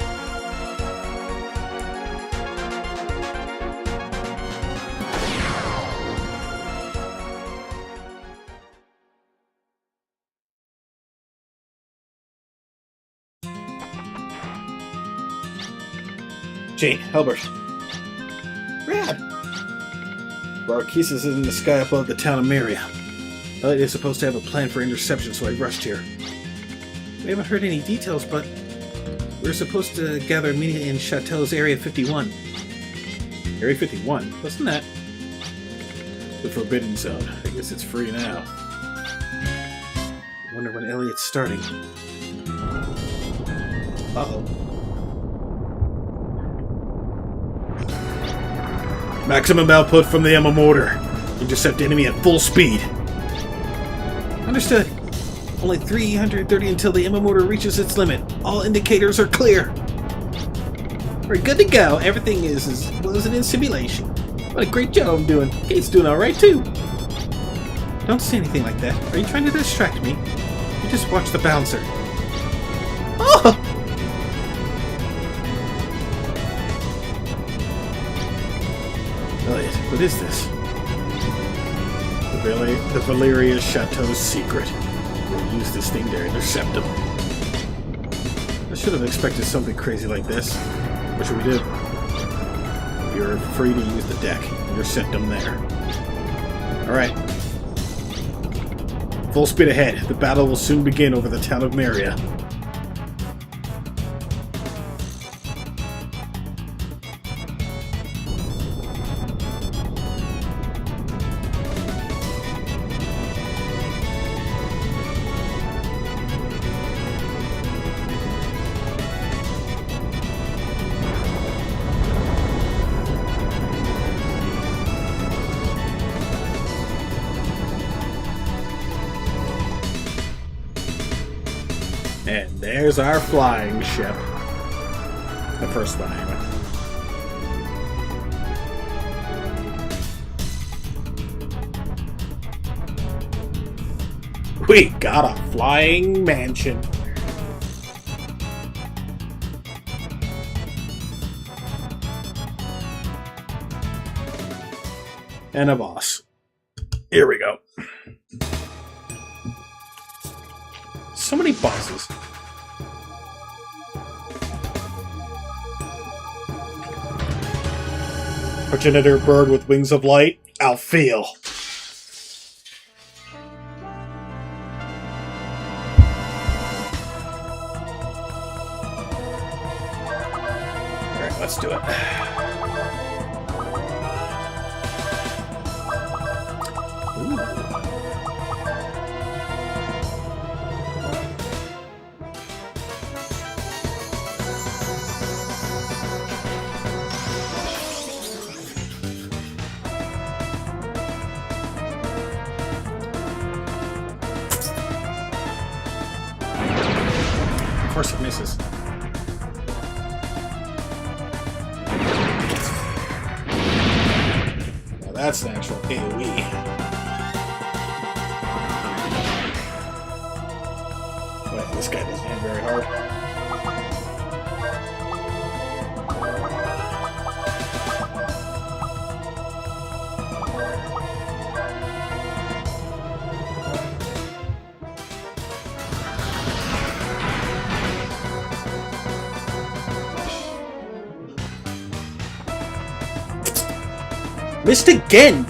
Jane, Albert. Rad! Varucases is in the sky above the town of Maria. Elliot is supposed to have a plan for interception, so I rushed here. We haven't heard any details, but we're supposed to gather immediately in Chateau's Area 51. Area 51? Wasn't that? The Forbidden Zone. I guess it's free now. I wonder when Elliot's starting. Uh-oh. Maximum output from the Emma mortar. Intercept enemy at full speed. Understood. Only 330 until the Emma mortar reaches its limit. All indicators are clear. We're good to go. Everything is as well as it is simulation. What a great job I'm doing. Kate's doing alright too. Don't say anything like that. Are you trying to distract me? You just watch the bouncer. Oh! Elliot, what is this? The Valeria Chateau's secret. We'll use this thing to intercept them. I should have expected something crazy like this. What should we do? You're free to use the deck. Intercept them there. Alright. Full speed ahead. The battle will soon begin over the town of Maria. And there's our flying ship. The first one, anyway. We got a flying mansion. And a boss. Here we go. So many bosses. Progenitor bird with wings of light, Alfeel. Alright, let's do it. Of course it misses. that's an actual AoE. But this guy doesn't hit very hard. Missed again!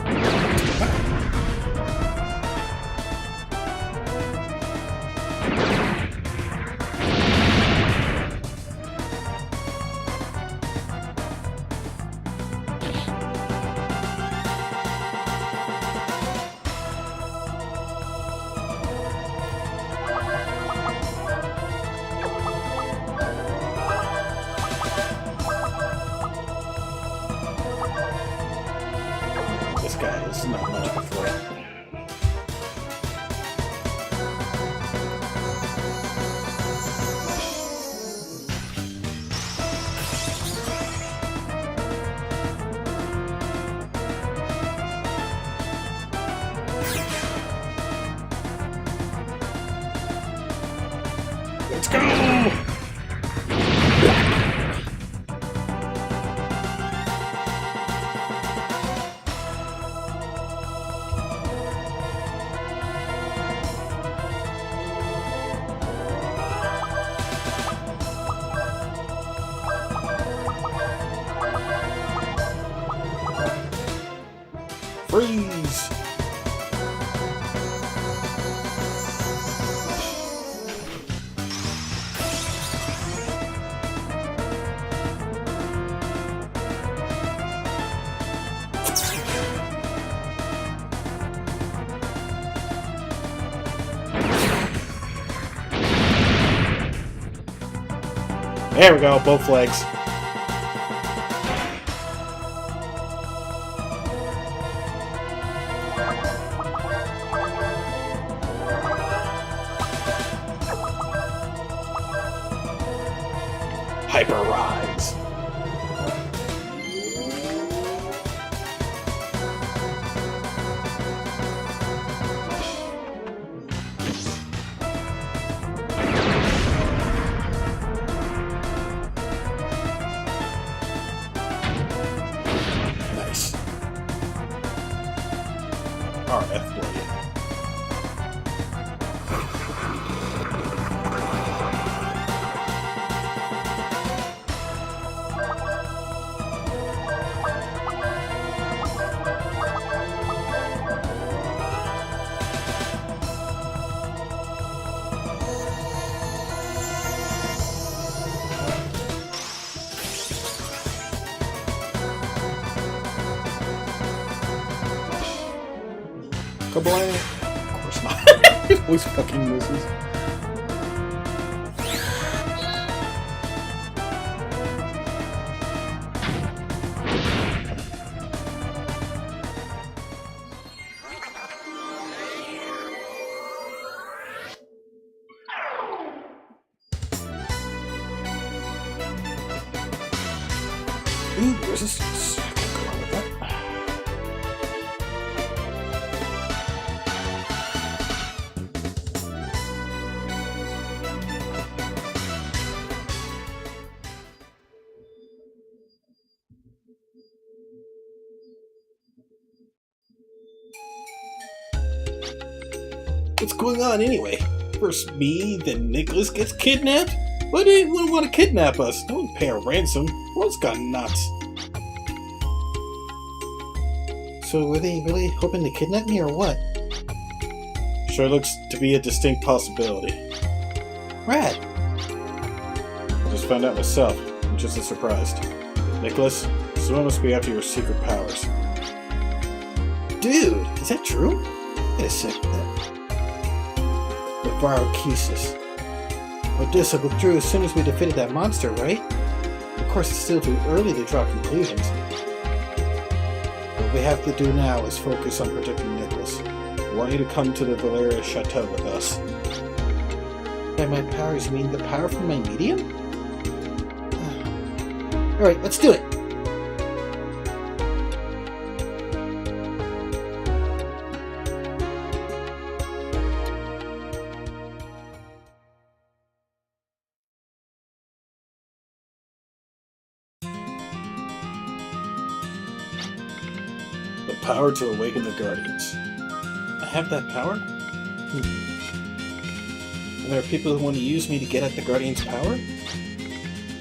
This guy is not much of a threat. Let's go! Freeze! There we go, both legs. Hyper Rise! Nice. RF Blade. Kablam! Of course not. It always fucking misses. Ooh, resistance. Go on with that. What's going on anyway? First me, then Nicholas gets kidnapped? Why do anyone want to kidnap us? No one pay a ransom. World's gone nuts. So were they really hoping to kidnap me or what? Sure looks to be a distinct possibility. Rad! I just found out myself. I'm just as surprised. Nicholas, someone must be after your secret powers. Dude, is that true? Wait a sec. The Varochesis. Odessa withdrew as soon as we defeated that monster, right? Of course, it's still too early to draw conclusions. What we have to do now is focus on protecting Nicholas. I want you to come to the Valeria Chateau with us. By my powers, you mean the power from my medium? Alright, let's do it! power to awaken the Guardians. I have that power? And there are people who want to use me to get at the Guardian's power?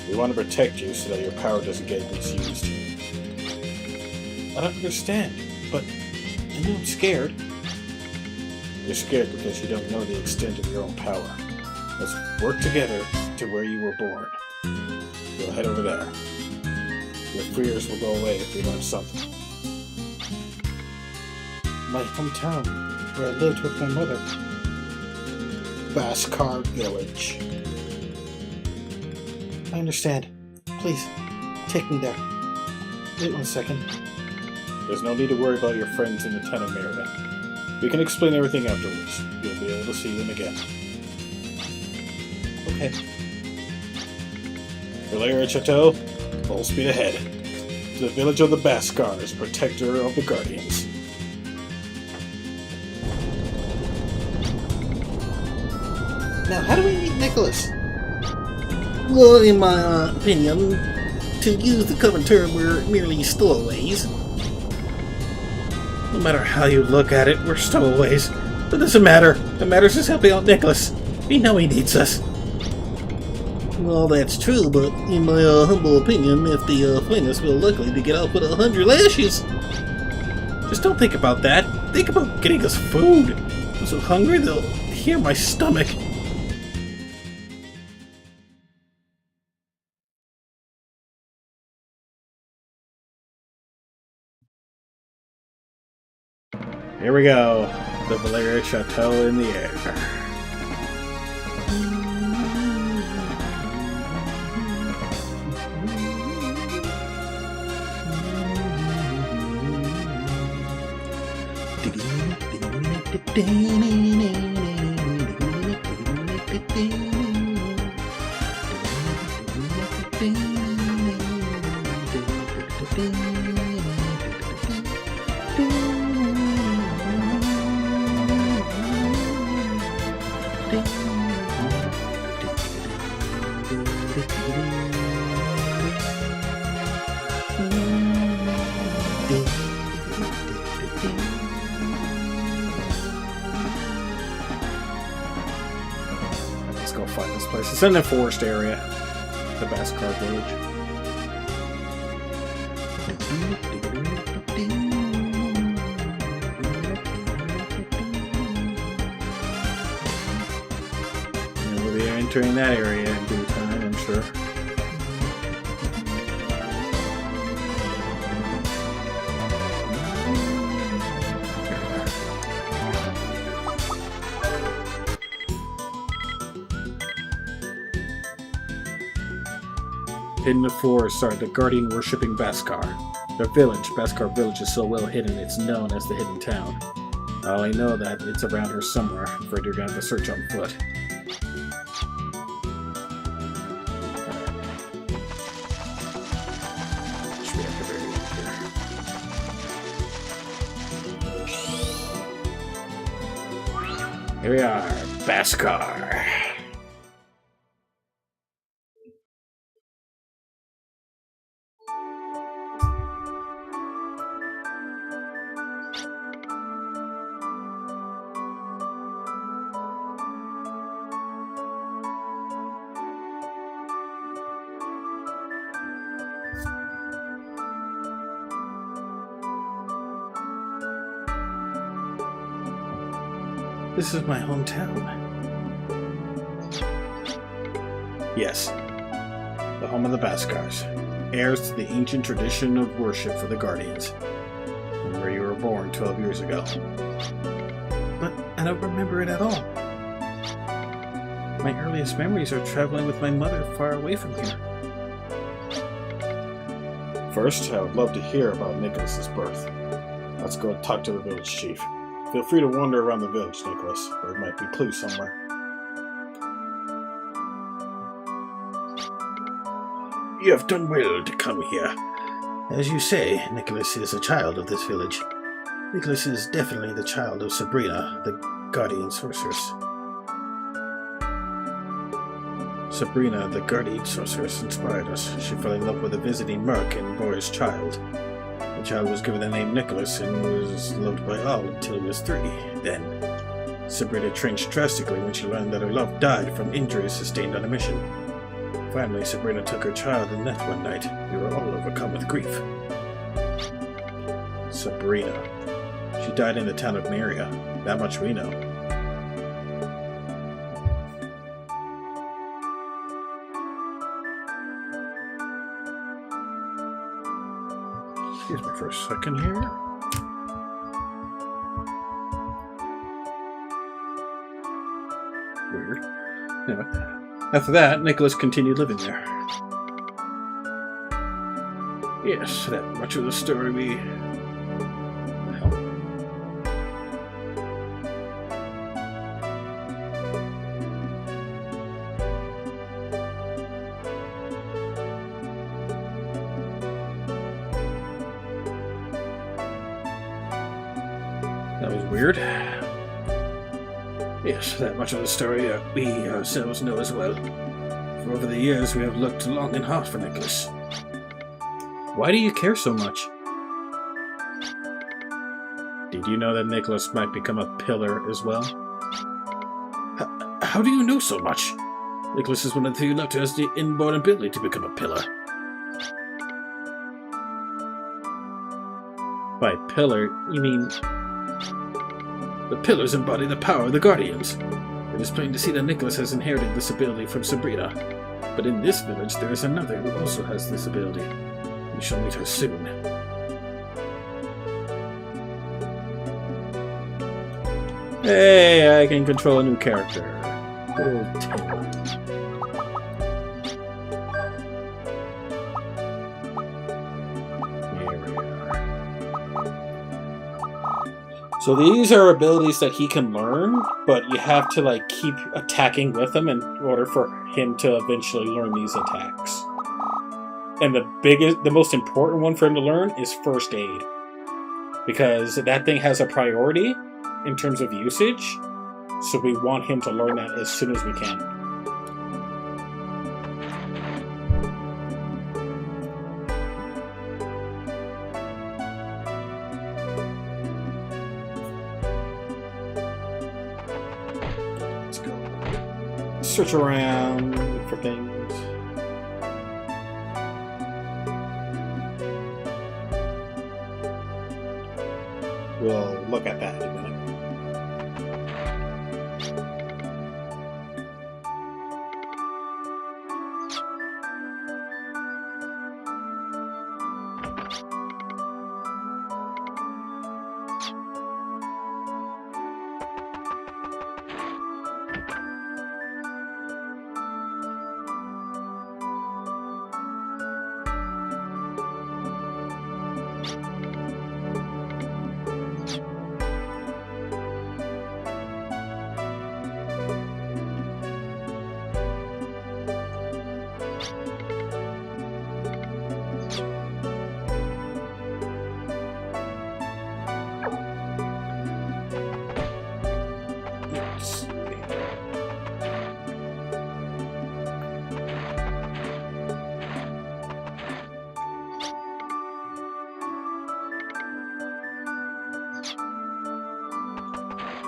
We want to protect you so that your power doesn't get misused. I don't understand, but I know I'm scared. You're scared because you don't know the extent of your own power. Let's work together to where you were born. We'll head over there. Your fears will go away if we learn something. My hometown, where I lived with my mother. Baskar Village. I understand. Please, take me there. Wait 1 second. There's no need to worry about your friends in the town of Merida. We can explain everything afterwards. You'll be able to see them again. Okay. Valeria Chateau, full speed ahead. To the village of the Baskars, protector of the Guardians. Now, how do we meet Nicholas? Well, in my opinion, to use the common term, we're merely stowaways. No matter how you look at it, we're stowaways. It doesn't matter. What matters is helping out Nicholas. We know he needs us. Well, that's true, but in my humble opinion, if the plaintiffs will likely to get out with 100 lashes. Just don't think about that. Think about getting us food. I'm so hungry they'll hear my stomach. Here we go. The Valeria Chateau in the air. Let's go find this place. It's in the forest area. The Baskar village. And we'll be entering that area in due time, I'm sure. In the forest are the guardian worshipping Baskar. Their village, Baskar Village, is so well hidden it's known as the Hidden Town. I only know that it's around here somewhere. I'm afraid you're going to have to search on foot. Should be at the very end here. Here we are, Baskar. This is my hometown. Yes, the home of the Baskars, heirs to the ancient tradition of worship for the Guardians, and where you were born 12 years ago. But I don't remember it at all. My earliest memories are traveling with my mother far away from here. First, I would love to hear about Nicholas's birth. Let's go talk to the village chief. Feel free to wander around the village, Nicholas. There might be clues somewhere. You have done well to come here. As you say, Nicholas is a child of this village. Nicholas is definitely the child of Sabrina, the guardian sorceress. Sabrina, the guardian sorceress, inspired us. She fell in love with a visiting merc and bore his child. The child was given the name Nicholas and was loved by all until he was 3. Then, Sabrina changed drastically when she learned that her love died from injuries sustained on a mission. Finally, Sabrina took her child and left one night. We were all overcome with grief. Sabrina. She died in the town of Maria. That much we know. Excuse me for a second here. Weird. Anyway, after that, Nicholas continued living there. Yes, that much of the story we... Well, that was weird. Yes, that much of the story we ourselves know as well. For over the years, we have looked long and hard for Nicholas. Why do you care so much? Did you know that Nicholas might become a pillar as well? How do you know so much? Nicholas is one of the few left who has the inborn ability to become a pillar. By pillar, you mean... The pillars embody the power of the Guardians. It is plain to see that Nicholas has inherited this ability from Sabrina. But in this village, there is another who also has this ability. We shall meet her soon. Hey, I can control a new character. Good old Tim. Here we are. So these are abilities that he can learn, but you have to like keep attacking with him in order for him to eventually learn these attacks. And the most important one for him to learn is first aid. Because that thing has a priority in terms of usage, so we want him to learn that as soon as we can. Let's go. Search around for things. We'll look at that in a minute.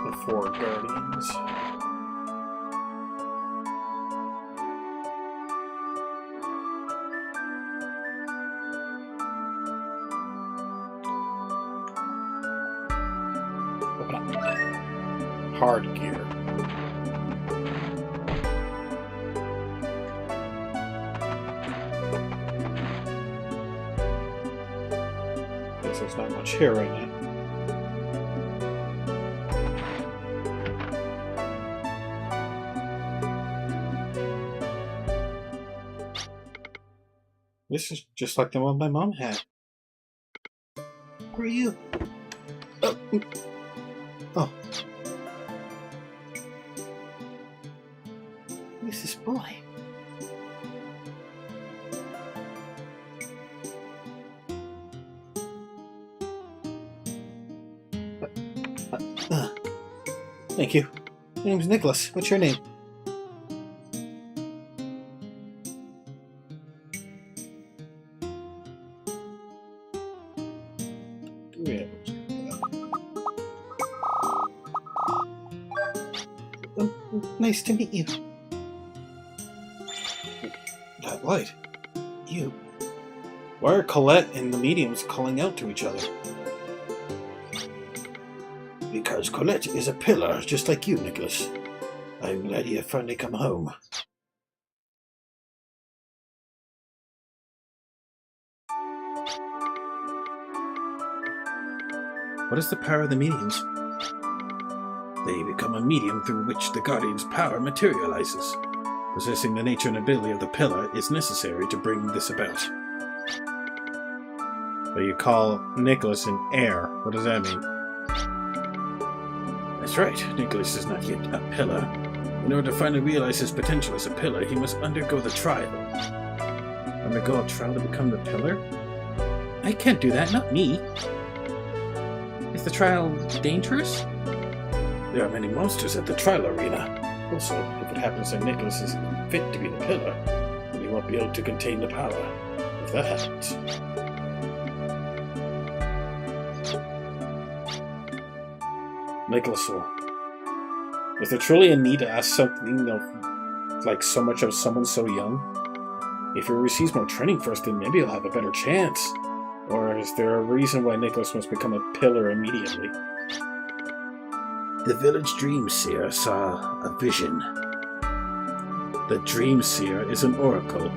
The 4 Guardians. Open up. Hard gear. Guess there's not much here right now. This is just like the one my mom had. Who are you? Oh. Oh. Who's this boy? Thank you. My name's Nicholas. What's your name? Nice to meet you. That light. You. Why are Colette and the mediums calling out to each other? Because Colette is a pillar, just like you, Nicholas. I'm glad you have finally come home. What is the power of the mediums? They become a medium through which the Guardian's power materializes. Possessing the nature and ability of the pillar is necessary to bring this about. But you call Nicholas an heir. What does that mean? That's right, Nicholas is not yet a pillar. In order to finally realize his potential as a pillar, he must undergo the trial. Undergo a trial to become the pillar? I can't do that, not me. Is the trial dangerous? There are many monsters at the trial arena. Also, if it happens that Nicholas is fit to be the pillar, then he won't be able to contain the power. If that happens... Nicholas will. Is there truly a need to ask something of, like, so much of someone so young? If he receives more training first, then maybe he'll have a better chance. Or is there a reason why Nicholas must become a pillar immediately? The village dream seer saw a vision. The dream seer is an oracle.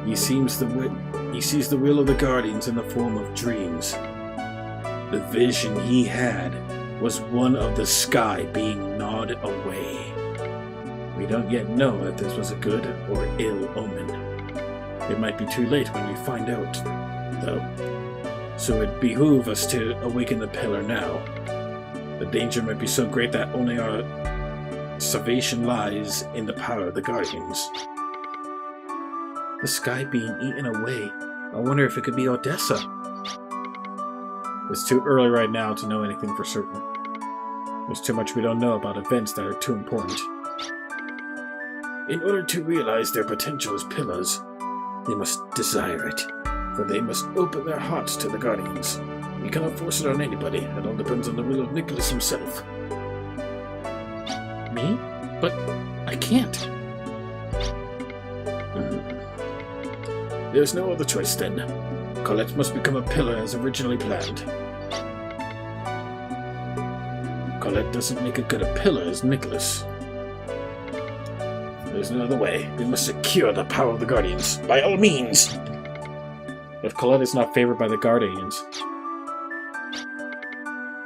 He sees the will of the Guardians in the form of dreams. The vision he had was one of the sky being gnawed away. We don't yet know if this was a good or ill omen. It might be too late when we find out, though. So it behooves us to awaken the pillar now. The danger might be so great that only our salvation lies in the power of the Guardians. The sky being eaten away. I wonder if it could be Odessa. It's too early right now to know anything for certain. There's too much we don't know about events that are too important. In order to realize their potential as pillars, they must desire it, for they must open their hearts to the Guardians. We cannot force it on anybody. It all depends on the will of Nicholas himself. Me? But I can't. There's no other choice then. Colette must become a pillar as originally planned. Colette doesn't make a good a pillar as Nicholas. There's no other way. We must secure the power of the Guardians, by all means. If Colette is not favored by the Guardians,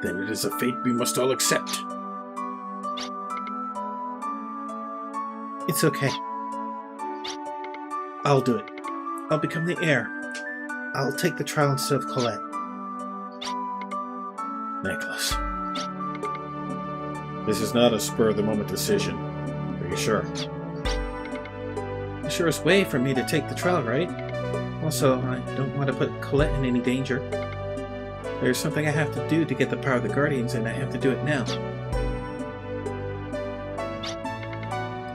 then it is a fate we must all accept. It's okay. I'll do it. I'll become the heir. I'll take the trial instead of Colette. Nicholas. this is not a spur-of-the-moment decision. Are you sure? The surest way for me to take the trial, right? Also, I don't want to put Colette in any danger. There's something I have to do to get the power of the Guardians, and I have to do it now.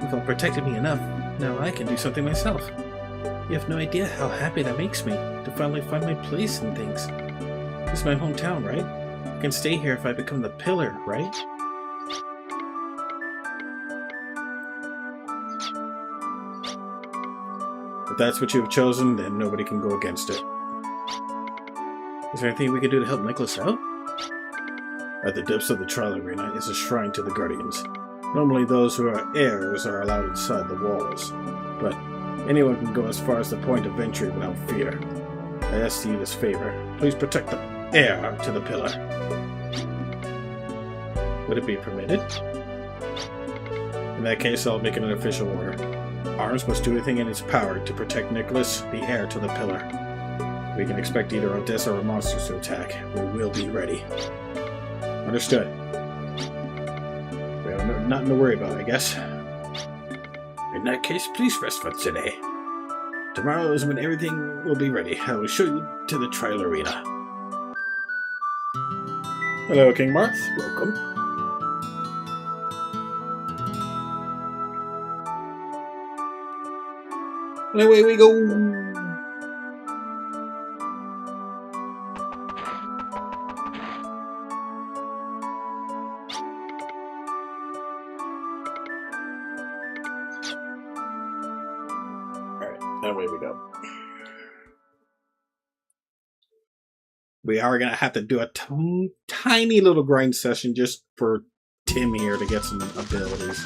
You've all protected me enough. Now I can do something myself. You have no idea how happy that makes me, to finally find my place in things. This is my hometown, right? I can stay here if I become the pillar, right? If that's what you have chosen, then nobody can go against it. Is there anything we can do to help Nicholas out? At the depths of the trial arena is a shrine to the Guardians. Normally those who are heirs are allowed inside the walls, but anyone can go as far as the point of entry without fear. I ask you this favor. Please protect the heir to the pillar. Would it be permitted? In that case, I'll make it an official order. Arms must do everything in its power to protect Nicholas, the heir to the pillar. We can expect either Odessa or monsters to attack. We will be ready. Understood. We have nothing to worry about, I guess. In that case, please rest for today. Tomorrow is when everything will be ready. I will show you to the trial arena. Hello, King Marth. Welcome. And away we go! away we go. We are going to have to do a tiny little grind session just for Tim here to get some abilities.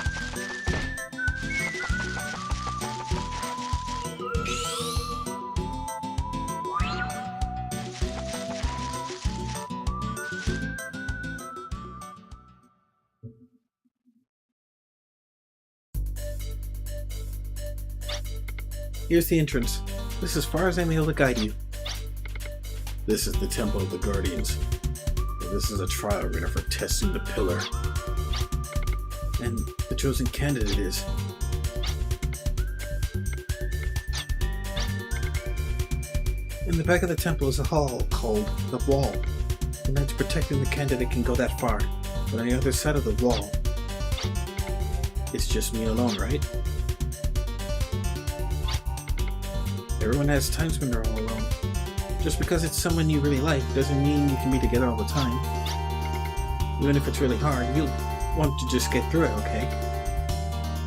Here's the entrance. This is as far as I'm able to guide you. This is the Temple of the Guardians. This is a trial arena for testing the pillar. And the chosen candidate is... In the back of the temple is a hall called the Wall. The knights protecting the candidate can go that far, but on the other side of the wall, it's just me alone, right? Everyone has times when they're all alone. Just because it's someone you really like doesn't mean you can be together all the time. Even if it's really hard, you'll want to just get through it, okay?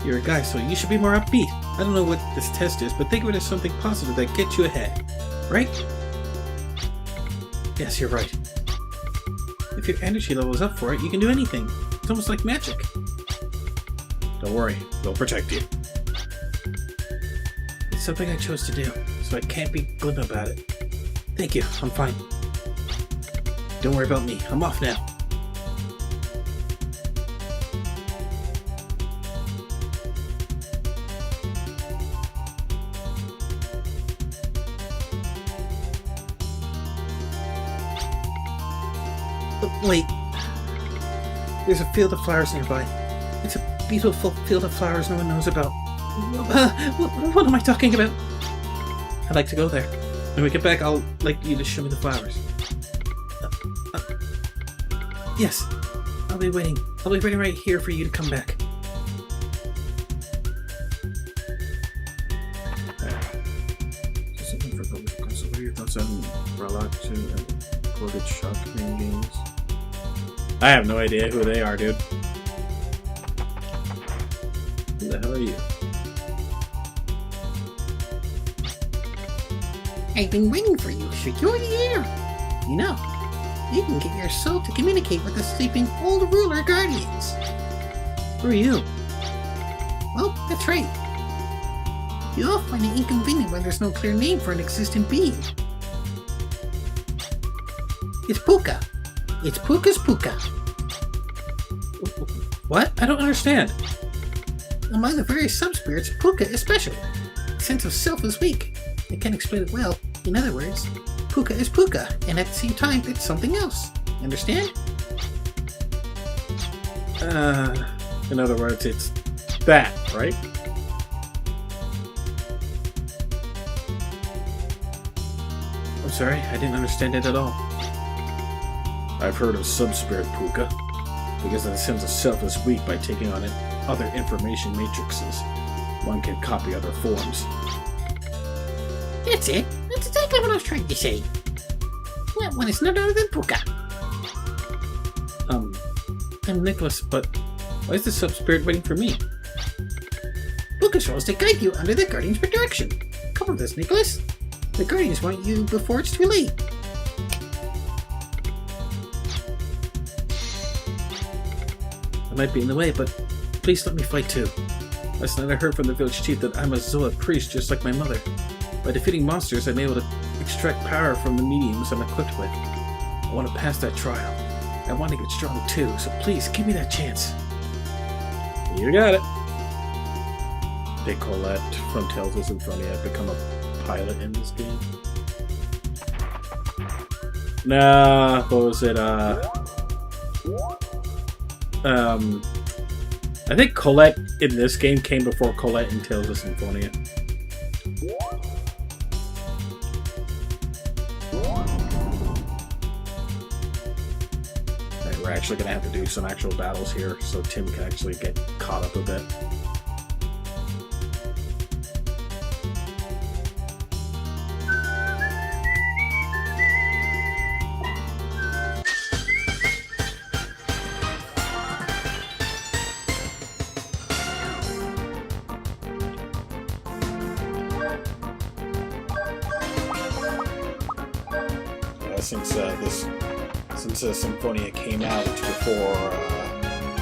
You're a guy, so you should be more upbeat. I don't know what this test is, but think of it as something positive that gets you ahead. Right? Yes, you're right. If your energy level is up for it, you can do anything. It's almost like magic. Don't worry, they'll protect you. It's something I chose to do, so I can't be glib about it. Thank you, I'm fine. Don't worry about me, I'm off now. Wait. There's a field of flowers nearby. It's a beautiful field of flowers no one knows about. What am I talking about? I'd like to go there. When we get back, I'll like you to show me the flowers. Yes. I'll be waiting. I'll be waiting right here for you to come back. Something for public council. What are your thoughts on Relaxing and Recorded Shock main games? I have no idea who they are, dude. Who the hell are you? I've been waiting for you, so you're the heir. You know, you can get your soul to communicate with the sleeping old ruler guardians. Who are you? Well, that's right. You'll find it inconvenient when there's no clear name for an existent being. It's Puka. It's Puka's Puka. What? I don't understand. Among the various sub-spirits, Puka is special. Its sense of self is weak. I can't explain it well. In other words, Puka is Puka, and at the same time, it's something else. Understand? In other words, it's that, right? I'm sorry, I didn't understand it at all. I've heard of Sub-Spirit Puka, because the sense of self is weak by taking on other information matrices. One can copy other forms. That's it. That's exactly what I was trying to say. That one is none other than Puka. I'm Nicholas, but why is the sub-spirit waiting for me? Puka shows to guide you under the Guardian's protection. Come with us, Nicholas. The Guardians want you before it's too late. I might be in the way, but please let me fight too. Last night I heard from the village chief that I'm a Zoa priest just like my mother. By defeating monsters, I'm able to extract power from the mediums I'm equipped with. I want to pass that trial. I want to get strong too, so please give me that chance. You got it. Hey, Colette from Tales of Symphonia become a pilot in this game? Nah, what was it? I think Colette in this game came before Colette in Tales of Symphonia. Alright, we're actually gonna have to do some actual battles here so Tim can actually get caught up a bit. since Symphonia came out before,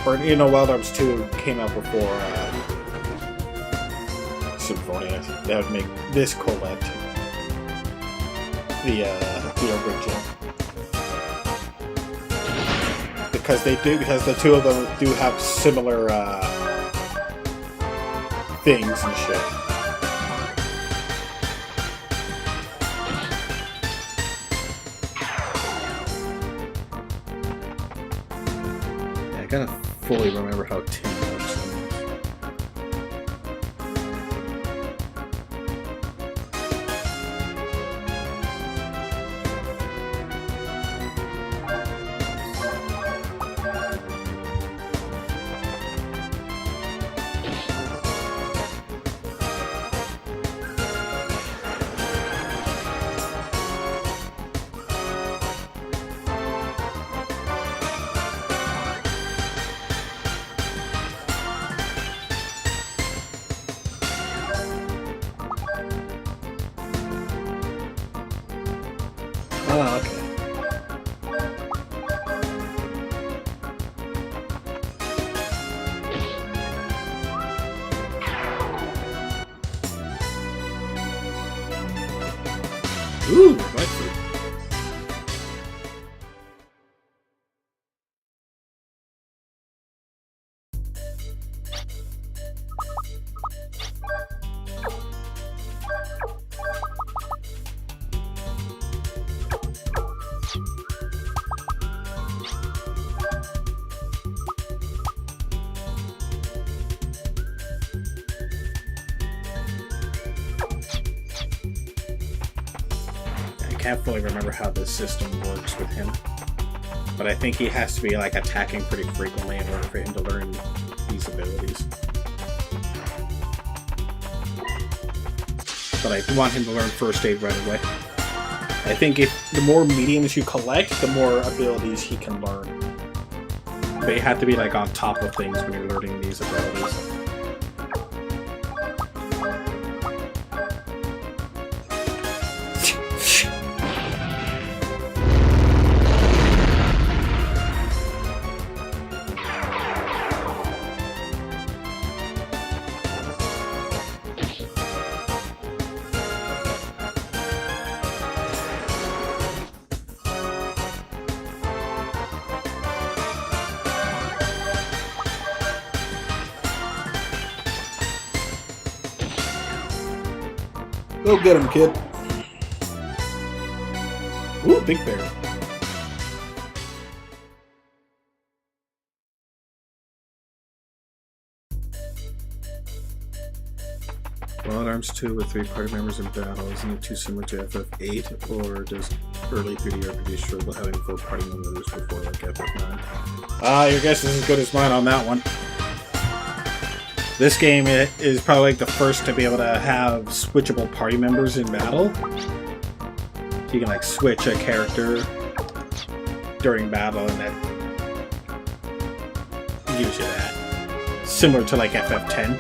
Wild Arms 2 came out before Symphonia. That would make this Colette the original. Because the two of them do have similar things and shit. Yeah, I gotta fully remember how Tim works. Oh, okay. Ooh, right foot. I can't fully remember how this system works with him, but I think he has to be like attacking pretty frequently in order for him to learn these abilities. But I want him to learn first aid right away. I think if the more mediums you collect, the more abilities he can learn. They have to be like on top of things when you're learning these abilities. Go get him, kid. Ooh, big bear. Wild Arms 2 with 3 party members in battle, isn't it too similar to FF8, or does early 3D RPG struggle having 4 party members before like FF9? Your guess is as good as mine on that one. This game is probably like the first to be able to have switchable party members in battle. So you can like switch a character during battle, and that gives you that. Similar to like FF10.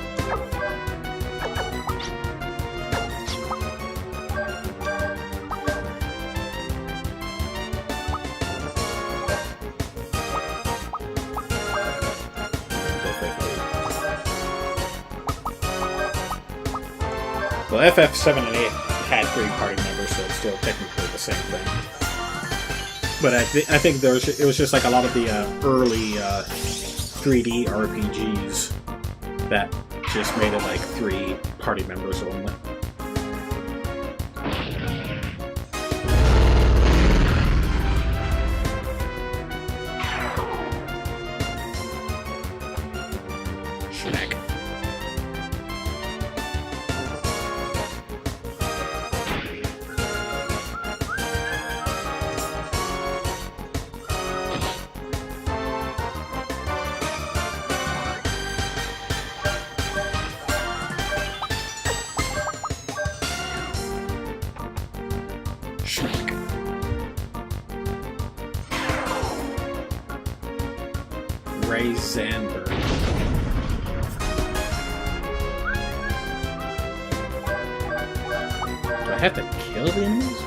Well, FF7 and 8 had 3 party members, so it's still technically the same thing. But I think it was just like a lot of the early 3D RPGs that just made it like 3 party members only. Schmack. Ray Zandberg. Do I have to kill the enemies?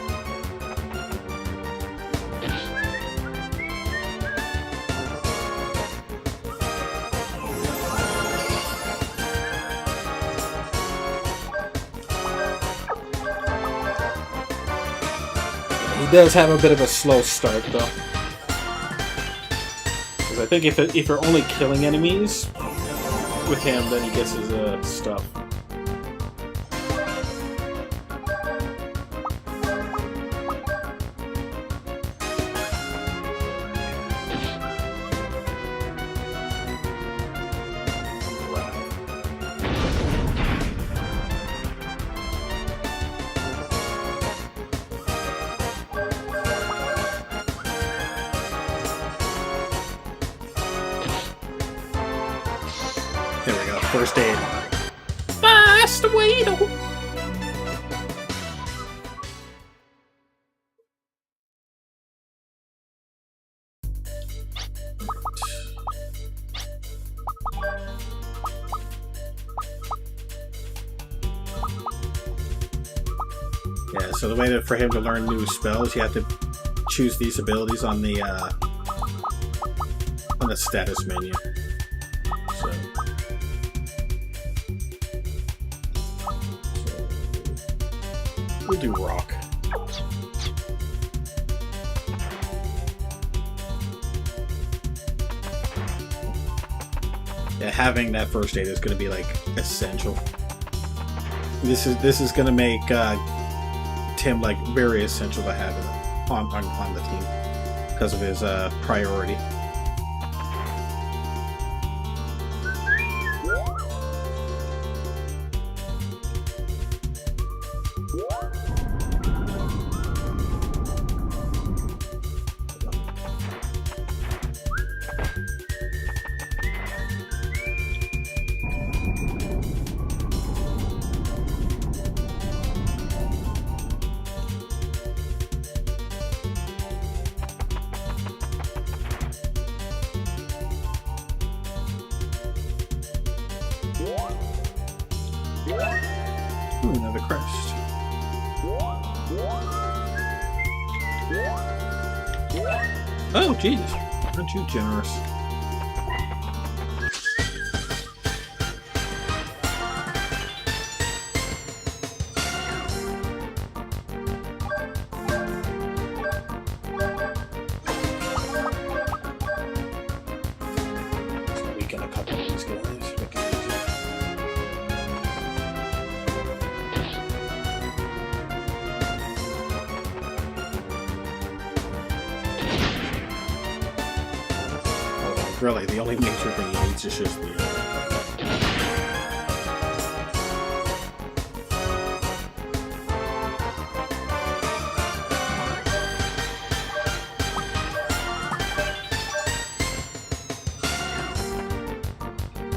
he does have a bit of a slow start, though. Because I think if you're only killing enemies with him, then he gets his stuff. There we go. First aid. Fast away, though. Yeah, so the way for him to learn new spells, you have to choose these abilities on the status menu. So we'll do rock. Yeah, having that first aid is going to be like essential. This is going to make Tim like very essential to have on the team because of his priority. Ooh, another crest. Oh, jeez. Aren't you generous? Weaken a couple of these guys. Make it easier. Really, the only major thing he needs is just the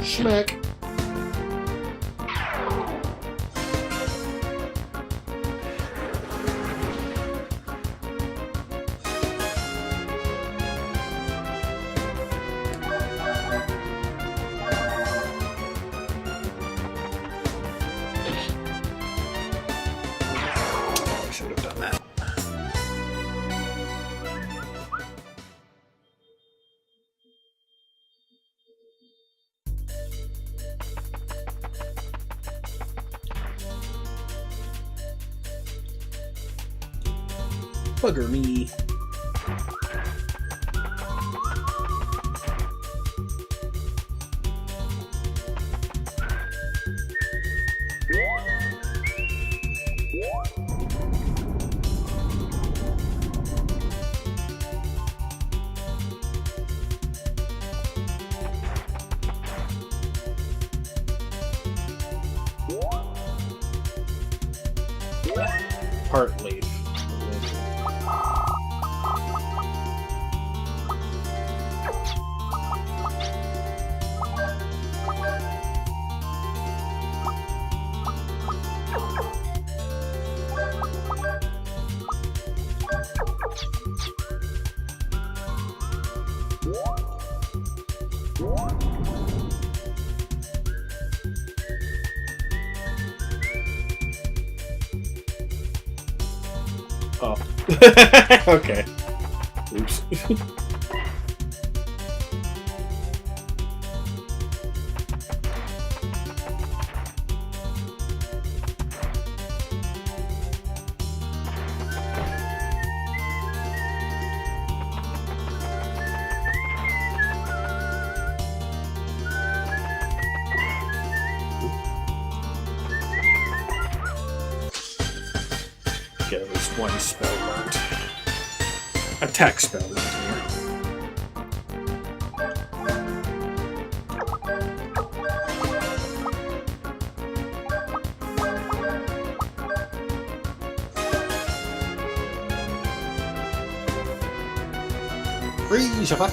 Schmack. I should have done that. Bugger me. Part leaf. Oh. Okay. Oops. get at least one spell learned. Attack spell learned here. Freeze your fuck.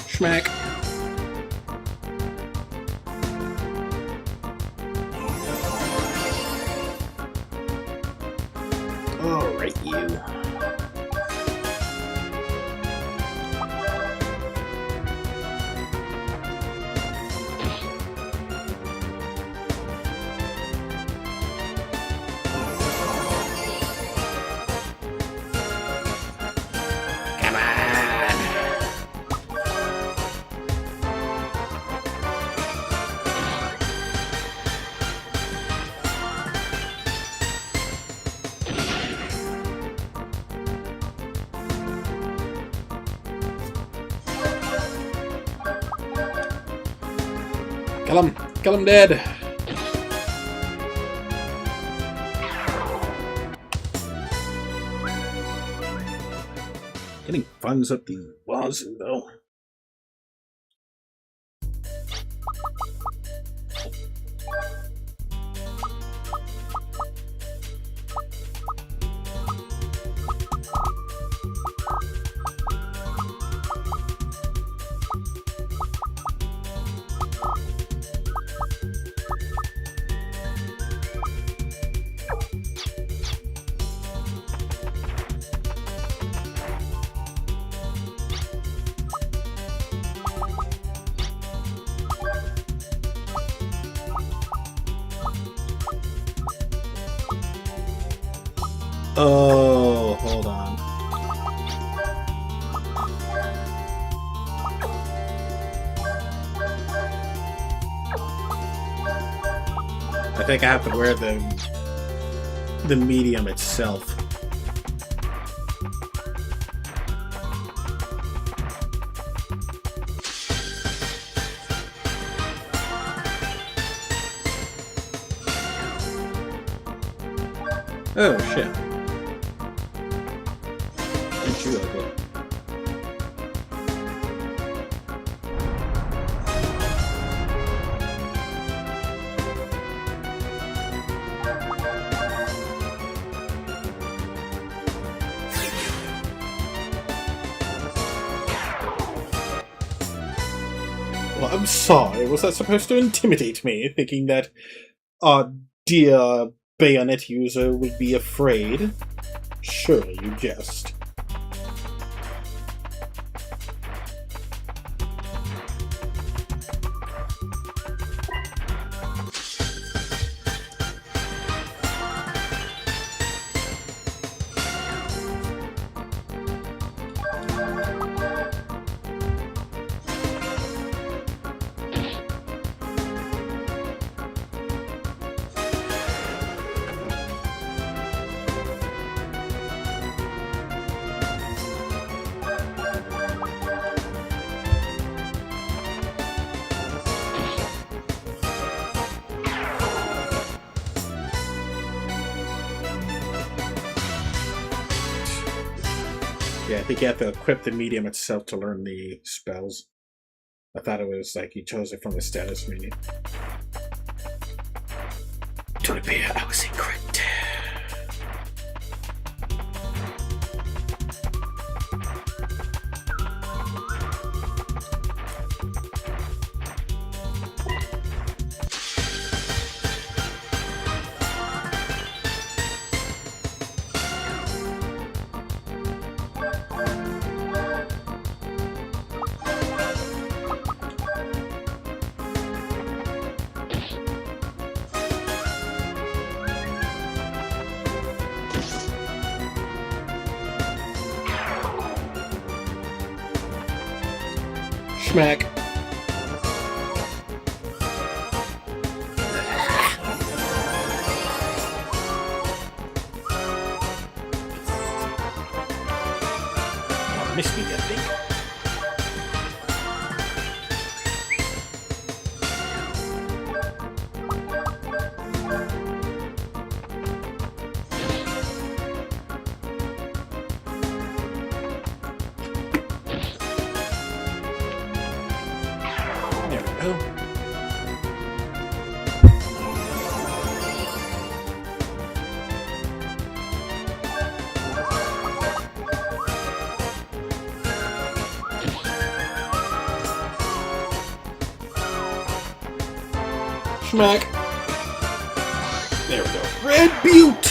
Schmack. Alright, you. Come on. Kill him! Kill him dead! Getting funds up the wazoo, though. Oh, hold on. I think I have to wear the medium itself. Oh shit. Aren't you ugly? Well, I'm sorry. Was that supposed to intimidate me, thinking that our dear bayonet user would be afraid? Surely you jest. Yeah, I think you have to equip the medium itself to learn the spells. I thought it was like you chose it from the status menu. To appear, I was incorrect. Schmack. Oh. Schmack. There we go. Red Butte!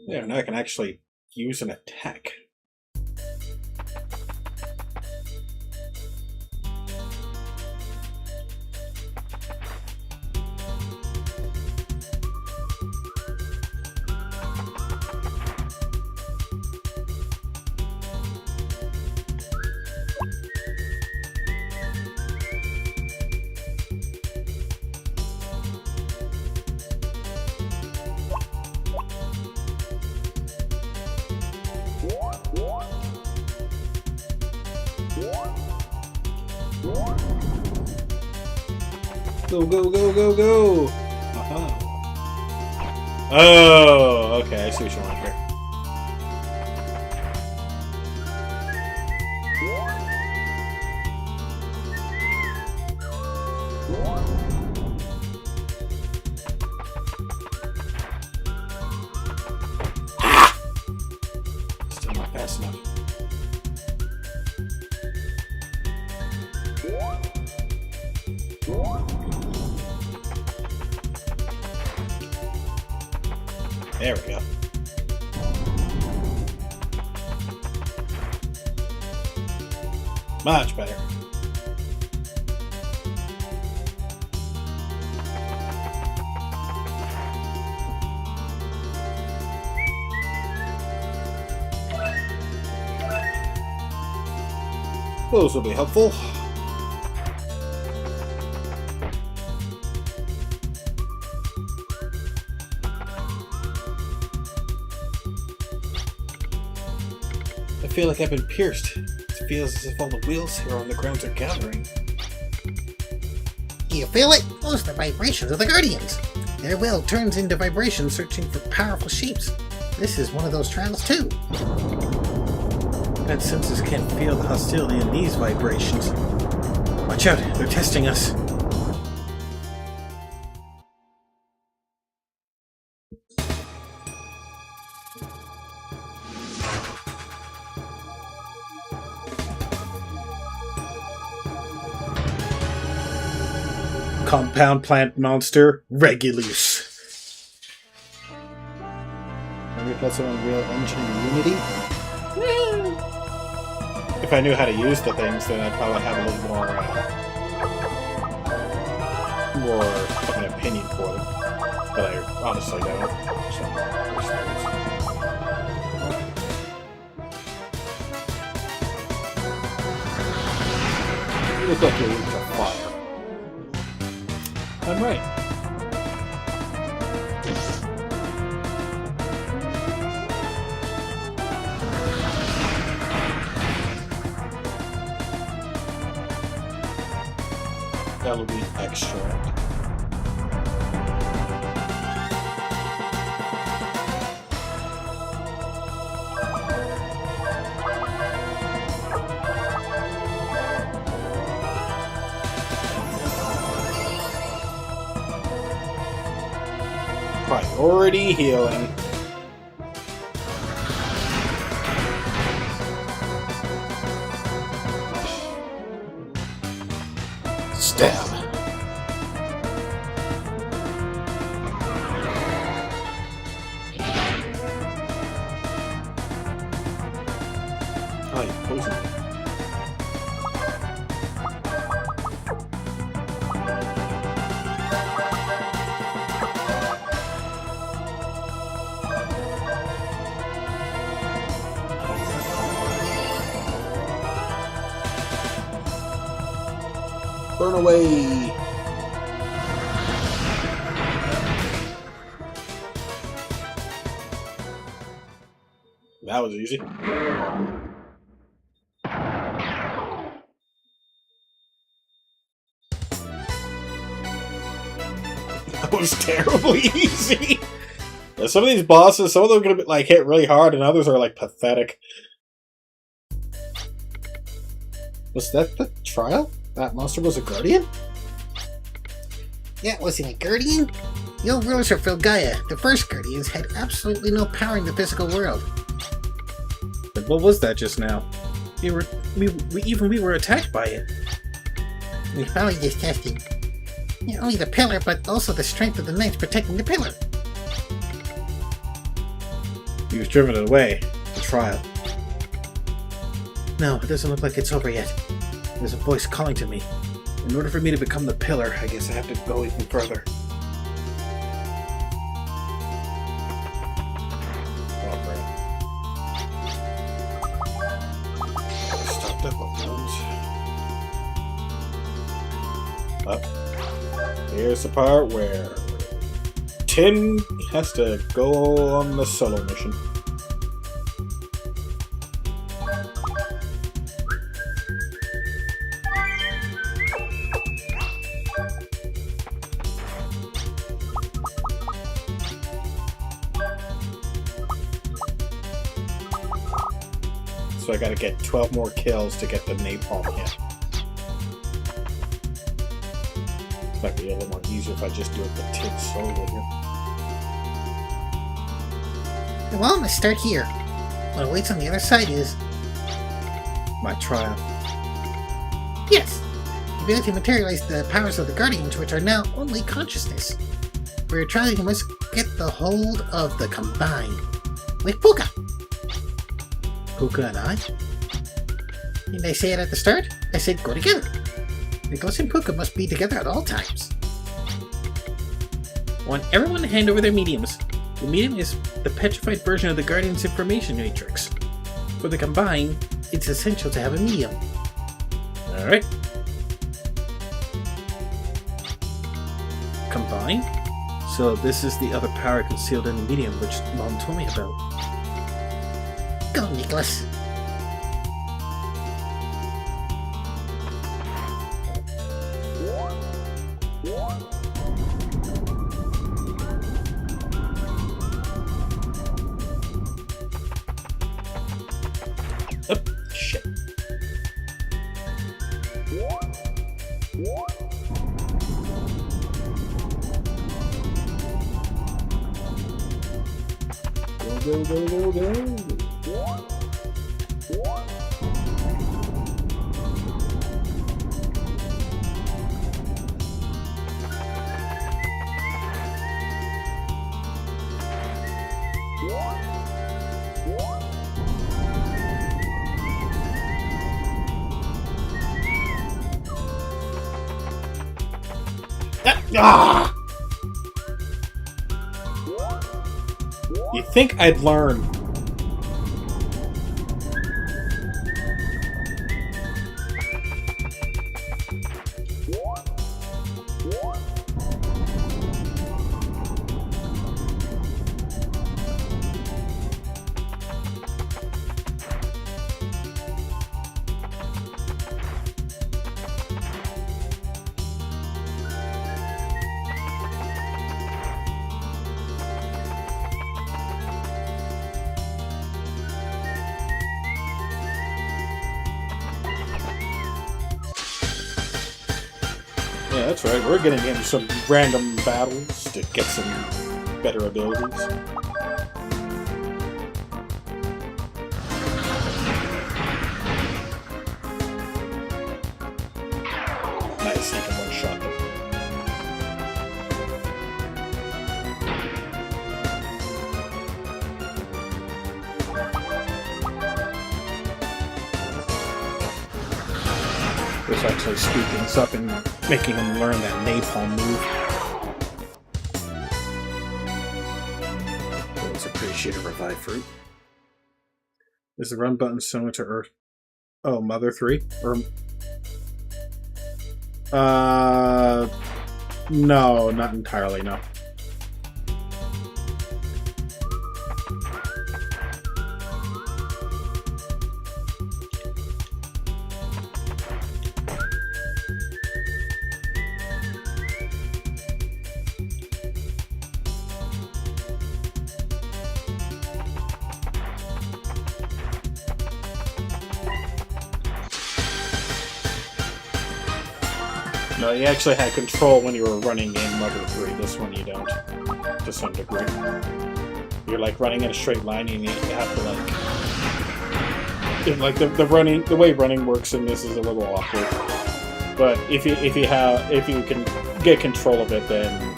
Yeah, now I can actually use an attack. Go, go, go, go, go! Uh-huh. Oh, okay, I see what you want here. Ah! Still not fast enough. There we go. Much better. Those will be helpful. I feel like I've been pierced. It feels as if all the wheels here on the ground are gathering. You feel it? Those are the vibrations of the Guardians. Their will turns into vibration searching for powerful shapes. This is one of those trials too. Bad senses can't feel the hostility in these vibrations. Watch out, they're testing us. Compound plant monster, Regulus. Maybe if that's on Real Engine and Unity. If I knew how to use the things, then I'd probably have a little more of an opinion for them. But I honestly don't. You look like you're weak to fire. I'm right. That'll be extract. Priority healing. Stab. Oh, you poisoned me. Burn away! That was easy. That was terribly easy! Yeah, some of these bosses, some of them are gonna be, like hit really hard, and others are like pathetic. Was that the trial? That monster was a guardian? Yeah, wasn't a guardian? The old rulers of Filgaia, the first guardians, had absolutely no power in the physical world. But what was that just now? We were attacked by it. We probably just tested not only the pillar, but also the strength of the knights protecting the pillar. He was driven away. The trial. No, it doesn't look like it's over yet. There's a voice calling to me. In order for me to become the pillar, I guess I have to go even further. Stop that one. Up. Here's the part where Tim has to go on the solo mission. So I gotta get 12 more kills to get the napalm hit. This might be a little more easier if I just do it the Tim solo here. Well, I'm gonna start here. What awaits on the other side is... My trial. Yes! The ability to materialize the powers of the Guardians, which are now only consciousness. For your trial, you must get the hold of the Combined. With Puka! Puka and I? Didn't I say it at the start? I said go together. Nicholas and Puka must be together at all times. I want everyone to hand over their mediums. The medium is the petrified version of the Guardian's information matrix. For the Combine, it's essential to have a medium. Alright. Combine? So this is the other power concealed in the medium, which Mom told me about. Go, Nicholas. Oh, shit. Go, go, go, go, go. Ah! You think I'd learn? Yeah, that's right. We're getting into some random battles to get some better abilities. Nice, he can one-shot them. Just actually speed things up and making him learn that napalm move. Always appreciate a revived fruit. Is the run button similar to Earth? Oh, Mother 3? Or... no, not entirely, no. No, you actually had control when you were running in Mother 3. This one you don't, to some degree. You're like running in a straight line, and you have to like the way running works in this is a little awkward. But if you can get control of it, then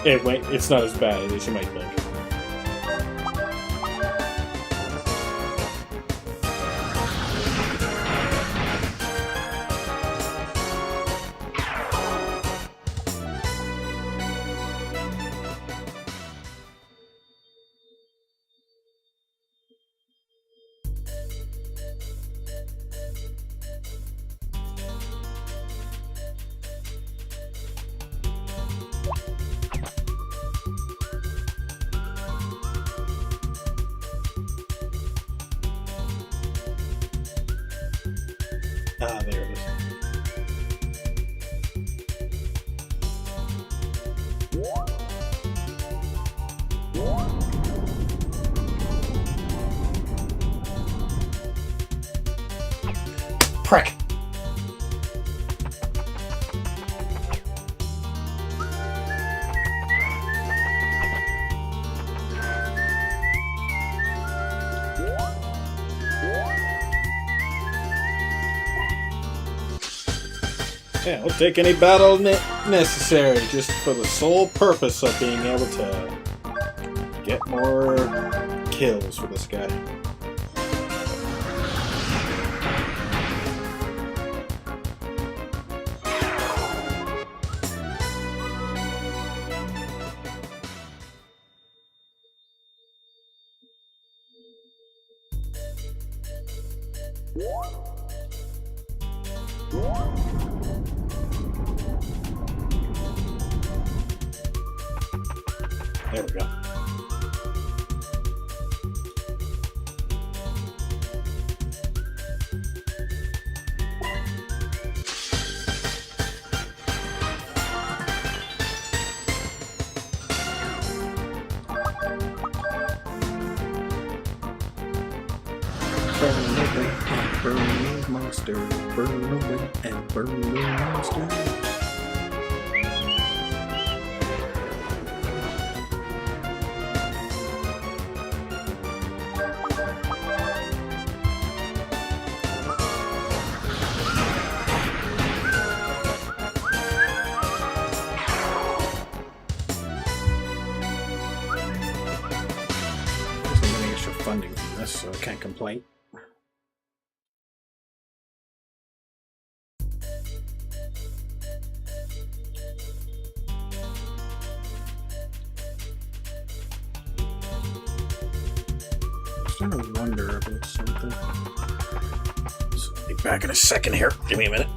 it's not as bad as you might think. Ah, there it is. Prick! Yeah, we'll take any battle necessary just for the sole purpose of being able to get more kills for this guy. There we go. Burn away, monster. Burn away and burn away, monster. Funding from this, so I can't complain. I'm starting to wonder about something. So I'll be back in a second here. Give me a minute.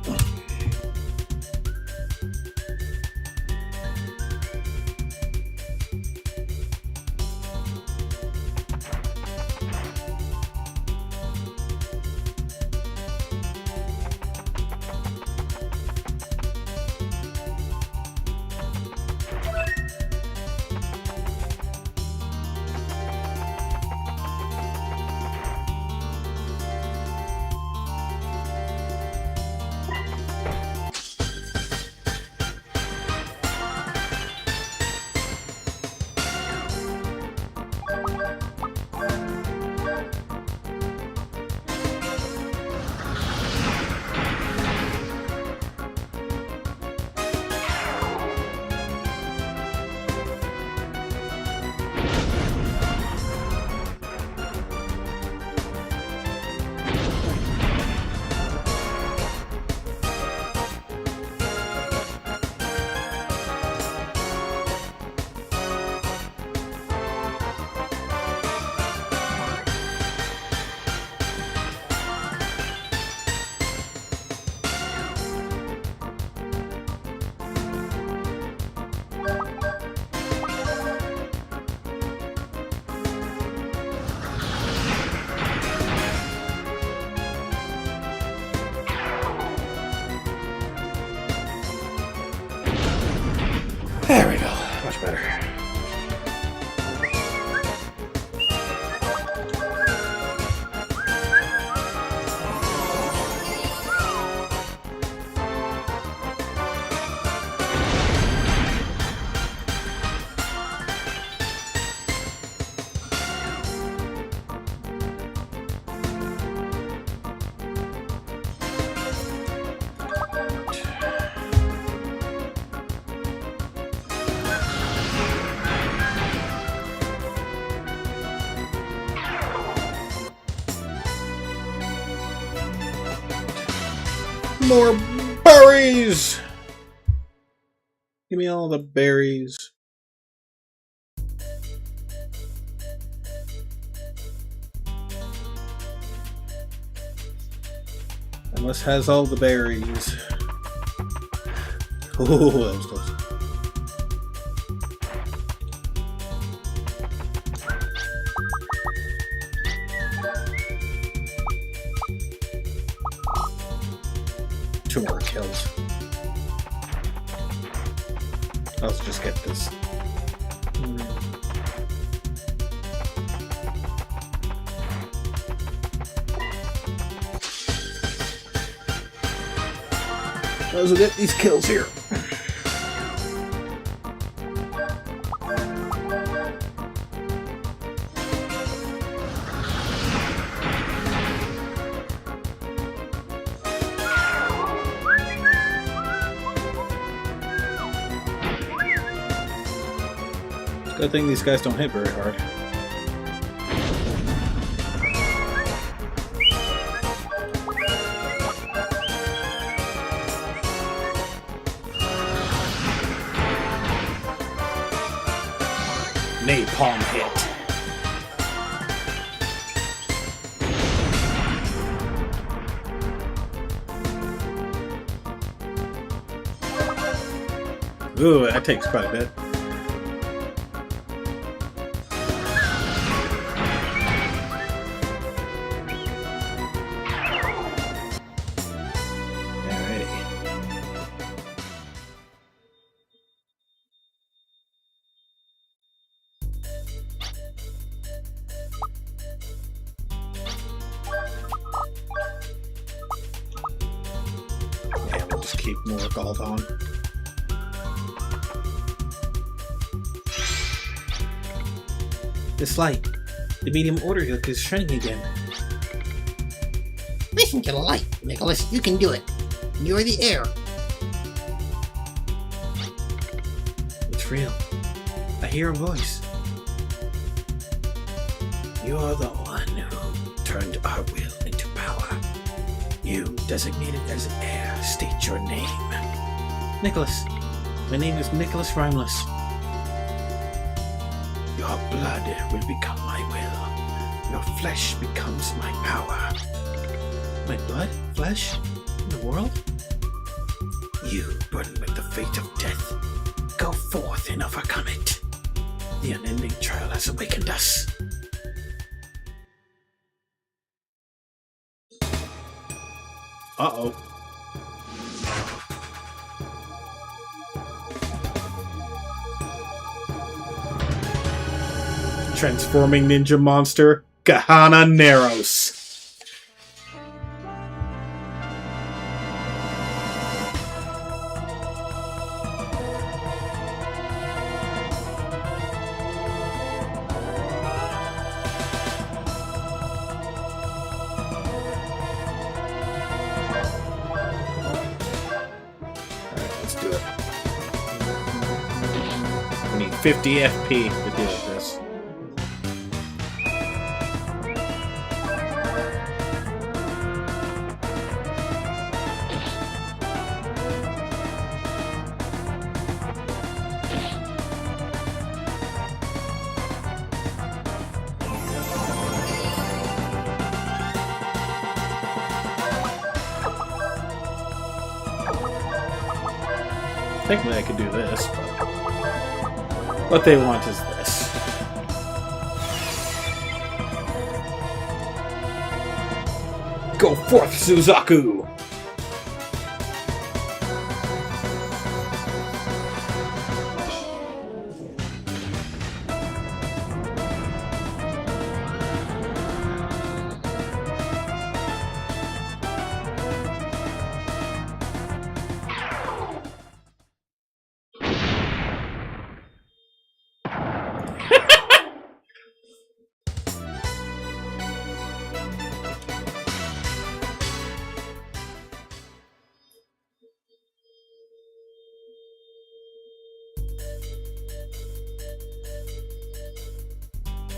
There we go. Much better. More berries! Give me all the berries. Unless has all the berries. Oh, that was close. Two more kills. Let's just get this. Let's get these kills here. Good thing these guys don't hit very hard. Napalm hit. Ooh, that takes quite a bit. Keep more gold on. This light. The medium order hook is shining again. Listen to the light, Nicholas. You can do it. You're the heir. It's real. I hear a voice. You're the one who turned our will into power. You, designated as heir, state your name. Nicholas. My name is Nicholas Rhymeless. Your blood will become my will. Your flesh becomes my power. My blood? Flesh? In the world? You, burdened with the fate of death, go forth and overcome it. The unending trial has awakened us. Uh-oh. Transforming ninja monster, Kahana Neros. Let's do it. We need 50 FP to deal with this. Technically I could do this, but what they want is this. Go forth, Suzaku!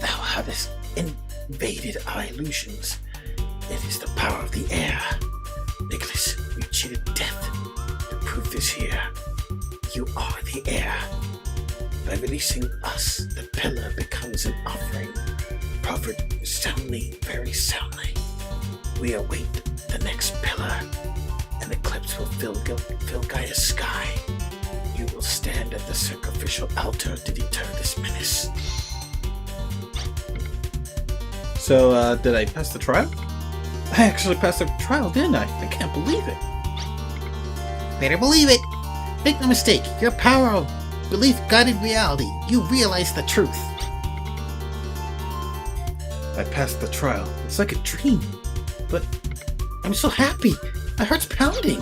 Thou hast invaded our illusions. It is the power of the air. Nicholas, reach initiated death. The proof is here. You are the heir. By releasing us, the pillar becomes an offering. Proffered soundly, very soundly. We await the next pillar. An eclipse will fill Gaia's sky. You will stand at the sacrificial altar to deter this menace. So, did I pass the trial? I actually passed the trial, didn't I? I can't believe it. Better believe it. Make no mistake, your power of belief-guided reality. You realize the truth. I passed the trial. It's like a dream. But I'm so happy. My heart's pounding.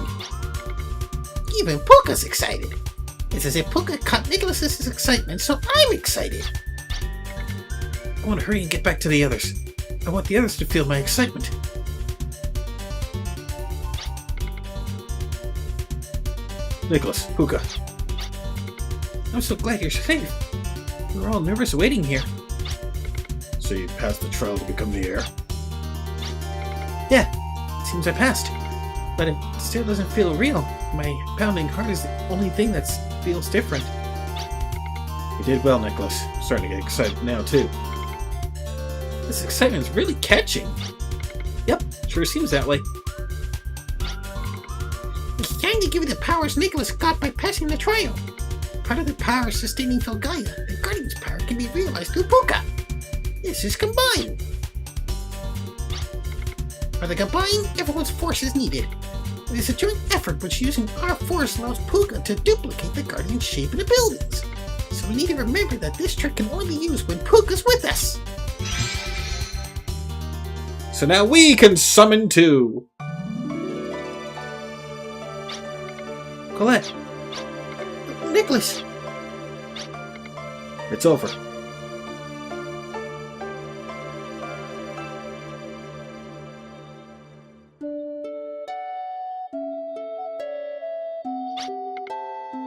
Even Puka's excited. It's as if Puka caught Nicholas's excitement, so I'm excited. I want to hurry and get back to the others. I want the others to feel my excitement. Nicholas, Puka. I'm so glad you're safe. We were all nervous waiting here. So you passed the trial to become the heir? Yeah, it seems I passed. But it still doesn't feel real. My pounding heart is the only thing that feels different. You did well, Nicholas. I'm starting to get excited now, too. This excitement's really catching. Yep, sure seems that way. It's time to give you the powers Nicholas got by passing the trial. Part of the power sustaining Filgaia, the Guardian's power, can be realized through Puka. This is combined. For the combined, everyone's force is needed. It is a joint effort which using our force allows Puka to duplicate the Guardian's shape in the buildings. So we need to remember that this trick can only be used when Puka's with us. So now we can summon too. Colette. Nicholas. It's over.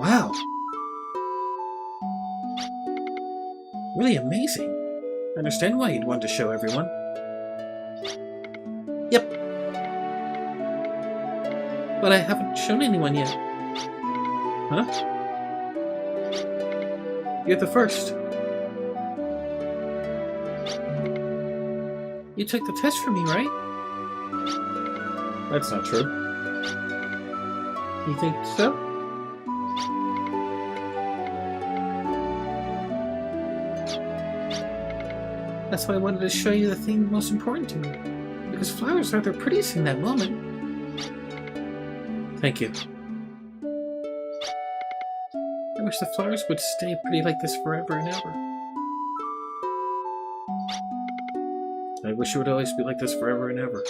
Wow. Really amazing. I understand why you'd want to show everyone. Yep. But I haven't shown anyone yet. Huh? You're the first. You took the test for me, right? That's not true. You think so? That's why I wanted to show you the thing most important to me. Because flowers are their prettiest in that moment. Thank you. I wish the flowers would stay pretty like this forever and ever. I wish it would always be like this forever and ever.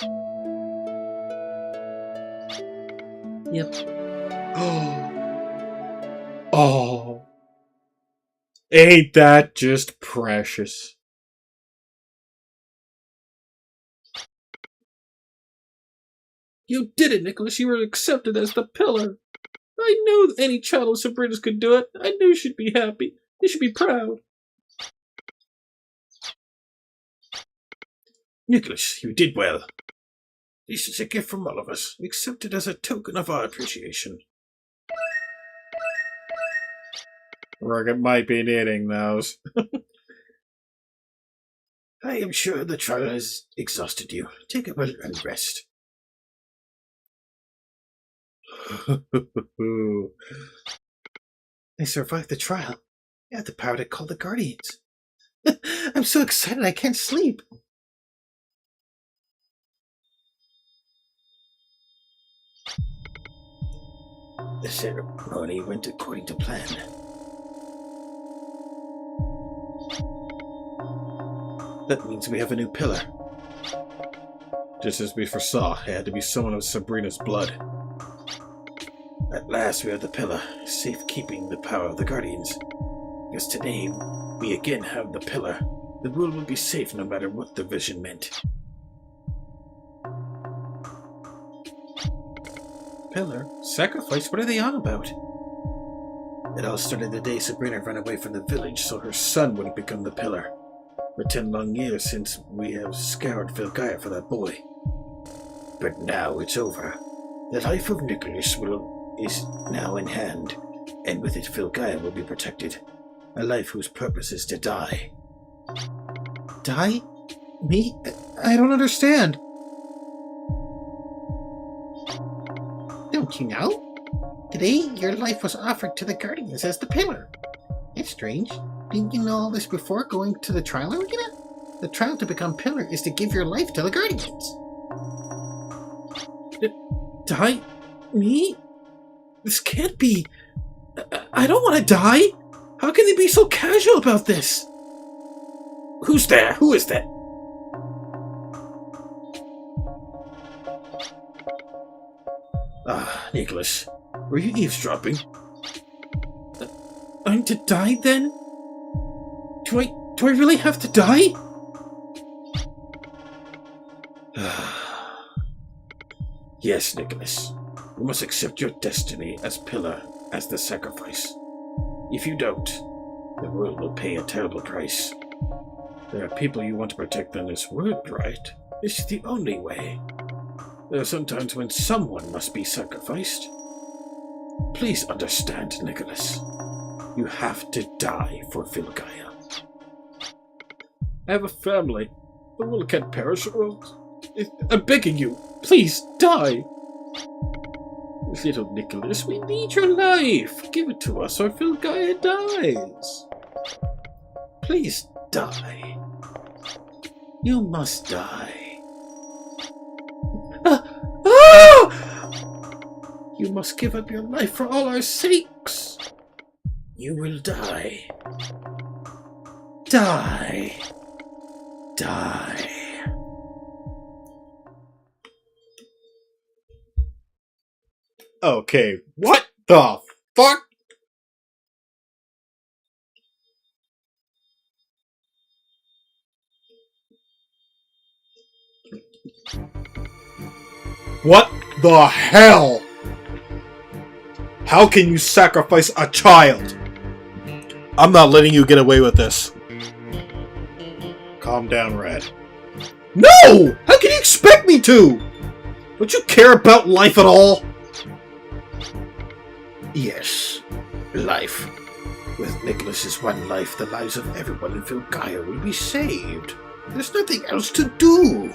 Yep. Oh. Ain't that just precious? You did it, Nicholas. You were accepted as the pillar. I knew any child of Sabrina's could do it. I knew she'd be happy. You should be proud. Nicholas, you did well. This is a gift from all of us, accepted as a token of our appreciation. Rocket might be needing those. I am sure the trial has exhausted you. Take a moment and rest. I survived the trial. I had the power to call the Guardians. I'm so excited I can't sleep. The ceremony went according to plan. That means we have a new pillar. Just as we foresaw, it had to be someone of Sabrina's blood. At last we have the pillar, safekeeping the power of the Guardians. Because today we again have the pillar. The world will be safe no matter what the vision meant. Pillar? Sacrifice? What are they on about? It all started the day Sabrina ran away from the village so her son wouldn't become the pillar. For 10 long years since we have scoured Filgaia for that boy. But now it's over. The life of Nicholas is now in hand, and with it Filgaia will be protected. A life whose purpose is to die. Die? Me? I don't understand. Don't you know? Today, your life was offered to the Guardians as the pillar. It's strange. Didn't you know all this before going to the trial arena? The trial to become pillar is to give your life to the Guardians. Die? Me? This can't be. I don't want to die. How can they be so casual about this? Who's there? Who is that? Ah, Nicholas, were you eavesdropping? I'm to die then? Do I really have to die? Yes, Nicholas. You must accept your destiny as pillar, as the sacrifice. If you don't, the world will pay a terrible price. There are people you want to protect in this world, right? This is the only way. There are some times when someone must be sacrificed. Please understand, Nicholas. You have to die for Filgaia. I have a family. The world can't perish. I'm begging you. Please, die. Little Nicholas, we need your life. Give it to us or Filgaia dies. Please die. You must die. You must give up your life for all our sakes. You will die. Die. Die. Okay, what the fuck? What the hell? How can you sacrifice a child? I'm not letting you get away with this. Calm down, Red. No! How can you expect me to? Don't you care about life at all? Yes, life. With Nicholas's one life, the lives of everyone in Filgaia will be saved. There's nothing else to do.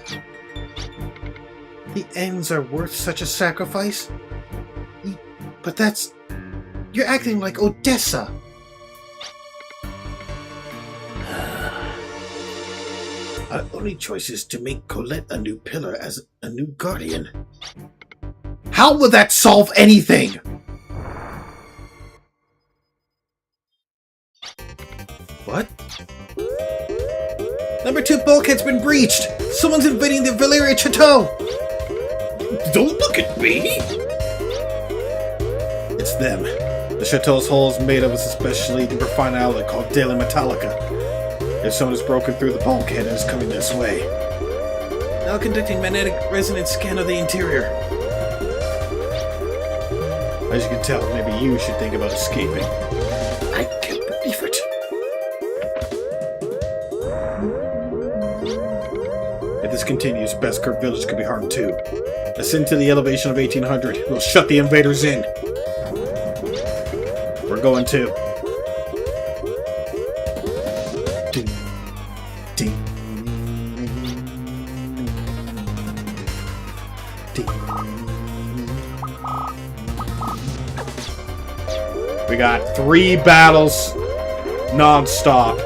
The ends are worth such a sacrifice? But that's... You're acting like Odessa. Our only choice is to make Colette a new pillar as a new guardian. How will that solve anything? What? Number 2 bulkhead's been breached! Someone's invading the Valeria Chateau! Don't look at me! It's them. The chateau's hull is made of a specially refined alloy called Daily Metallica. If someone has broken through the bulkhead and is coming this way. Now conducting magnetic resonance scan of the interior. As you can tell, maybe you should think about escaping. I can't believe it. If this continues, Beskirk Village could be harmed too. Ascend to the elevation of 1800. We'll shut the invaders in. We're going too. We got 3 battles non-stop.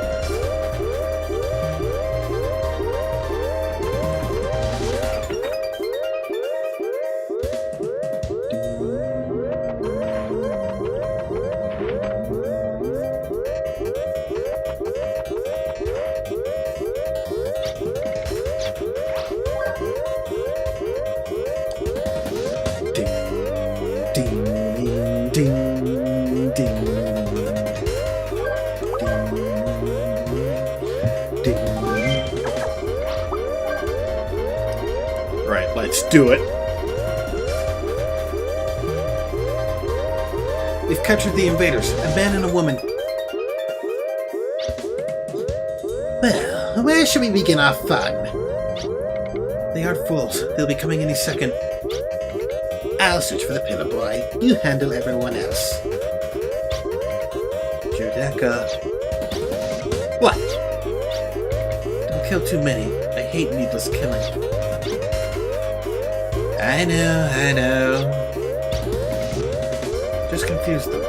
Right, let's do it. We've captured the invaders, a man and a woman. Well, where should we begin our fun? They are fools. They'll be coming any second. I'll search for the pillar boy. You handle everyone else. Judeka, What? don't kill too many. I hate needless killing. I know. Just confuse them.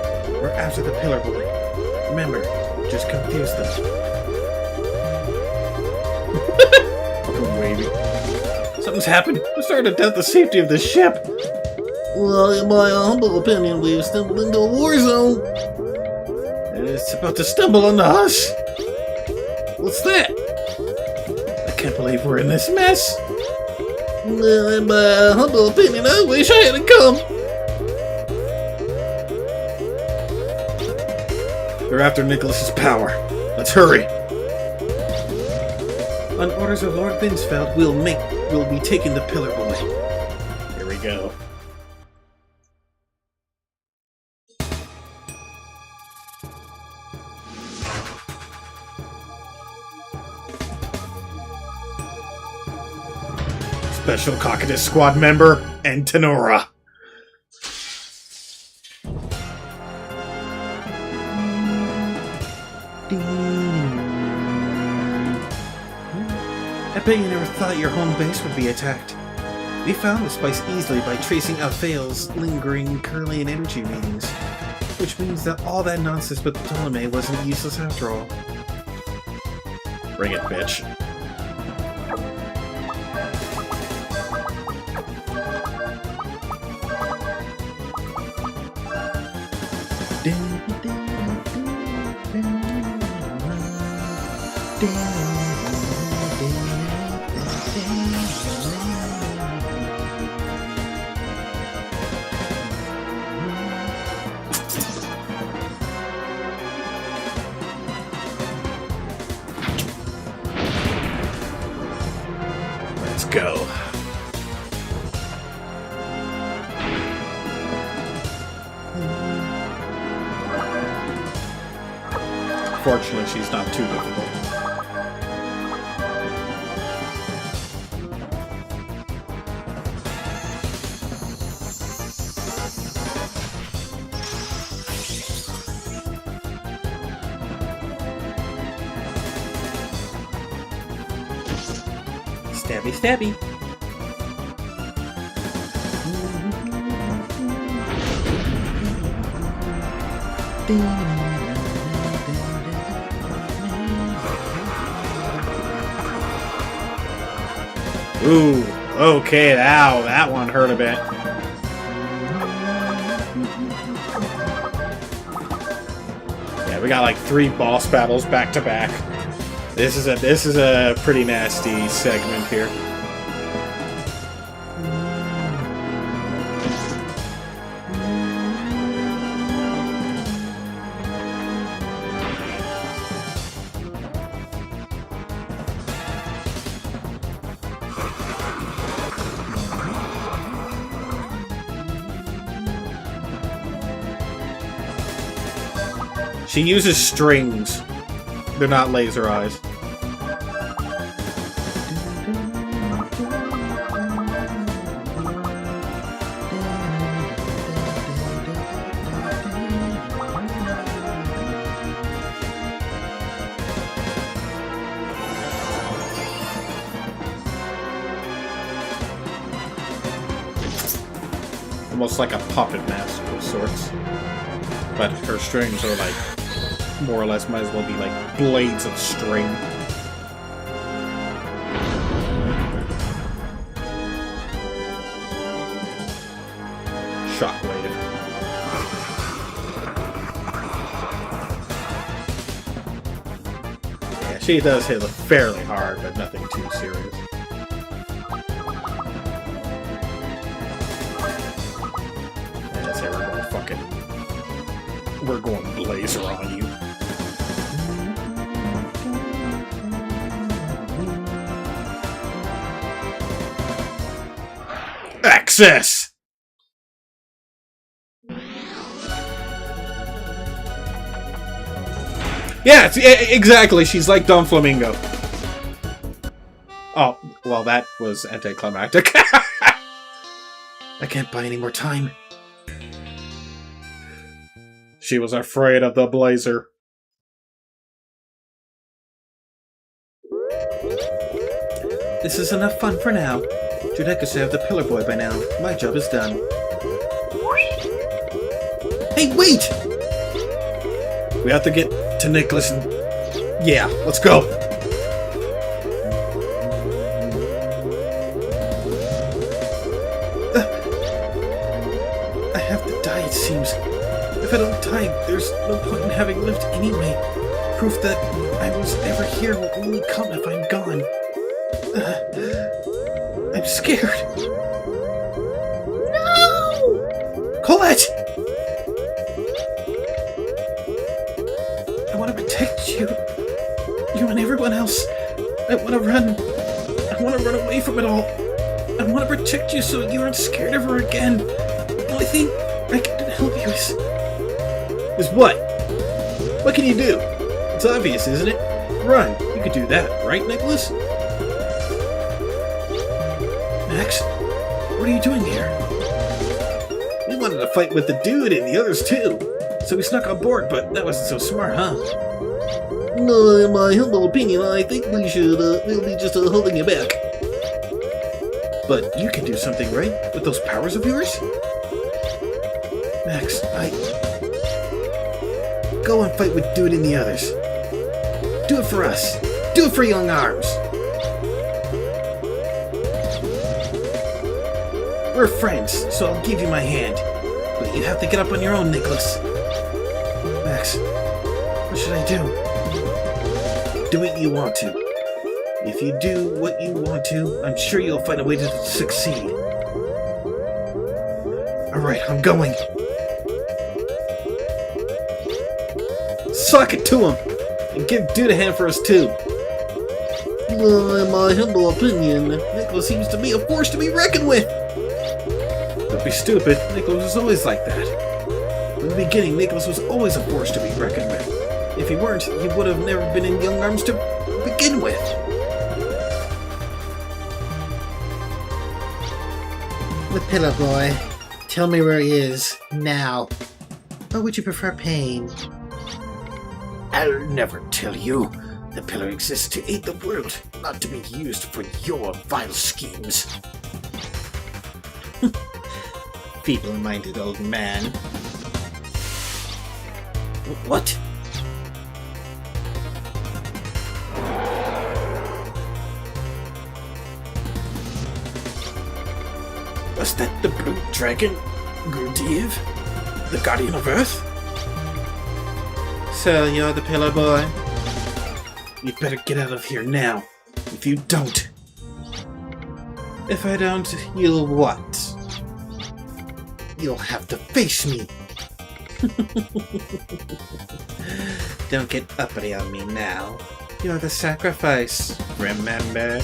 We're after the pillar boy. Remember, just confuse them. Fucking wavy. Something's happened. We're starting to doubt the safety of this ship. Well, in my humble opinion, we've stumbled into a war zone. And it's about to stumble onto us. What's that? I can't believe we're in this mess. Well, in my humble opinion, I wish I hadn't come. They're after Nicholas's power. Let's hurry. On orders of Lord Binsfeld, we'll be taking the pillar boy. Here we go. Special Cockadus Squad member, and Tenora. I bet you never thought your home base would be attacked. We found the spice easily by tracing out Vale's lingering Curlian energy readings, which means that all that nonsense with Ptolemy wasn't useless after all. Bring it, bitch. Let's go. Fortunately, she's not too difficult. Stabby, stabby. Ooh, okay, ow, that one hurt a bit. Yeah, we got like 3 boss battles back to back. This is a pretty nasty segment here. She uses strings. They're not laser eyes. Almost like a puppet master of sorts. But her strings are like, more or less, might as well be like blades of string. Shockwave. Yeah, she does hit fairly hard, but nothing too serious. That's it, we're going blazer on you. Access! Yeah, exactly. She's like Don Flamingo. Oh, well, that was anticlimactic. I can't buy any more time. She was afraid of the blazer. This is enough fun for now. Judeka should have the Pillar Boy by now. My job is done. Hey, wait! We have to get to Nicholas and... Yeah, let's go. I have to die, it seems. If I don't die, there's no point in having lived anyway. Proof that I was ever here will only come if I'm gone. I'm scared. No! Colette! I want to protect you. You and everyone else. I want to run. I want to run away from it all. I want to protect you so you aren't scared of her again. The only thing I can help you Is what? What can you do? It's obvious, isn't it? Run. You could do that, right, Nicholas? Max, what are you doing here? We wanted to fight with the dude and the others too. So we snuck on board, but that wasn't so smart, huh? No, in my humble opinion, I think we'll be just holding you back. But you can do something, right? With those powers of yours? Max, go and fight with Dude and the others. Do it for us. Do it for Young Arms. We're friends, so I'll give you my hand. But you have to get up on your own, Nicholas. Max, what should I do? Do what you want to. If you do what you want to, I'm sure you'll find a way to succeed. Alright, I'm going. Sock it to him! And give Dude a hand for us too. Well, in my humble opinion, Nicholas seems to be a force to be reckoned with. Don't be stupid. Nicholas was always like that. From the beginning, Nicholas was always a force to be reckoned with. If he weren't, he would have never been in Young Arms to begin with. The Pillar Boy. Tell me where he is, now. Or would you prefer pain? I'll never tell you. The pillar exists to aid the world, not to be used for your vile schemes. Feeble-minded old man. What? Was that the blue dragon, Grudiv? The guardian of Earth? So, you're the Pillar Boy? You'd better get out of here now. If you don't... If I don't, you'll what? You'll have to face me. Don't get uppity on me now. You're the sacrifice, remember?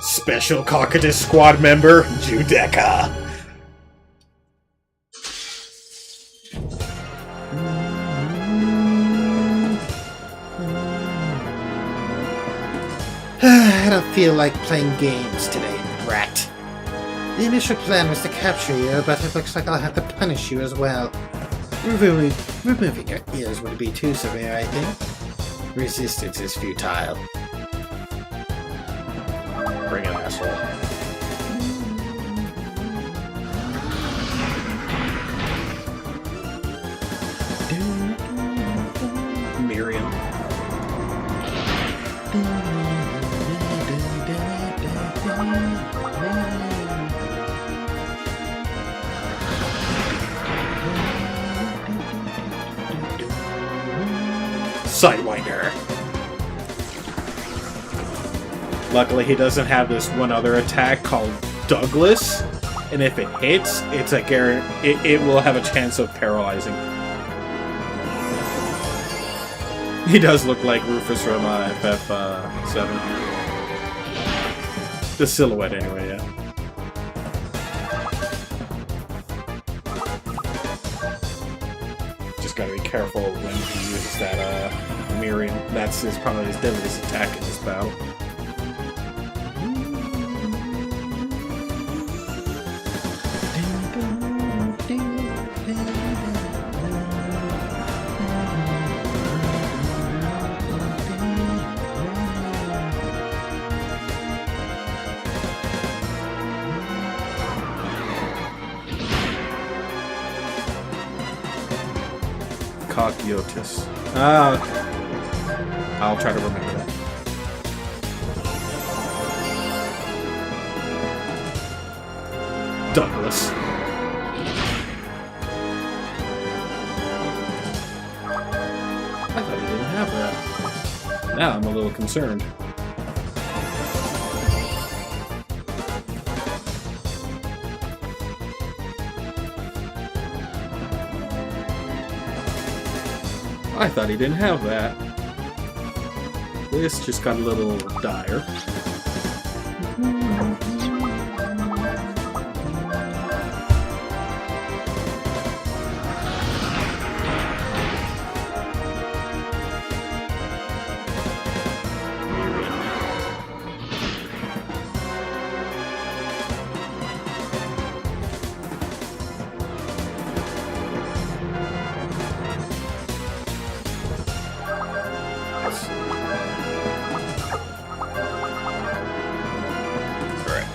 Special Caucasus Squad member, Judeka. I don't feel like playing games today, brat. The initial plan was to capture you, but it looks like I'll have to punish you as well. Removing your ears would be too severe, I think. Resistance is futile. Bring it, asshole. Miriam. Sidewinder. Luckily, he doesn't have this one other attack called Douglas, and if it hits, it's a it will have a chance of paralyzing. He does look like Rufus from FF7. The silhouette, anyway, yeah. just gotta be careful when he uses that Miriam. That's probably his deadliest attack in this battle. Cogiotus. Ah, okay. I'll try to remember that. Douglas. I thought he didn't have that. Now I'm a little concerned. I thought he didn't have that. This just got a little dire.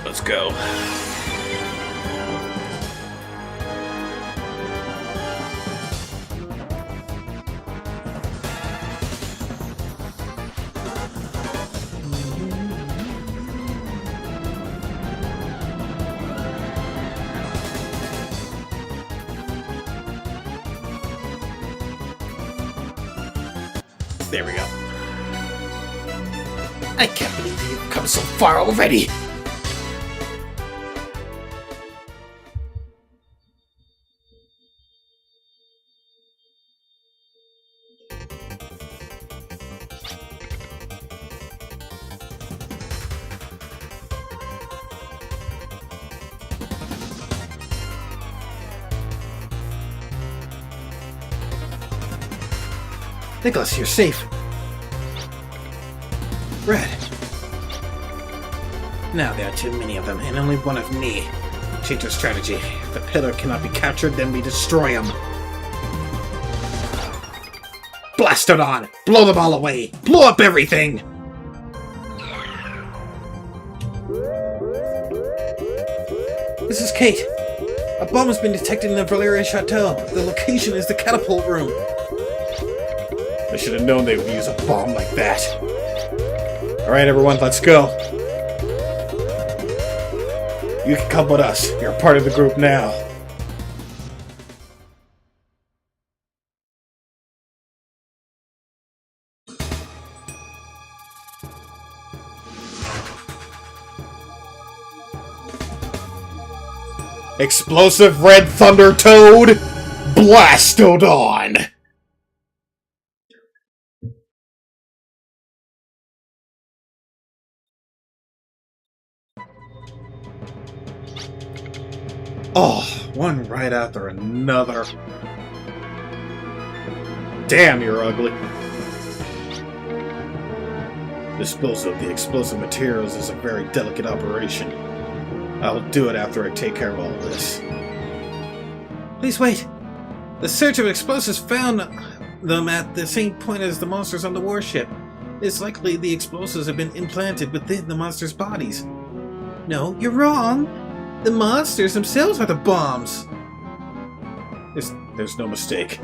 Let's go. There we go. I can't believe you've come so far already! Nicholas, you're safe. Red. Now there are too many of them, and only one of me. Change our strategy. If the pillar cannot be captured, then we destroy him. Blast it on! Blow them all away! Blow up everything! This is Kate. A bomb has been detected in the Valeria Chateau. The location is the catapult room. I should have known they would use a bomb like that. Alright, everyone, let's go. You can come with us. You're part of the group now. Explosive Red Thunder Toad, Blastodon! Oh, one right after another. Damn, you're ugly. Disposal of the explosive materials is a very delicate operation. I'll do it after I take care of all of this. Please wait. The search of explosives found them at the same point as the monsters on the warship. It's likely the explosives have been implanted within the monsters' bodies. No, you're wrong. The monsters themselves are the bombs. There's no mistake.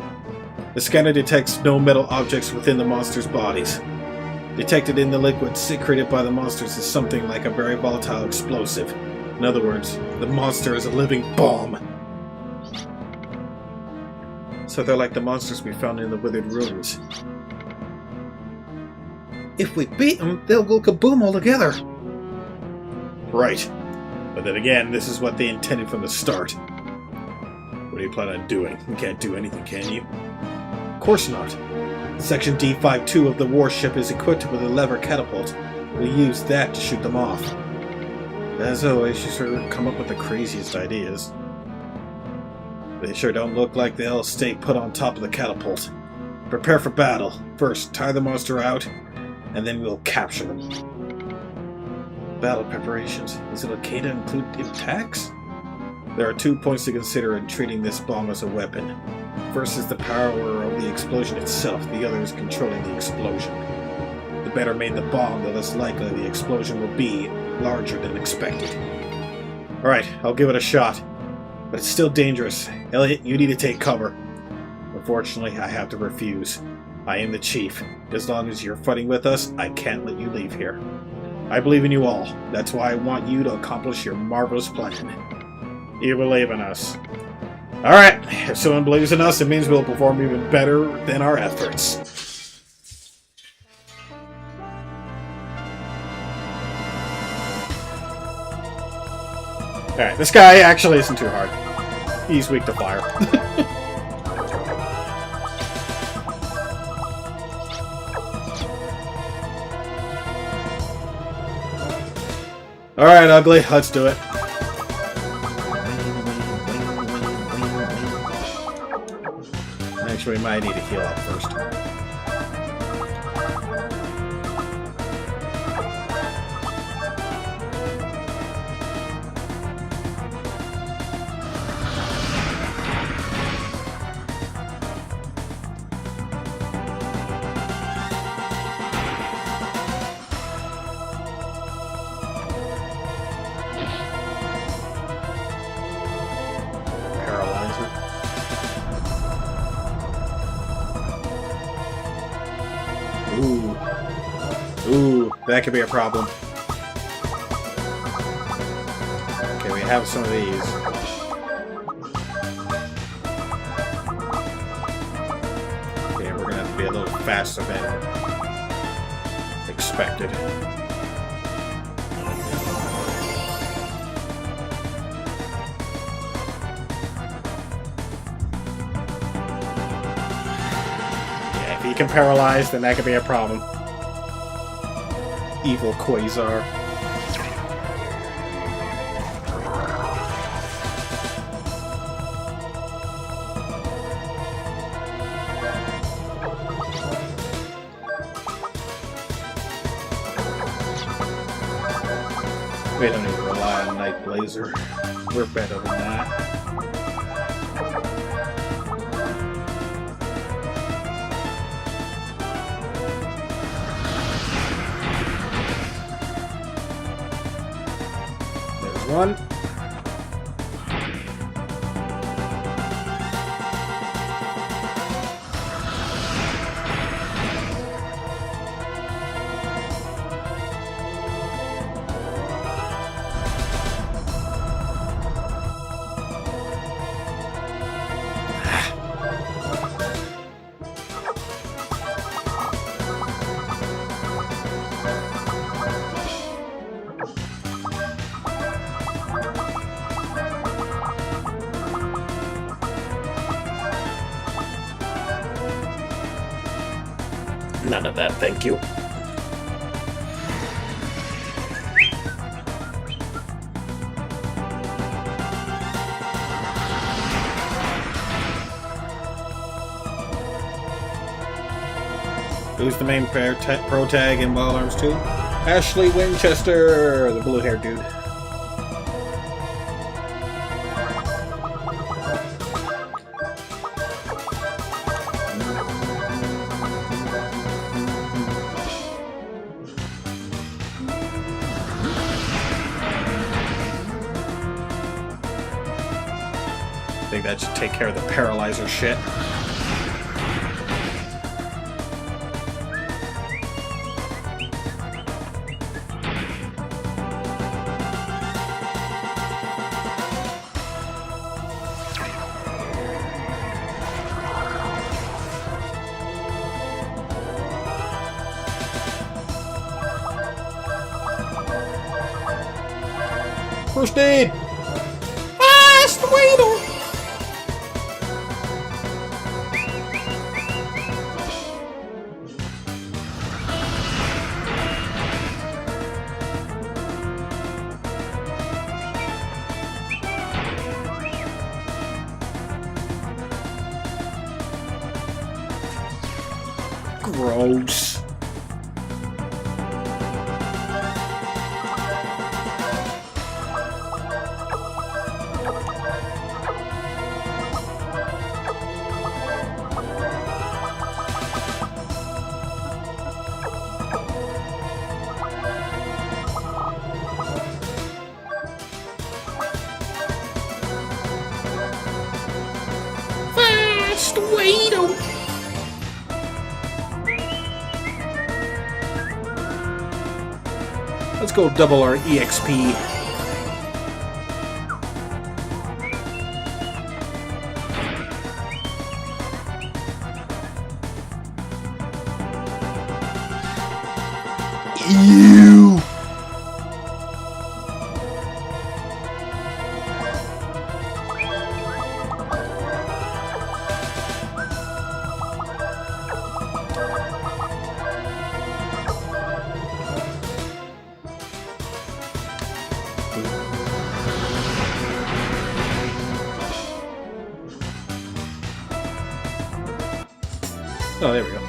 The scanner detects no metal objects within the monsters' bodies. Detected in the liquid secreted by the monsters is something like a very volatile explosive. In other words, the monster is a living bomb. So they're like the monsters we found in the withered ruins. If we beat them, they'll go kaboom altogether. Right. But then again, this is what they intended from the start. What do you plan on doing? You can't do anything, can you? Of course not. Section D52 of the warship is equipped with a lever catapult. We'll use that to shoot them off. As always, you sort of come up with the craziest ideas. They sure don't look like they'll stay put on top of the catapult. Prepare for battle. First, tire the monster out, and then we'll capture them. Battle preparations. Is it okay to include impacts? There are 2 points to consider in treating this bomb as a weapon. First is the power of the explosion itself, the other is controlling the explosion. The better made the bomb, the less likely the explosion will be larger than expected. Alright, I'll give it a shot. But it's still dangerous. Elliot, you need to take cover. Unfortunately, I have to refuse. I am the chief. As long as you're fighting with us, I can't let you leave here. I believe in you all. That's why I want you to accomplish your marvelous plan. You believe in us. Alright, if someone believes in us, it means we'll perform even better than our efforts. Alright, this guy actually isn't too hard. He's weak to fire. Alright, Ugly, let's do it. Actually, we might need to heal up first. Ooh, that could be a problem. Okay, we have some of these. Okay, we're gonna have to be a little faster than expected. Yeah, if he can paralyze, then that could be a problem. Evil Quasar. We don't need to rely on Night Blazer. We're better than that. One. None of that, thank you. Who's the main pro tag in Wild Arms 2? Ashley Winchester, the blue-haired dude. I think that should take care of the paralyzer shit. First aid! Fast waiter! Gross. Fast, wait, Let's go double our EXP. Ew! Oh, there we go.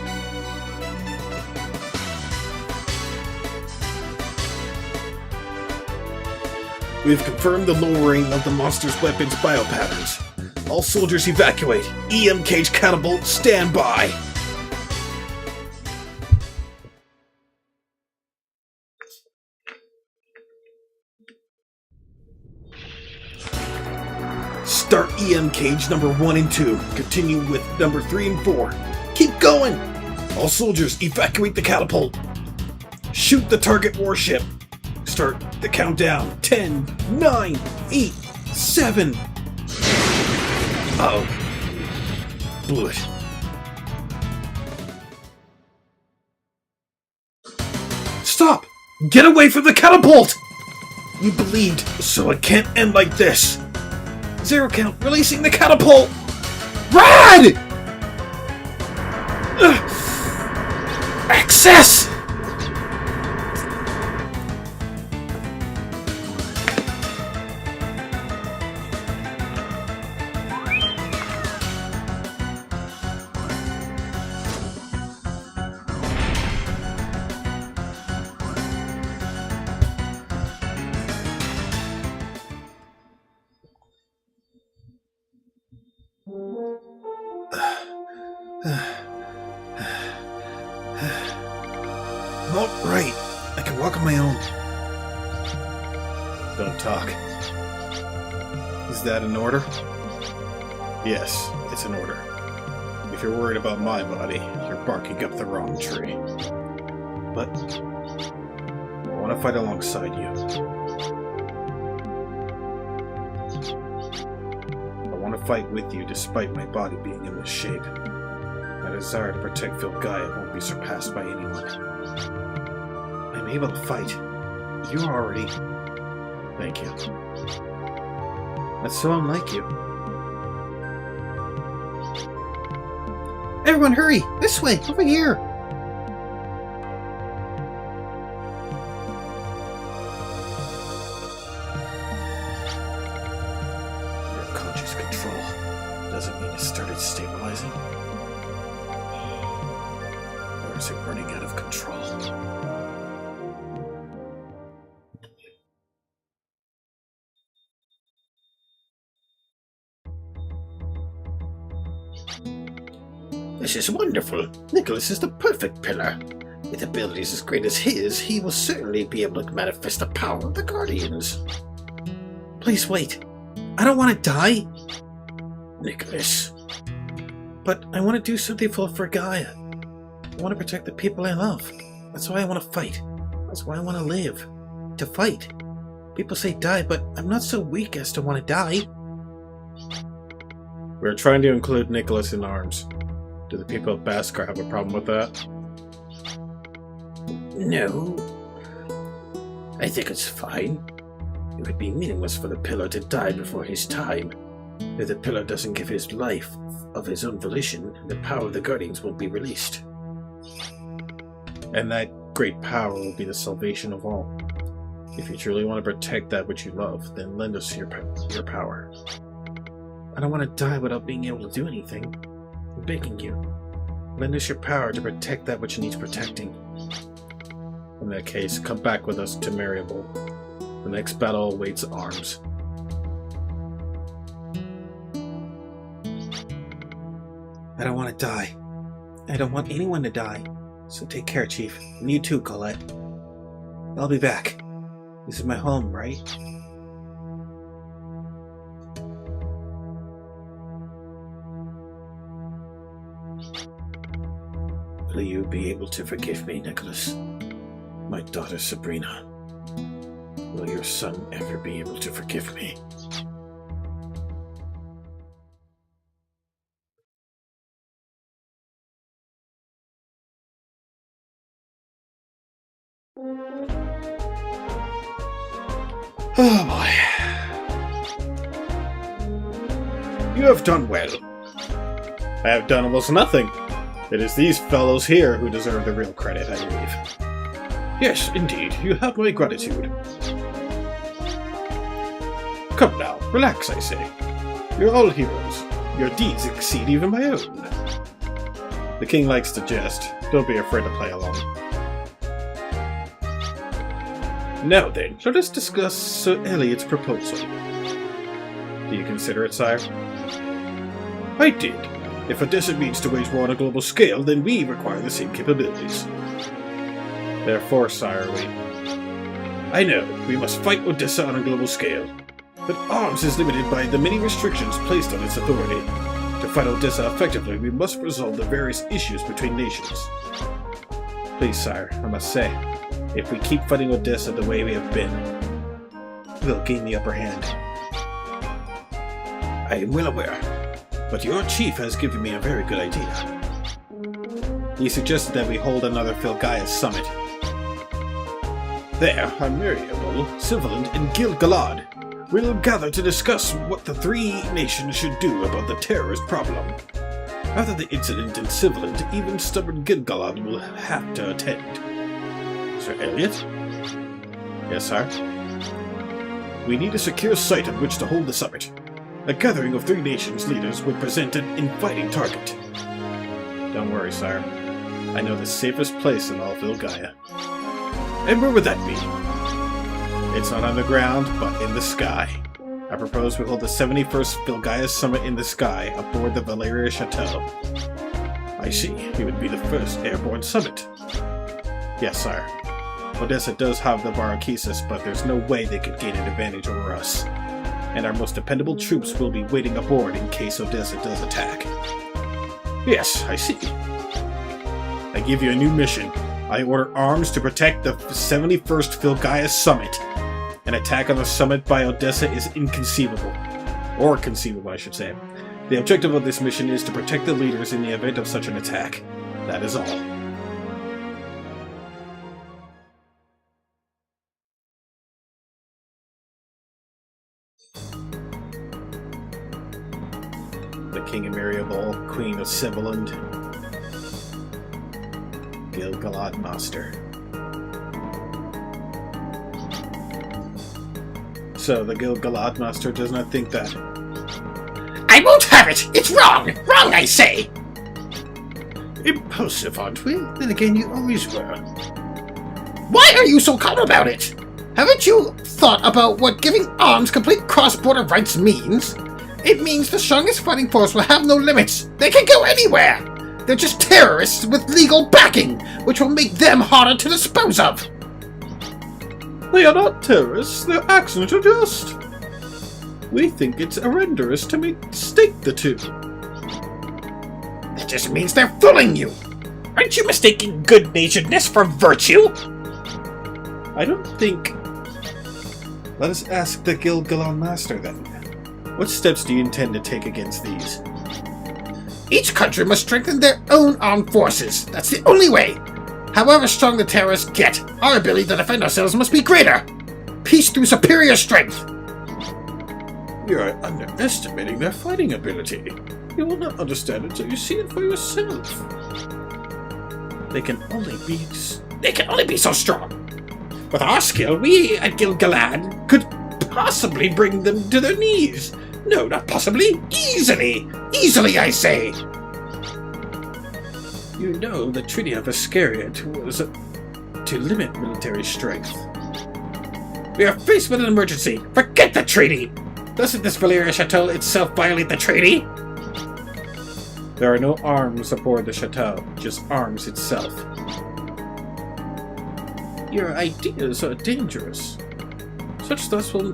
We've confirmed the lowering of the monster's weapon's biopatterns. All soldiers evacuate. EM cage catapult, stand by. Start EM cage number 1 and 2. Continue with number 3 and 4. Keep going! All soldiers evacuate the catapult. Shoot the target warship. Start the countdown. 10, 9, 8, 7. Uh-oh. Blew it. Stop! Get away from the catapult! You bleed, so it can't end like this. Zero count, releasing the catapult! Rad! Access! All right, I can walk on my own. Don't talk. Is that an order? Yes, it's an order. If you're worried about my body, you're barking up the wrong tree. But I want to fight alongside you. I want to fight with you despite my body being in this shape. My desire to protect Phil Gaia won't be surpassed by anyone. I'm able to fight. You already. Thank you. That's so unlike you. Everyone hurry! This way! Over here! Your conscious control doesn't mean it started stabilizing. Or is it running out of control? This is wonderful. Nicholas is the perfect pillar. With abilities as great as his, he will certainly be able to manifest the power of the Guardians. Please wait. I don't want to die, Nicholas. but I want to do something for Gaia. I want to protect the people I love. That's why I want to fight. That's why I want to live. To fight. People say die, but I'm not so weak as to want to die. We're trying to include Nicholas in arms. Do the people of Baskar have a problem with that? No. I think it's fine. It would be meaningless for the pillar to die before his time. If the pillar doesn't give his life of his own volition, the power of the Guardians won't be released. And that great power will be the salvation of all. If you truly want to protect that which you love, then lend us your power. I don't want to die without being able to do anything. I'm begging you. Lend us your power to protect that which needs protecting. In that case, come back with us to Mariable. The next battle awaits arms. I don't want to die. I don't want anyone to die. So take care, Chief. And you too, Colette. I'll be back. This is my home, right? Will you be able to forgive me, Nicholas? My daughter Sabrina. Will your son ever be able to forgive me? Oh boy. You have done well. I have done almost nothing. It is these fellows here who deserve the real credit, I believe. Yes, indeed, you have my gratitude. Come now, relax, I say. You're all heroes. Your deeds exceed even my own. The king likes to jest. Don't be afraid to play along. Now then, let us discuss Sir Eliot's proposal. Do you consider it, sire? I did. If Odessa means to wage war on a global scale, then we require the same capabilities. Therefore, sire, I know, we must fight Odessa on a global scale. But arms is limited by the many restrictions placed on its authority. To fight Odessa effectively, we must resolve the various issues between nations. Please, sire, I must say, if we keep fighting Odessa the way we have been, we'll gain the upper hand. I am well aware, but your chief has given me a very good idea. He suggested that we hold another Philgaia's summit. There, on Mariable, Silverland, and Gil-galad will gather to discuss what the three nations should do about the terrorist problem. After the incident in Silverland, even stubborn Gil-galad will have to attend. Sir Eliot? Yes, sire? We need a secure site on which to hold the summit. A gathering of three nations' leaders would present an inviting target. Don't worry, sire. I know the safest place in all Philgaia. And where would that be? It's not on the ground, but in the sky. I propose we hold the 71st Philgaia Summit in the sky aboard the Valeria Chateau. I see. It would be the first airborne summit. Yes, sire. Odessa does have the Barakhisis, but there's no way they could gain an advantage over us. And our most dependable troops will be waiting aboard in case Odessa does attack. Yes, I see. I give you a new mission. I order arms to protect the 71st Philgaia Summit. An attack on the summit by Odessa is inconceivable. Or conceivable, I should say. The objective of this mission is to protect the leaders in the event of such an attack. That is all. The King of Mariable, Queen of Sibiland, Gil-galad Master. So the Gil-galad Master does not think that. I won't have it! It's wrong! Wrong, I say! Impulsive, aren't we? Then again, you always were. Why are you so calm about it? Haven't you thought about what giving arms complete cross-border rights means? It means the strongest fighting force will have no limits. They can go anywhere. They're just terrorists with legal backing, which will make them harder to dispose of. They are not terrorists. Their actions are just. We think it's horrendous to mistake the two. That just means they're fooling you. Aren't you mistaking good-naturedness for virtue? I don't think. Let us ask the Gil-galad Master then. What steps do you intend to take against these? Each country must strengthen their own armed forces. That's the only way. However strong the terrorists get, our ability to defend ourselves must be greater. Peace through superior strength. You're underestimating their fighting ability. You will not understand it until you see it for yourself. They can only be so strong. With our skill, we at Gil-galad could possibly bring them to their knees. No, not possibly. Easily. Easily, I say. You know, the Treaty of Iscariot was to limit military strength. We are faced with an emergency. Forget the treaty! Doesn't this Valeria Chateau itself violate the treaty? There are no arms aboard the chateau, just arms itself. Your ideas are dangerous. Such thoughts will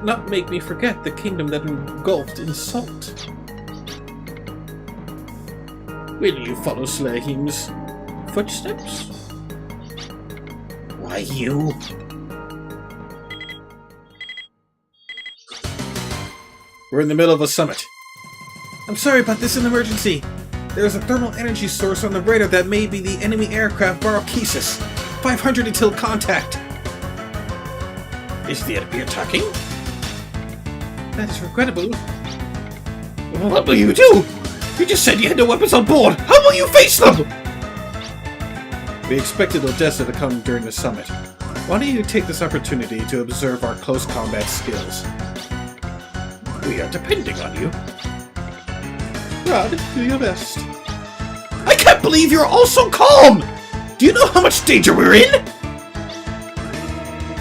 not make me forget the kingdom that engulfed in salt. Will you follow Slahim's footsteps? Why, you? We're in the middle of a summit. I'm sorry, but this is an emergency. There's a thermal energy source on the radar that may be the enemy aircraft Barochesis. 500 until contact. Is the enemy attacking? That is regrettable. What will you do? You just said you had no weapons on board. How will you face them? We expected Odessa to come during the summit. Why don't you take this opportunity to observe our close combat skills? We are depending on you. Rod, do your best. I can't believe you're all so calm! Do you know how much danger we're in?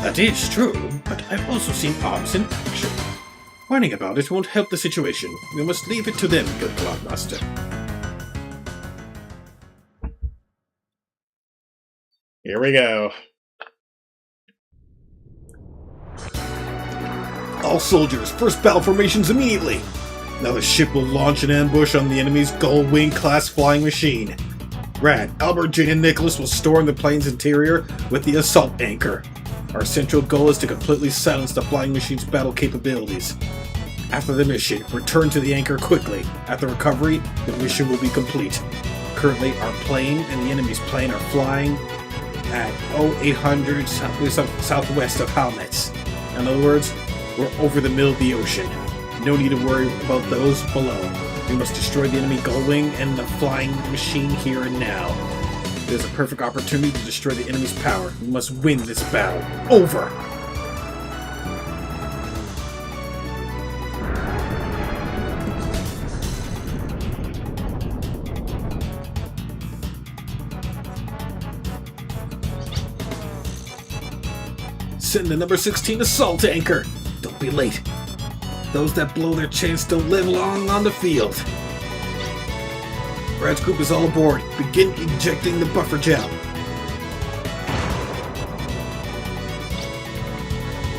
That is true, but I've also seen arms in action. Whining about it won't help the situation. We must leave it to them, good Cloudmaster. Here we go. All soldiers, first battle formations immediately! Now the ship will launch an ambush on the enemy's Gullwing-class flying machine. Rad, Albert, Jane, and Nicholas will storm the plane's interior with the assault anchor. Our central goal is to completely silence the flying machine's battle capabilities. After the mission, return to the anchor quickly. At the recovery, the mission will be complete. Currently, our plane and the enemy's plane are flying at 0800 southwest of Halnets. In other words, we're over the middle of the ocean. No need to worry about those below. We must destroy the enemy Gullwing and the flying machine here and now. There's a perfect opportunity to destroy the enemy's power. We must win this battle. Over! Send the number 16 assault anchor! Don't be late. Those that blow their chance don't live long on the field. Brad's group is all aboard. Begin ejecting the buffer gel.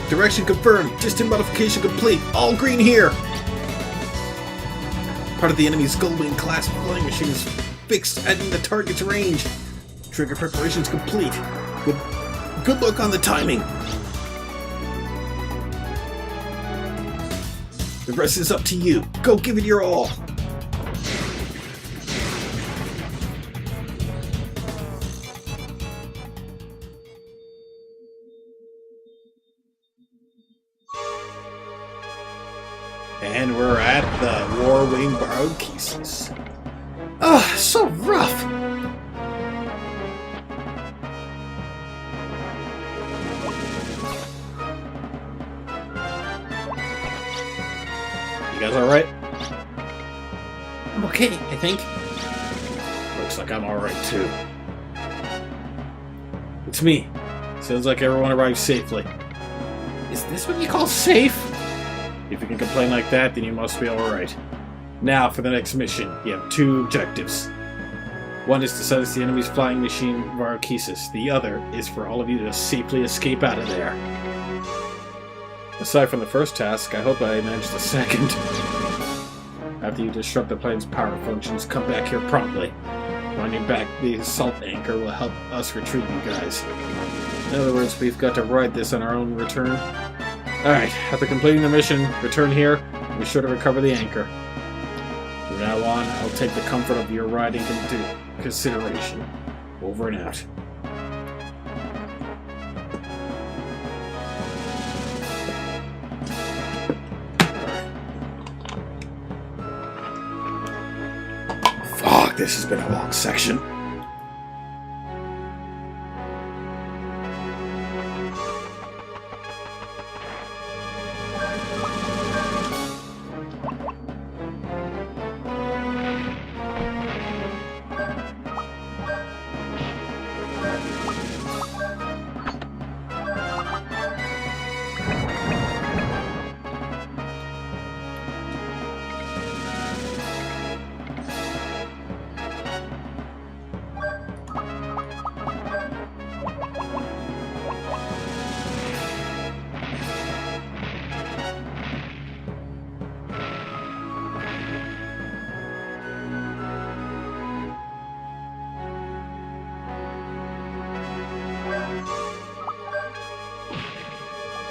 Direction confirmed. Distant modification complete. All green here. Part of the enemy's Gullwing class flying machine is fixed at the target's range. Trigger preparations complete. Good luck on the timing. The rest is up to you. Go give it your all. And we're at the Warwing Barochesis. Ugh, so rough. You guys alright? I'm okay, I think. Looks like I'm alright too. It's me. Sounds like everyone arrived safely. Is this what you call safe? If you can complain like that, then you must be alright. Now, for the next mission, you have two objectives. One is to silence the enemy's flying machine, Barochesis. The other is for all of you to safely escape out of there. Aside from the first task, I hope I managed the second. After you disrupt the plane's power functions, come back here promptly. Winding back the assault anchor will help us retrieve you guys. In other words, we've got to ride this on our own return. Alright, after completing the mission, return here, and be sure to recover the anchor. From now on, I'll take the comfort of your riding into consideration. Over and out. Fuck, this has been a long section.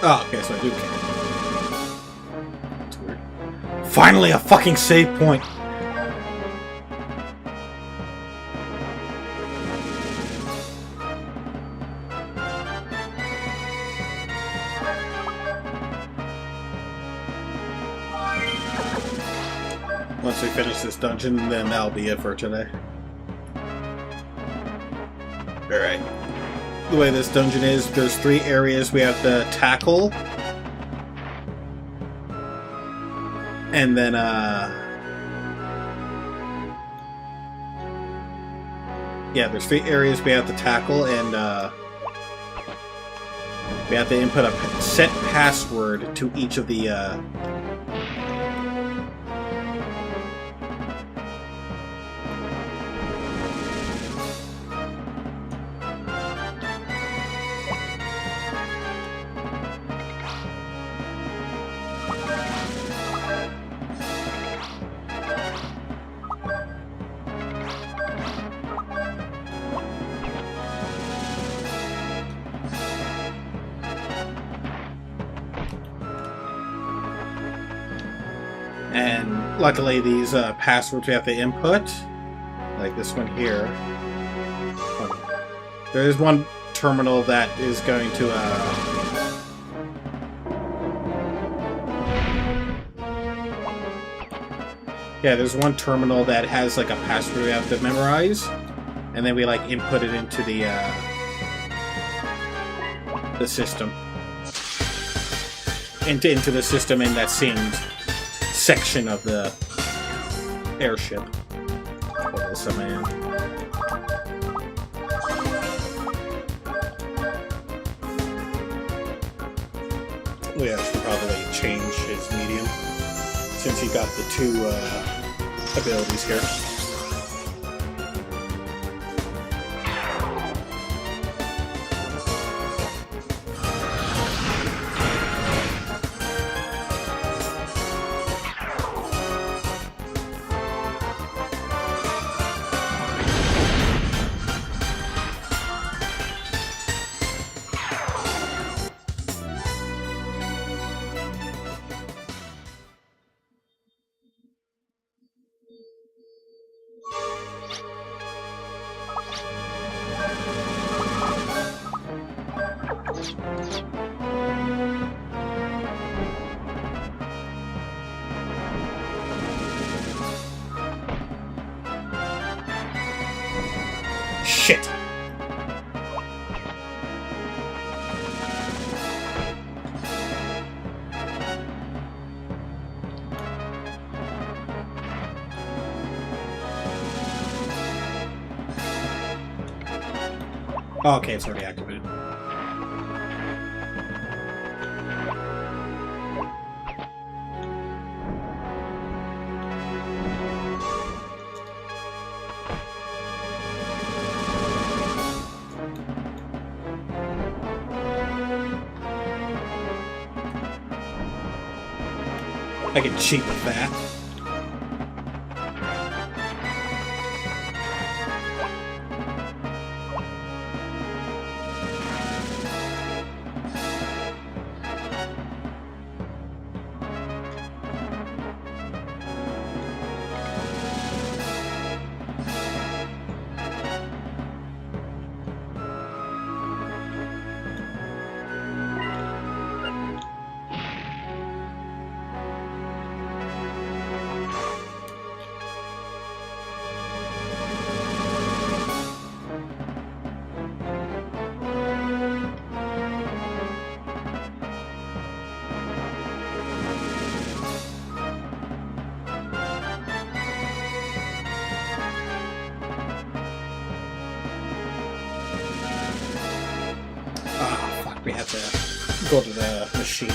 Oh, okay, so I do care. That's weird. Finally, a fucking save point! Once we finish this dungeon, then that'll be it for today. Alright. The way this dungeon is, there's 3 areas we have to tackle. And then, yeah, there's 3 areas we have to tackle, and, we have to input a set password to each of the, and luckily these passwords we have to input, like this one here. There is one terminal that is going to yeah, there's one terminal that has like a password we have to memorize, and then we like input it into the system, into the system in that same section of the airship. What else am I in? We should probably change his medium since he got the 2 abilities here. Shit! Oh, okay, it's already activated. I can cheat with that. We have to go to the machine.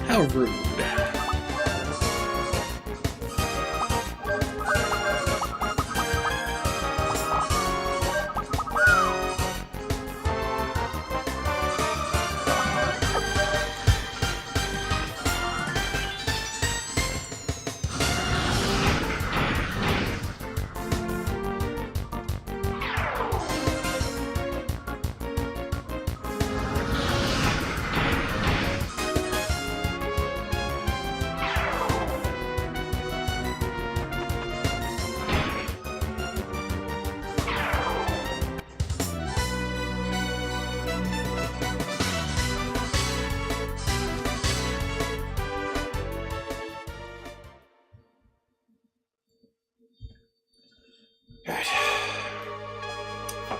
How rude.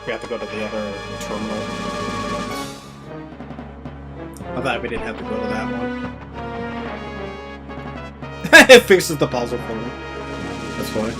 We have to go to the other terminal. I thought we didn't have to go to that one. It fixes the puzzle for me. That's funny.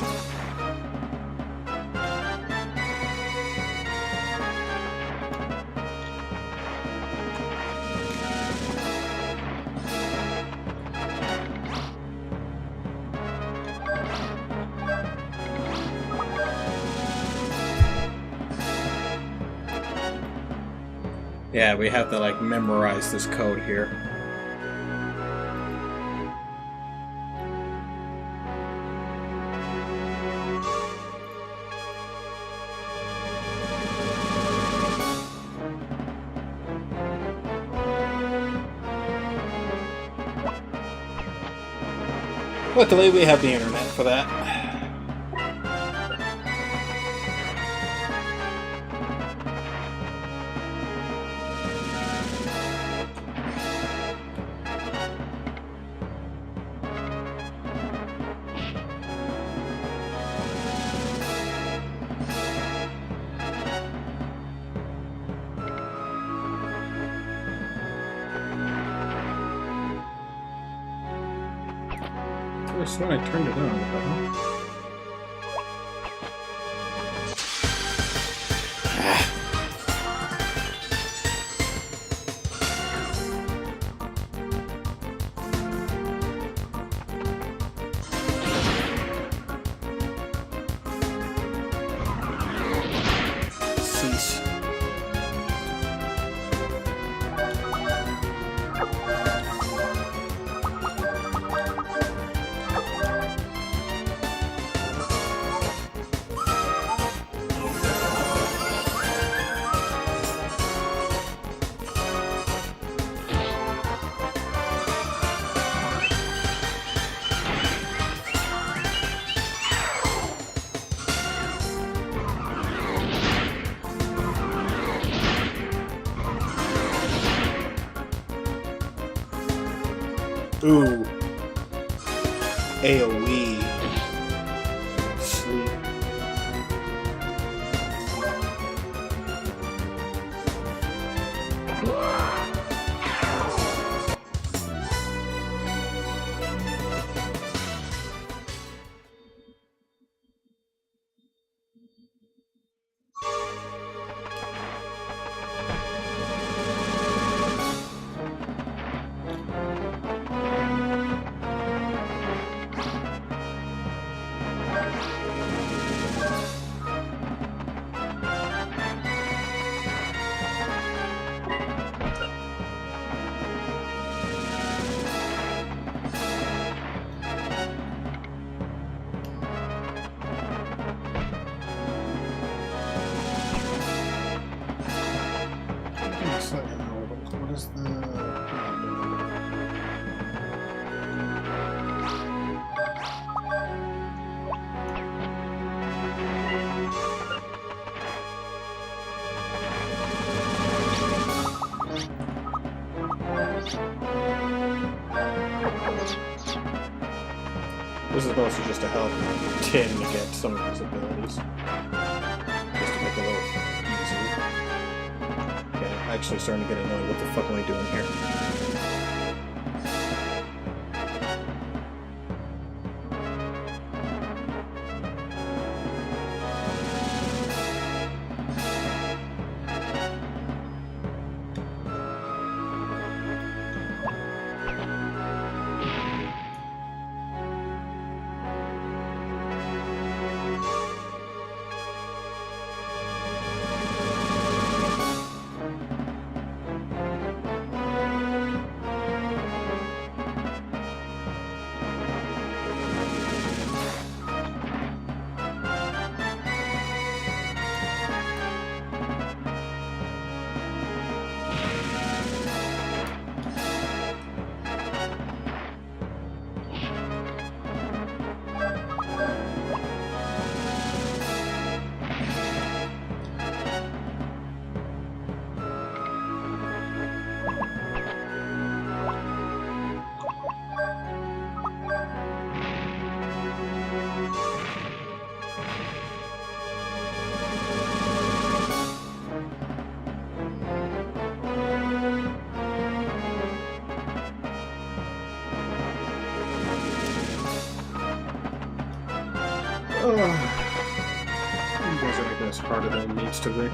Yeah, we have to like memorize this code here. Luckily, we have the internet for that. I swear I turned it on, but cease. Ooh. AoE. Sleep. What is the... This is mostly just to help Tin to get some of his abilities. Just to make it a little easier. Okay, I'm actually starting to get annoyed. What the fuck am I doing here? You guys are making this harder than it needs to be.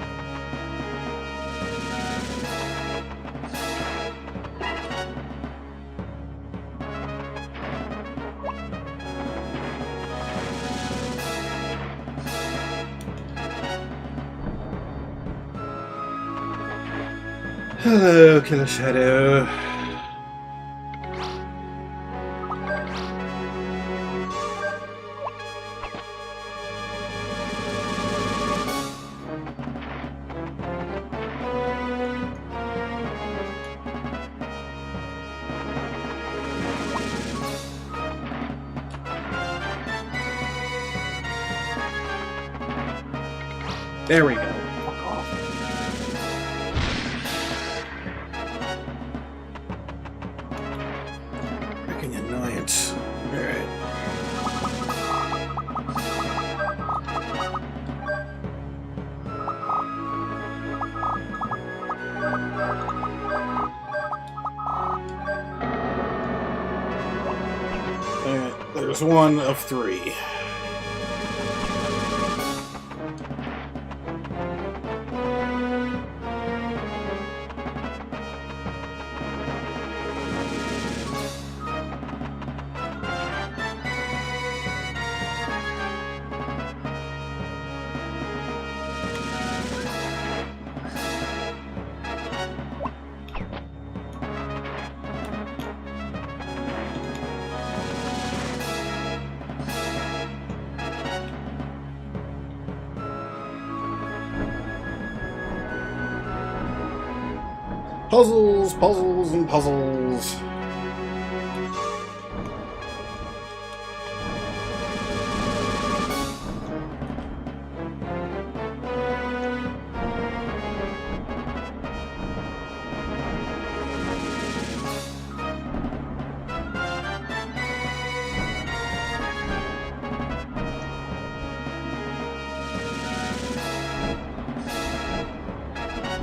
Hello, Killer Shadow. There we go. Fuck off. Freaking annoyance. Alright. Alright, there's one of three. Puzzles, puzzles, and puzzles.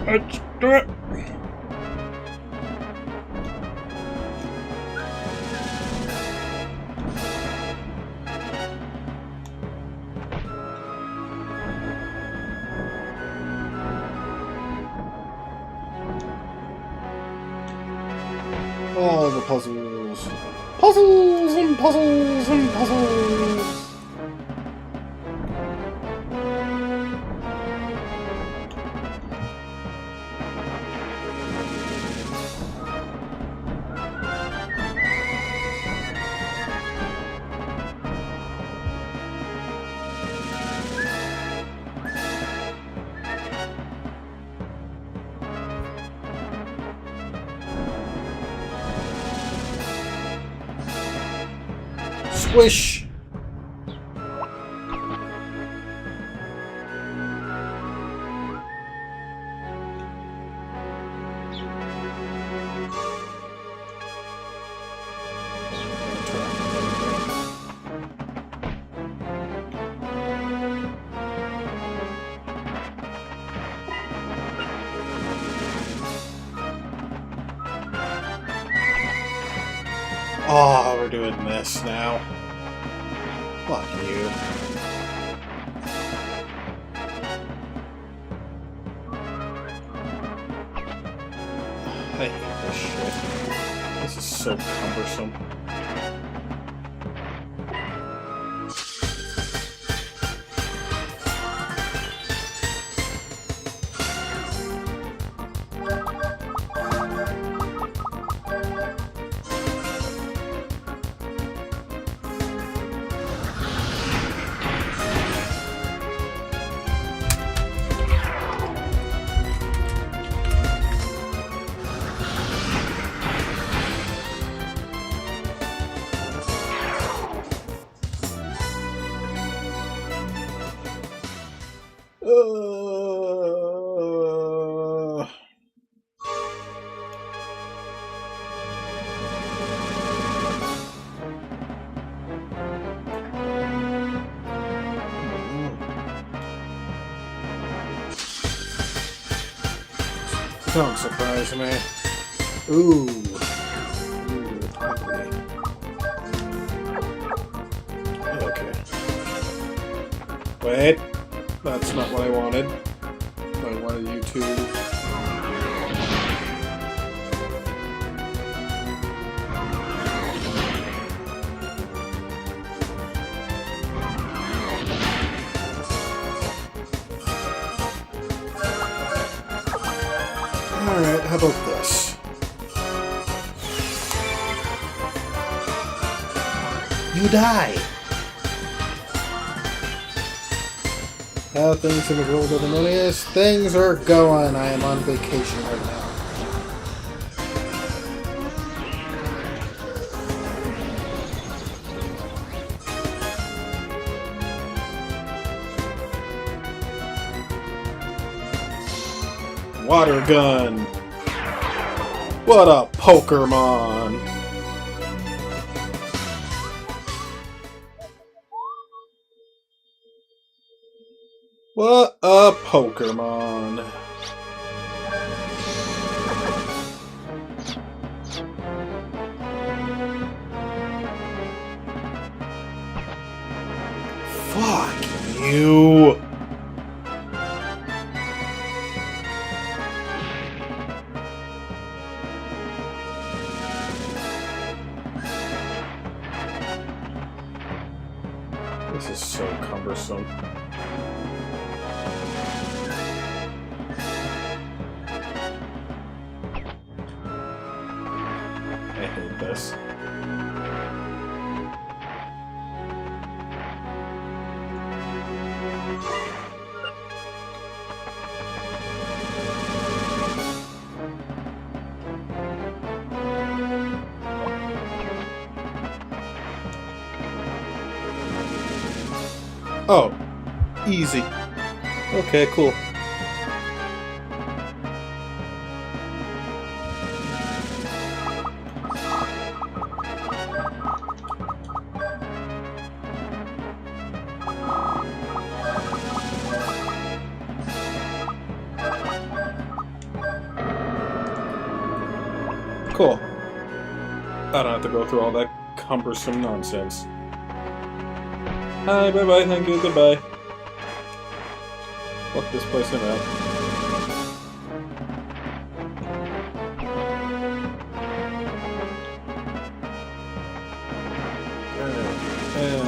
Let's do it. All the puzzles. Puzzles and puzzles and puzzles. Squish! Oh, we're doing this now. Fuck you. I hate this shit. This is so cumbersome. Don't surprise me. Ooh. Okay. Wait. That's not what I wanted. I wanted you to... Alright, how about this? You die! How things in the world of the Jaymonius? Things are going. I am on vacation right now. Water gun! What a Pokémon! What a Pokémon! Fuck you! This is so cumbersome. I hate this. Oh, easy. Okay, cool. Cool. I don't have to go through all that cumbersome nonsense. Hi, bye-bye, thank you, goodbye. Fuck this place around. And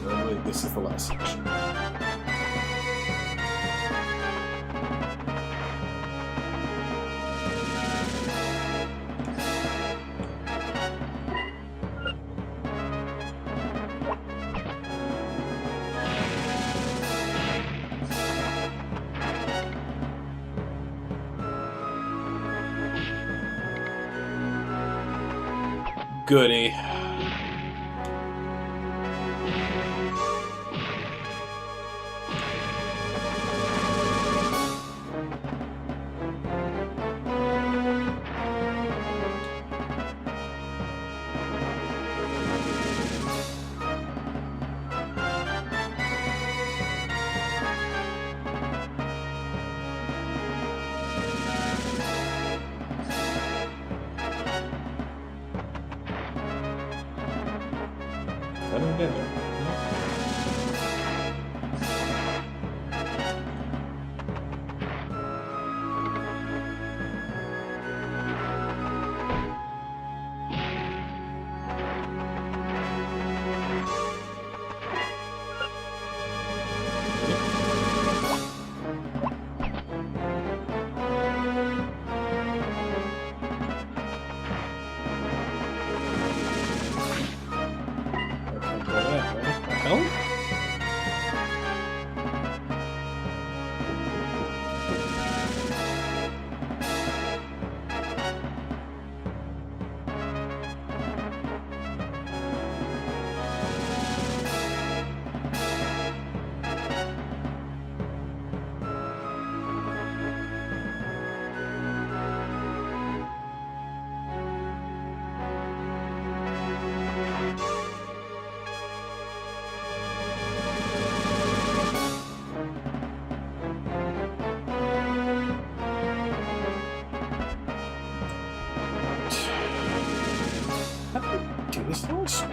I believe this is the last section. Goody. I don't get it. Do this first.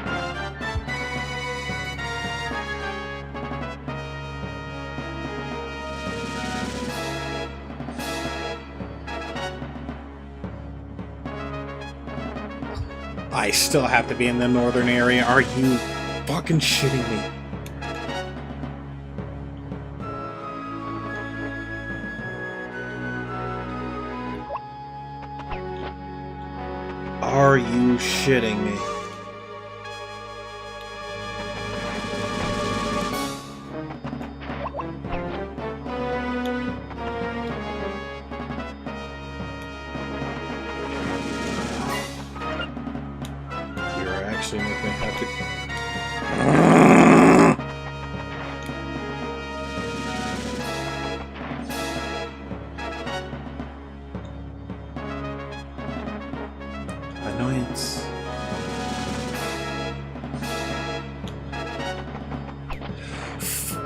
I still have to be in the northern area. Are you fucking shitting me? Are you shitting me? You're actually making me have to... Annoyance.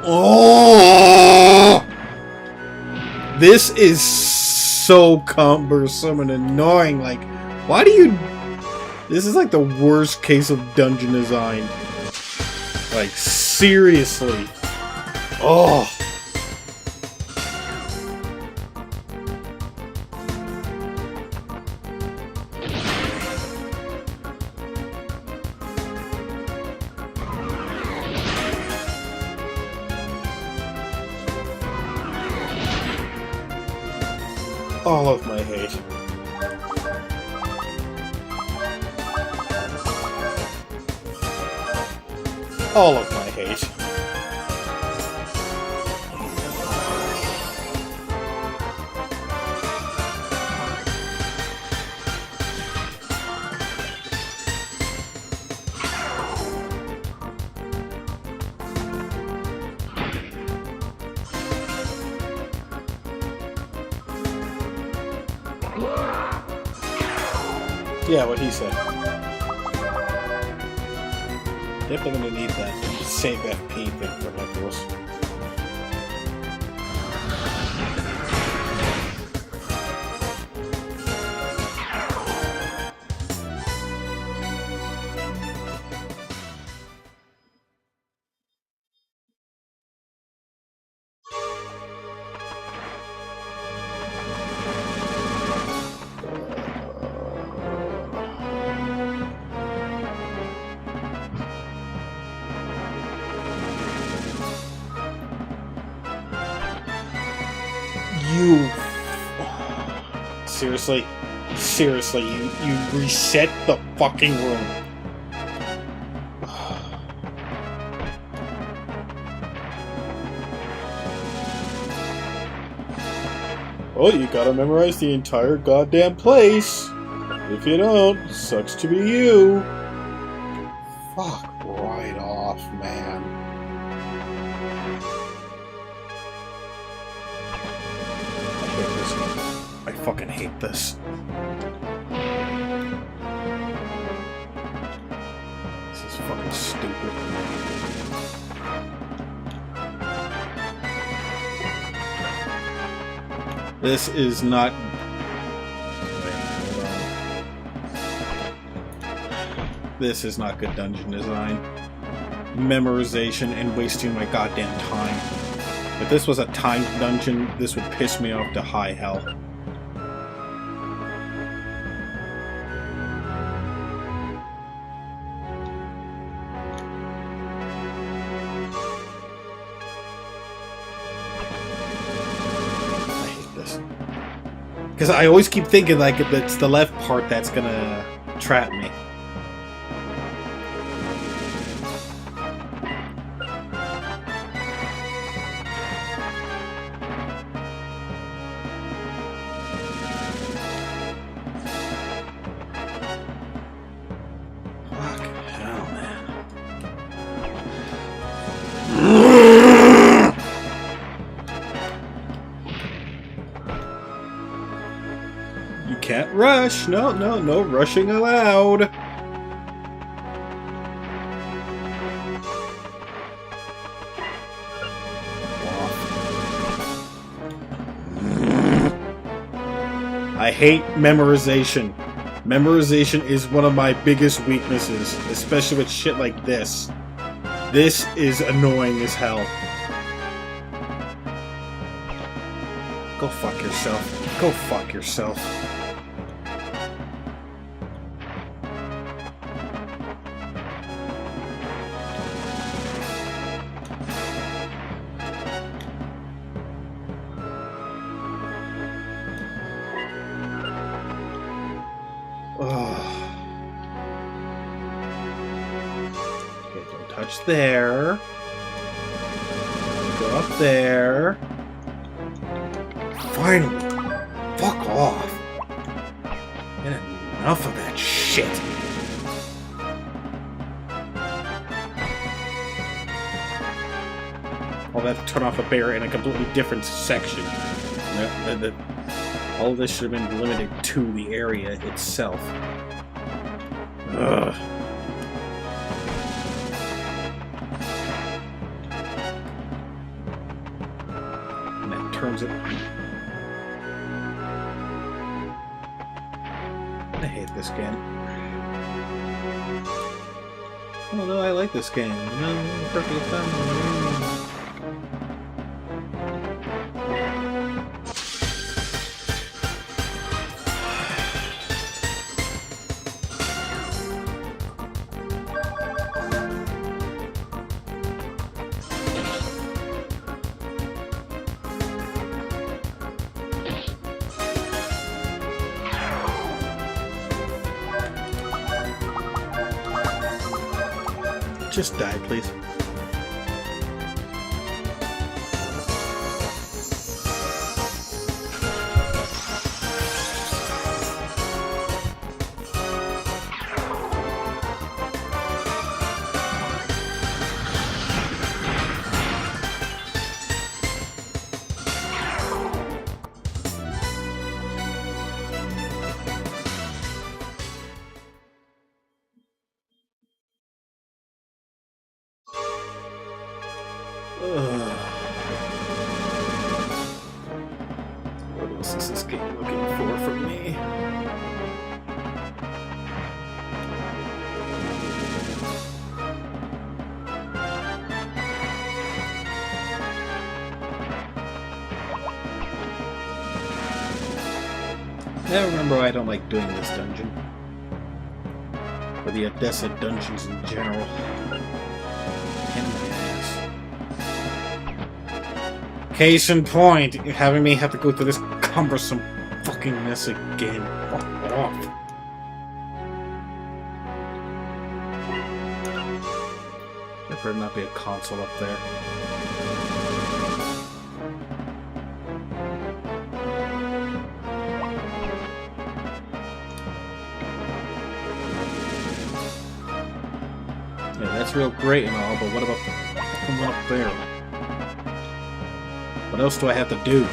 Oh! This is so cumbersome and annoying. Like, why do you... This is like the worst case of dungeon design. Like, seriously. Oh. All of my hate. All of my hate. Yeah, what he said. Definitely gonna need that save FP thing for Nicholas. You... Seriously? Seriously, you reset the fucking room. Well, you gotta memorize the entire goddamn place. If you don't, sucks to be you. Fuck right off, man. I fucking hate this. This is fucking stupid. This is not... Wait, hold on. This is not good dungeon design. Memorization and wasting my goddamn time. If this was a timed dungeon, this would piss me off to high hell. Because I always keep thinking like it's the left part that's gonna trap me. Fuck hell, man. Can't rush. No, no, no rushing allowed. I hate memorization. Memorization is one of my biggest weaknesses, especially with shit like this. This is annoying as hell. Go fuck yourself. Go fuck yourself. Oh. Okay, don't touch there. Go up there. Finally! Fuck off! And enough of that shit! All that to turn off a bear in a completely different section. All of this should have been limited to the area itself. Ugh. And that turns it. I hate this game. Oh no, I like this game. No, perfectly fun. Just die, please. What else is this game looking for from me? I remember why I don't like doing this dungeon. Or the Odessa dungeons in general. Case in point, you're having me have to go through this cumbersome fucking mess again. Fuck off. There better not be a console up there. Yeah, that's real great and all, but what about the fucking one up there? What else do I have to do?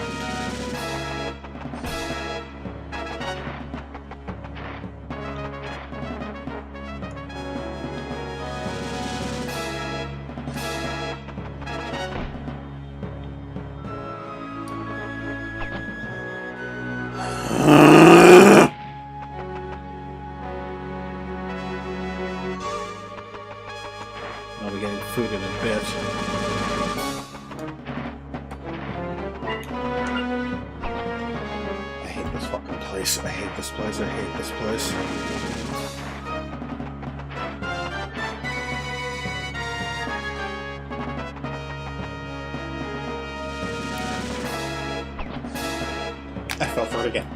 I'll be getting food in a bit. I hate this fucking place. I hate this place. I hate this place. I fell for it again.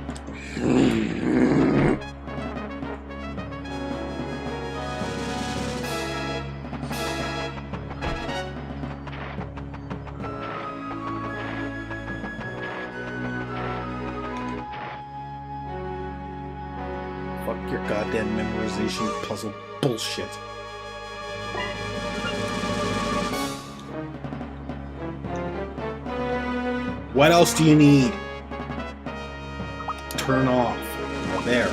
Fuck your goddamn memorization puzzle bullshit. What else do you need? Turn off. There.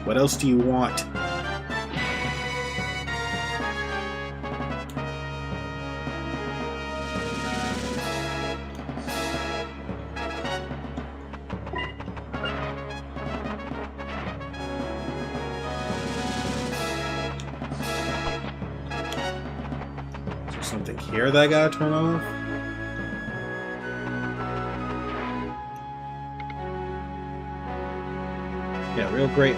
What else do you want? Is there something here that I gotta turn off? Yeah, real great.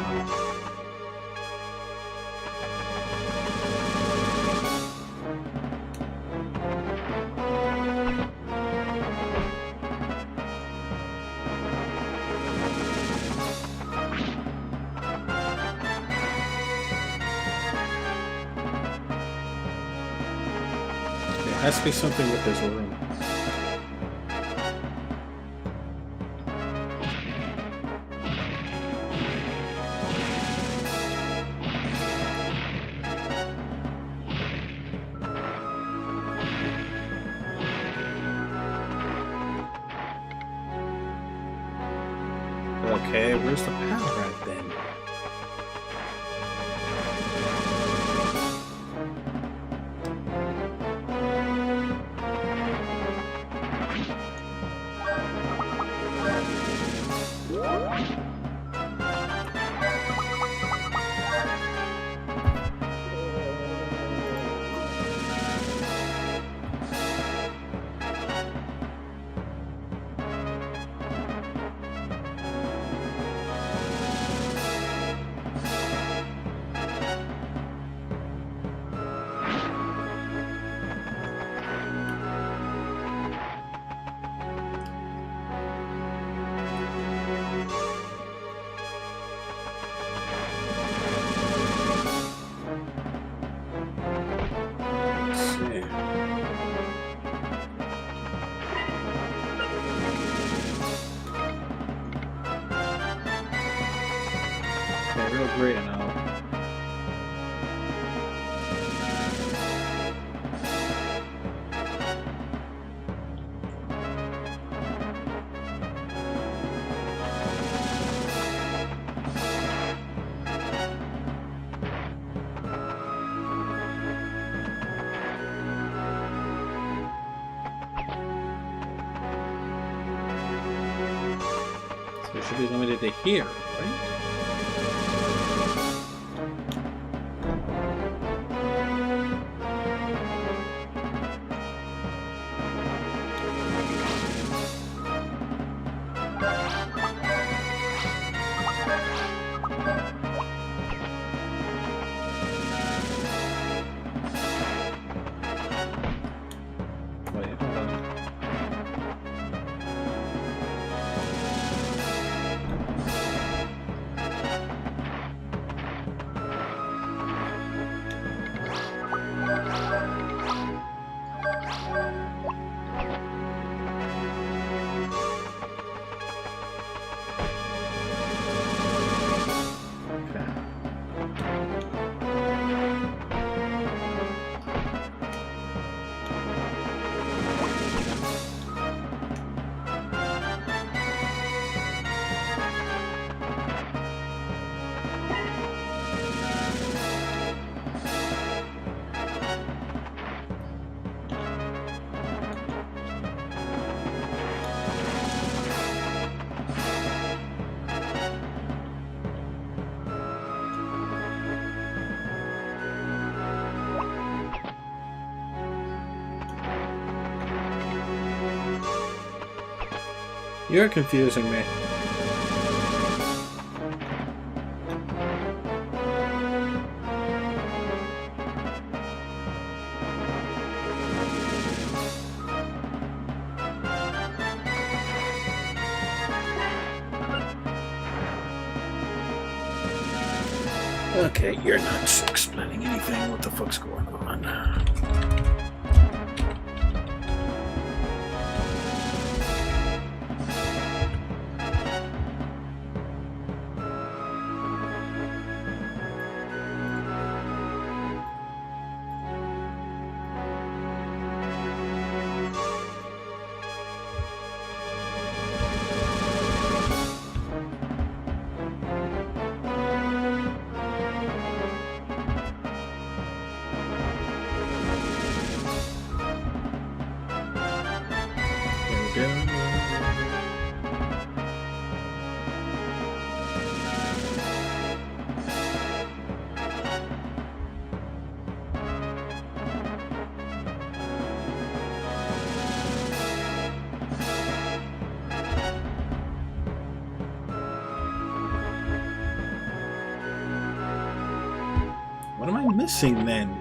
Has to be something with this room. Okay, where's the power at then? Real great and all. So it should be limited to here, right? Wait, hold on. You're confusing me. Okay, you're not explaining anything. What the fuck's going on? What am I missing then?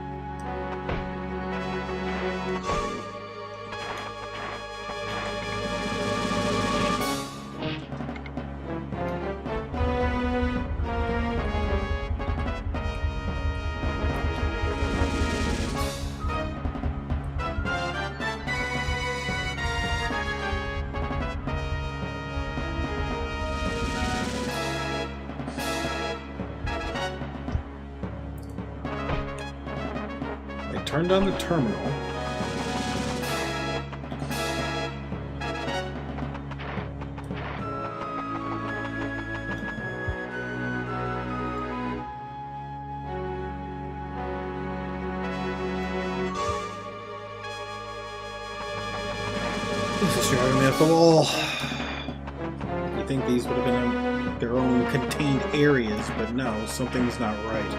turned on the terminal. This is driving me up the wall. You think these would have been their own contained areas, but no, something's not right.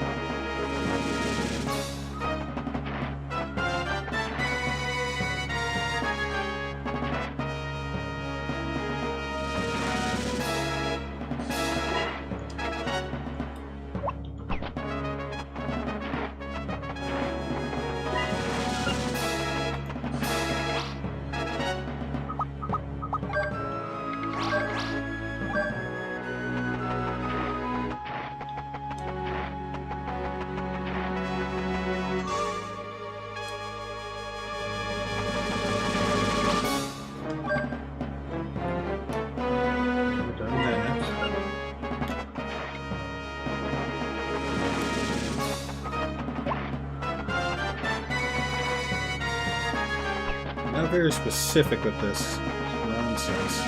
Not very specific with this nonsense.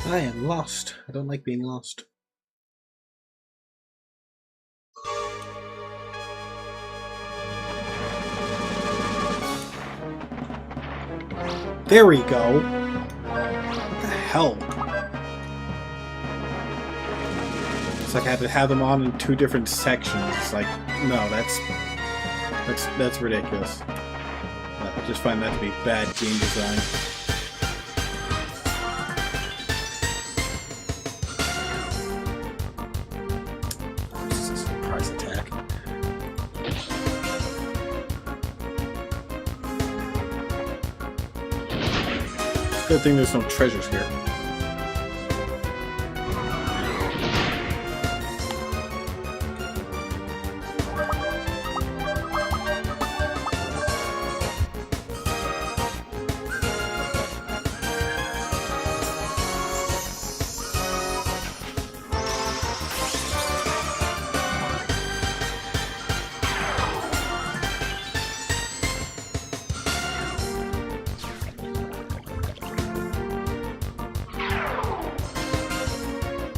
I am lost. I don't like being lost. There we go. What the hell? It's like I had to have them on in two different sections. It's like, no, that's ridiculous. I just find that to be bad game design. Surprise attack. Good thing there's no treasures here.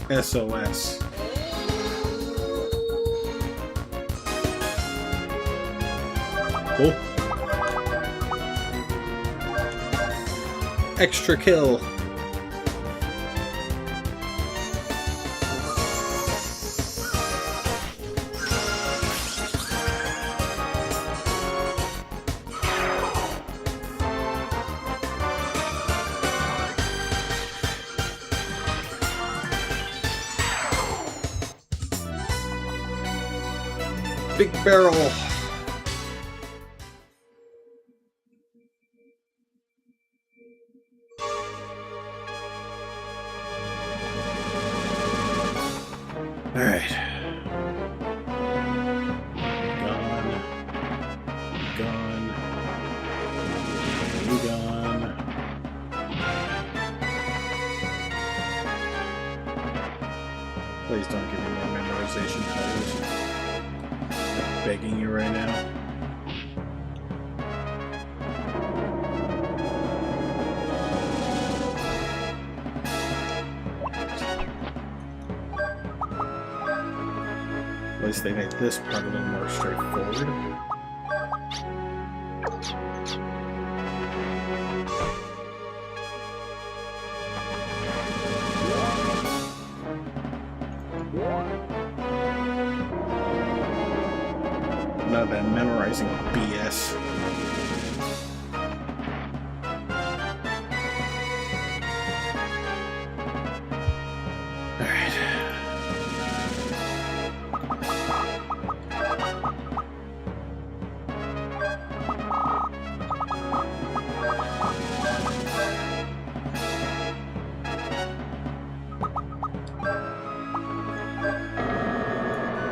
SOS. Cool. Extra kill. Big barrel. All right. Gone. You gone. Please don't give me more memorization puzzles. Begging you right now. At least they make this part a little more straightforward. None of that memorizing BS. Alright.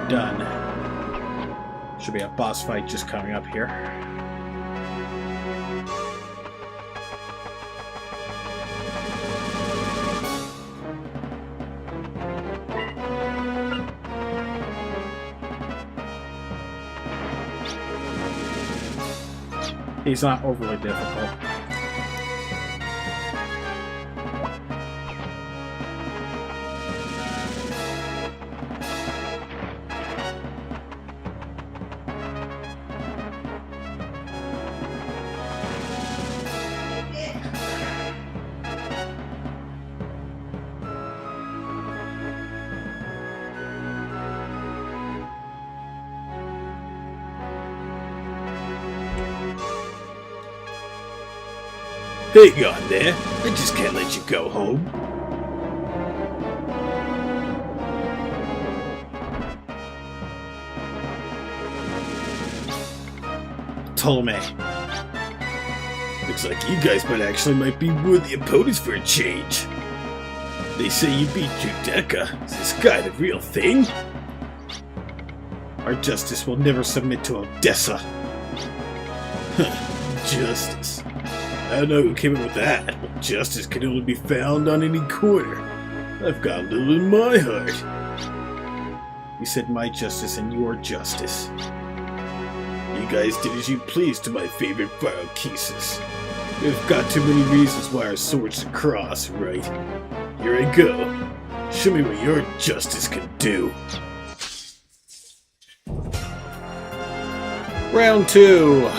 Done. Should be a boss fight just coming up here. He's not overly difficult. Hang on there. I just can't let you go home. Ptolemy. Looks like you guys might be worthy opponents for a change. They say you beat Judecca. Is this guy the real thing? Our justice will never submit to Odessa. Justice. I don't know who came up with that, but justice can only be found on any corner. I've got a little in my heart. You said my justice and your justice. You guys did as you pleased to my favorite Virokesis. We've got too many reasons why our swords should cross, right? Here I go. Show me what your justice can do. Round 2.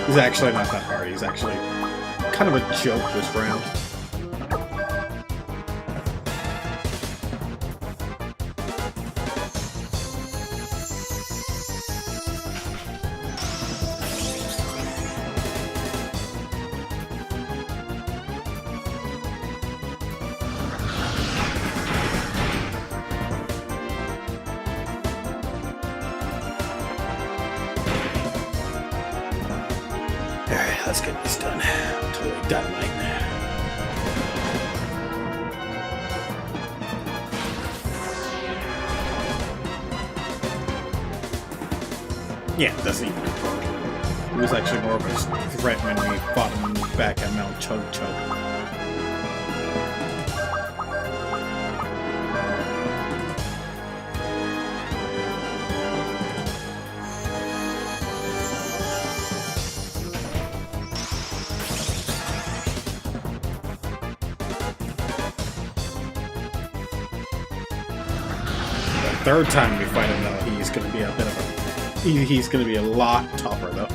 He's actually not that hard. He's actually kind of a joke this round. Alright, let's get this done. Totally dynamite. Yeah, it doesn't even confirm. It was actually more of a threat when we fought him back at Mount Chug Chug. Third time we fight him, though, he's going to be a bit of a... He's going to be a lot tougher, though.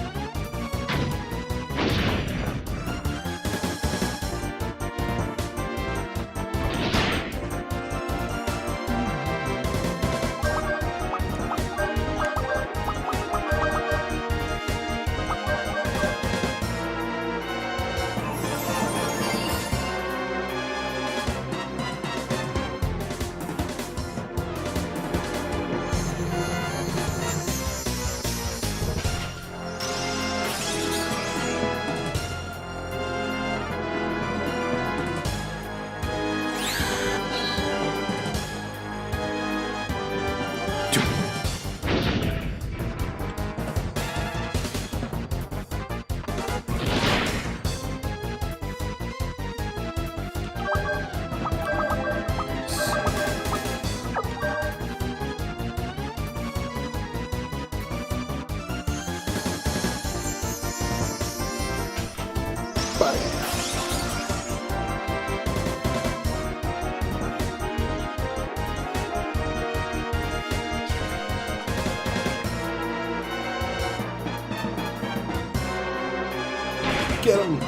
Get him!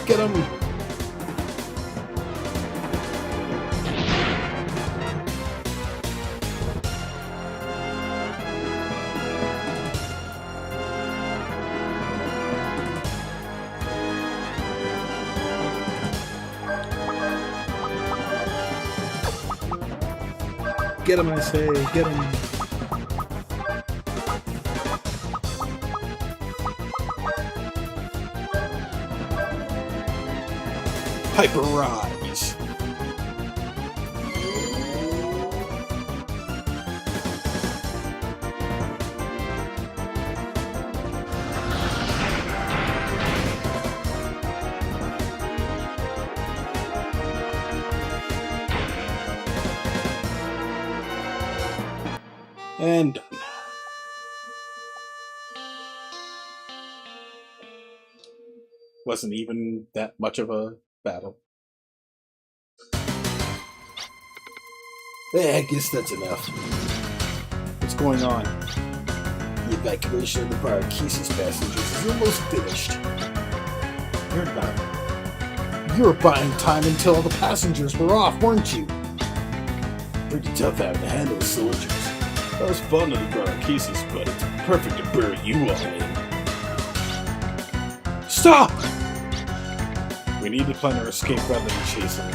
Get him! Get him, I say, get him. Hyper Rise! And done. Wasn't even that much of a battle. I guess that's enough. What's going on? The evacuation of the Parakesis passengers is almost finished. You were buying time until all the passengers were off, weren't you? Pretty tough having to handle soldiers. That was fun in the Parakesis, but it's perfect to bury you all in. Stop! We need to plan our escape rather than chase them.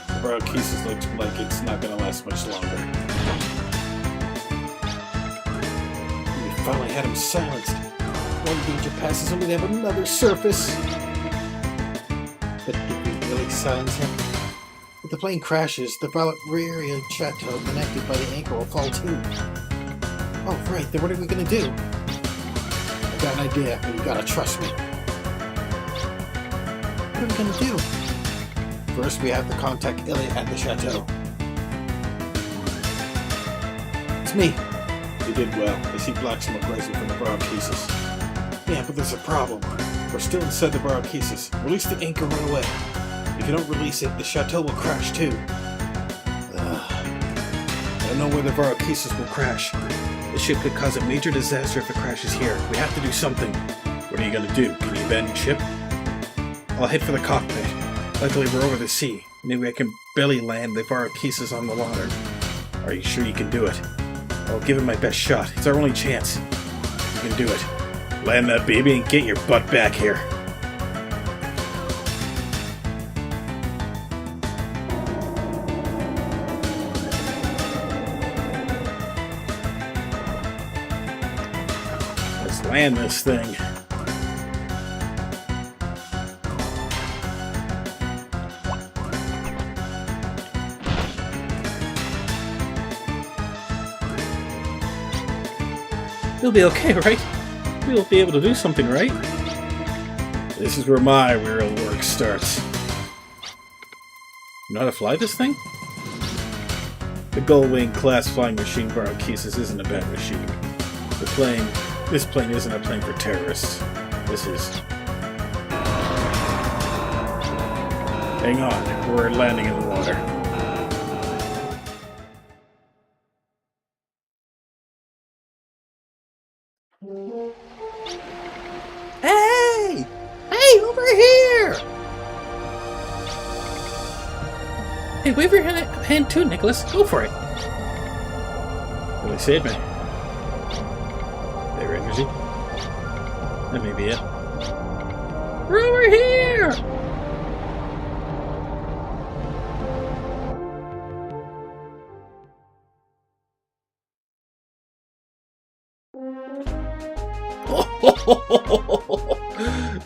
The Parakesis looks like it's not going to last much longer. We finally had him silenced. One danger passes and we have another surface. But did we really silence him? If the plane crashes, the Valerian Chateau connected by the anchor will fall too. Oh, right, then what are we gonna do? I got an idea, but you gotta trust me. What are we gonna do? First, we have to contact Ilya at the chateau. It's me. You did well. I see black smoke rising from the Parakesis. Yeah, but there's a problem. We're still inside the Parakesis. Release the anchor right away. If you don't release it, the chateau will crash too. I don't know where the Parakesis will crash. The ship could cause a major disaster if it crashes here. We have to do something. What are you gonna do? Can you abandon ship? I'll head for the cockpit. Luckily we're over the sea. Maybe I can belly land the Parakesis on the water. Are you sure you can do it? I'll give it my best shot. It's our only chance. You can do it. Land that baby and get your butt back here. Let's land this thing. You'll be okay, right? We'll be able to do something, right? This is where my real work starts. You know how to fly this thing? The Gullwing class flying machine Parakesis isn't a bad machine. This plane isn't a plane for terrorists. This is... Hang on, we're landing in the water. Hey! Hey, over here! Hey, wave your hand too, Nicholas. Go for it. Really saved me. Their energy. That may be it. We're over here!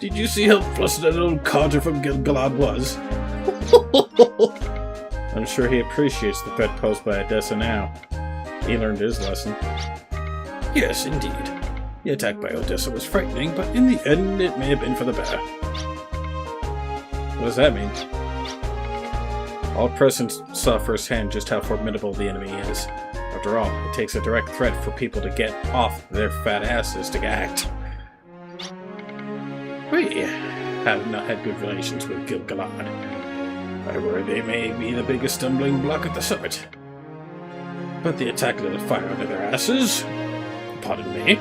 Did you see how flustered that old codger from Gilgalad was? I'm sure he appreciates the threat posed by Odessa now. He learned his lesson. Yes, indeed. The attack by Odessa was frightening, but in the end it may have been for the better. What does that mean? All present saw firsthand just how formidable the enemy is. After all, it takes a direct threat for people to get off their fat asses to act. We have not had good relations with Gilgalad. I worry they may be the biggest stumbling block at the summit. But the attack lit a fire under their asses. Pardon me.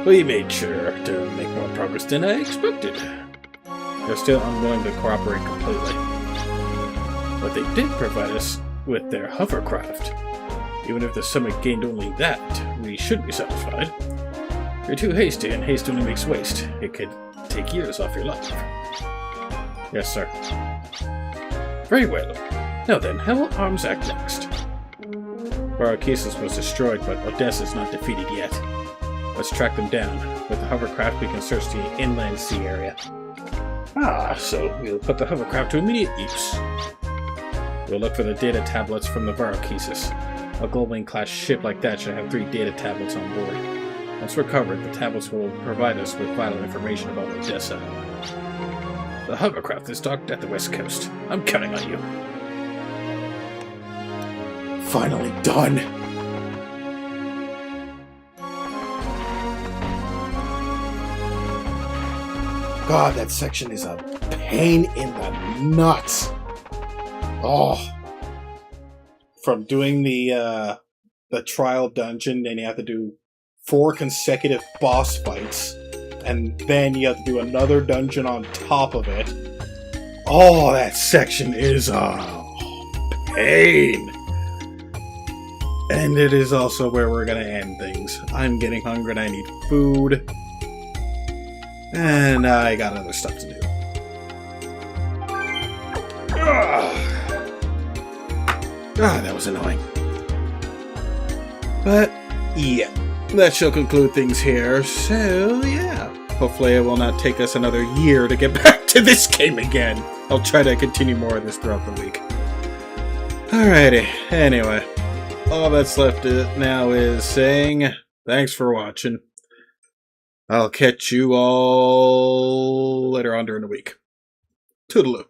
We made sure to make more progress than I expected. They're still unwilling to cooperate completely. But they did provide us with their hovercraft. Even if the summit gained only that, we should be satisfied. You're too hasty, and haste only makes waste. It could take years off your life. Yes, sir. Very well. Now then, how will Arms act next? Barokesis was destroyed, but Odessa's not defeated yet. Let's track them down. With the hovercraft, we can search the inland sea area. Ah, so we'll put the hovercraft to immediate use. We'll look for the data tablets from the Barokesis. A Goldwing-class ship like that should have 3 data tablets on board. Once recovered, the tablets will provide us with vital information about Odessa. The hovercraft is docked at the west coast. I'm counting on you. Finally done! God, that section is a pain in the nuts. Oh. From doing the trial dungeon, then you have to do 4 consecutive boss fights, and then you have to do another dungeon on top of it. Oh, that section is a pain. And it is also where we're gonna end things. I'm getting hungry and I need food. And I got other stuff to do. That was annoying. But, yeah. That shall conclude things here. So, yeah. Hopefully it will not take us another year to get back to this game again. I'll try to continue more of this throughout the week. Alrighty. Anyway. All that's left now is saying thanks for watching. I'll catch you all later on during the week. Toodaloo.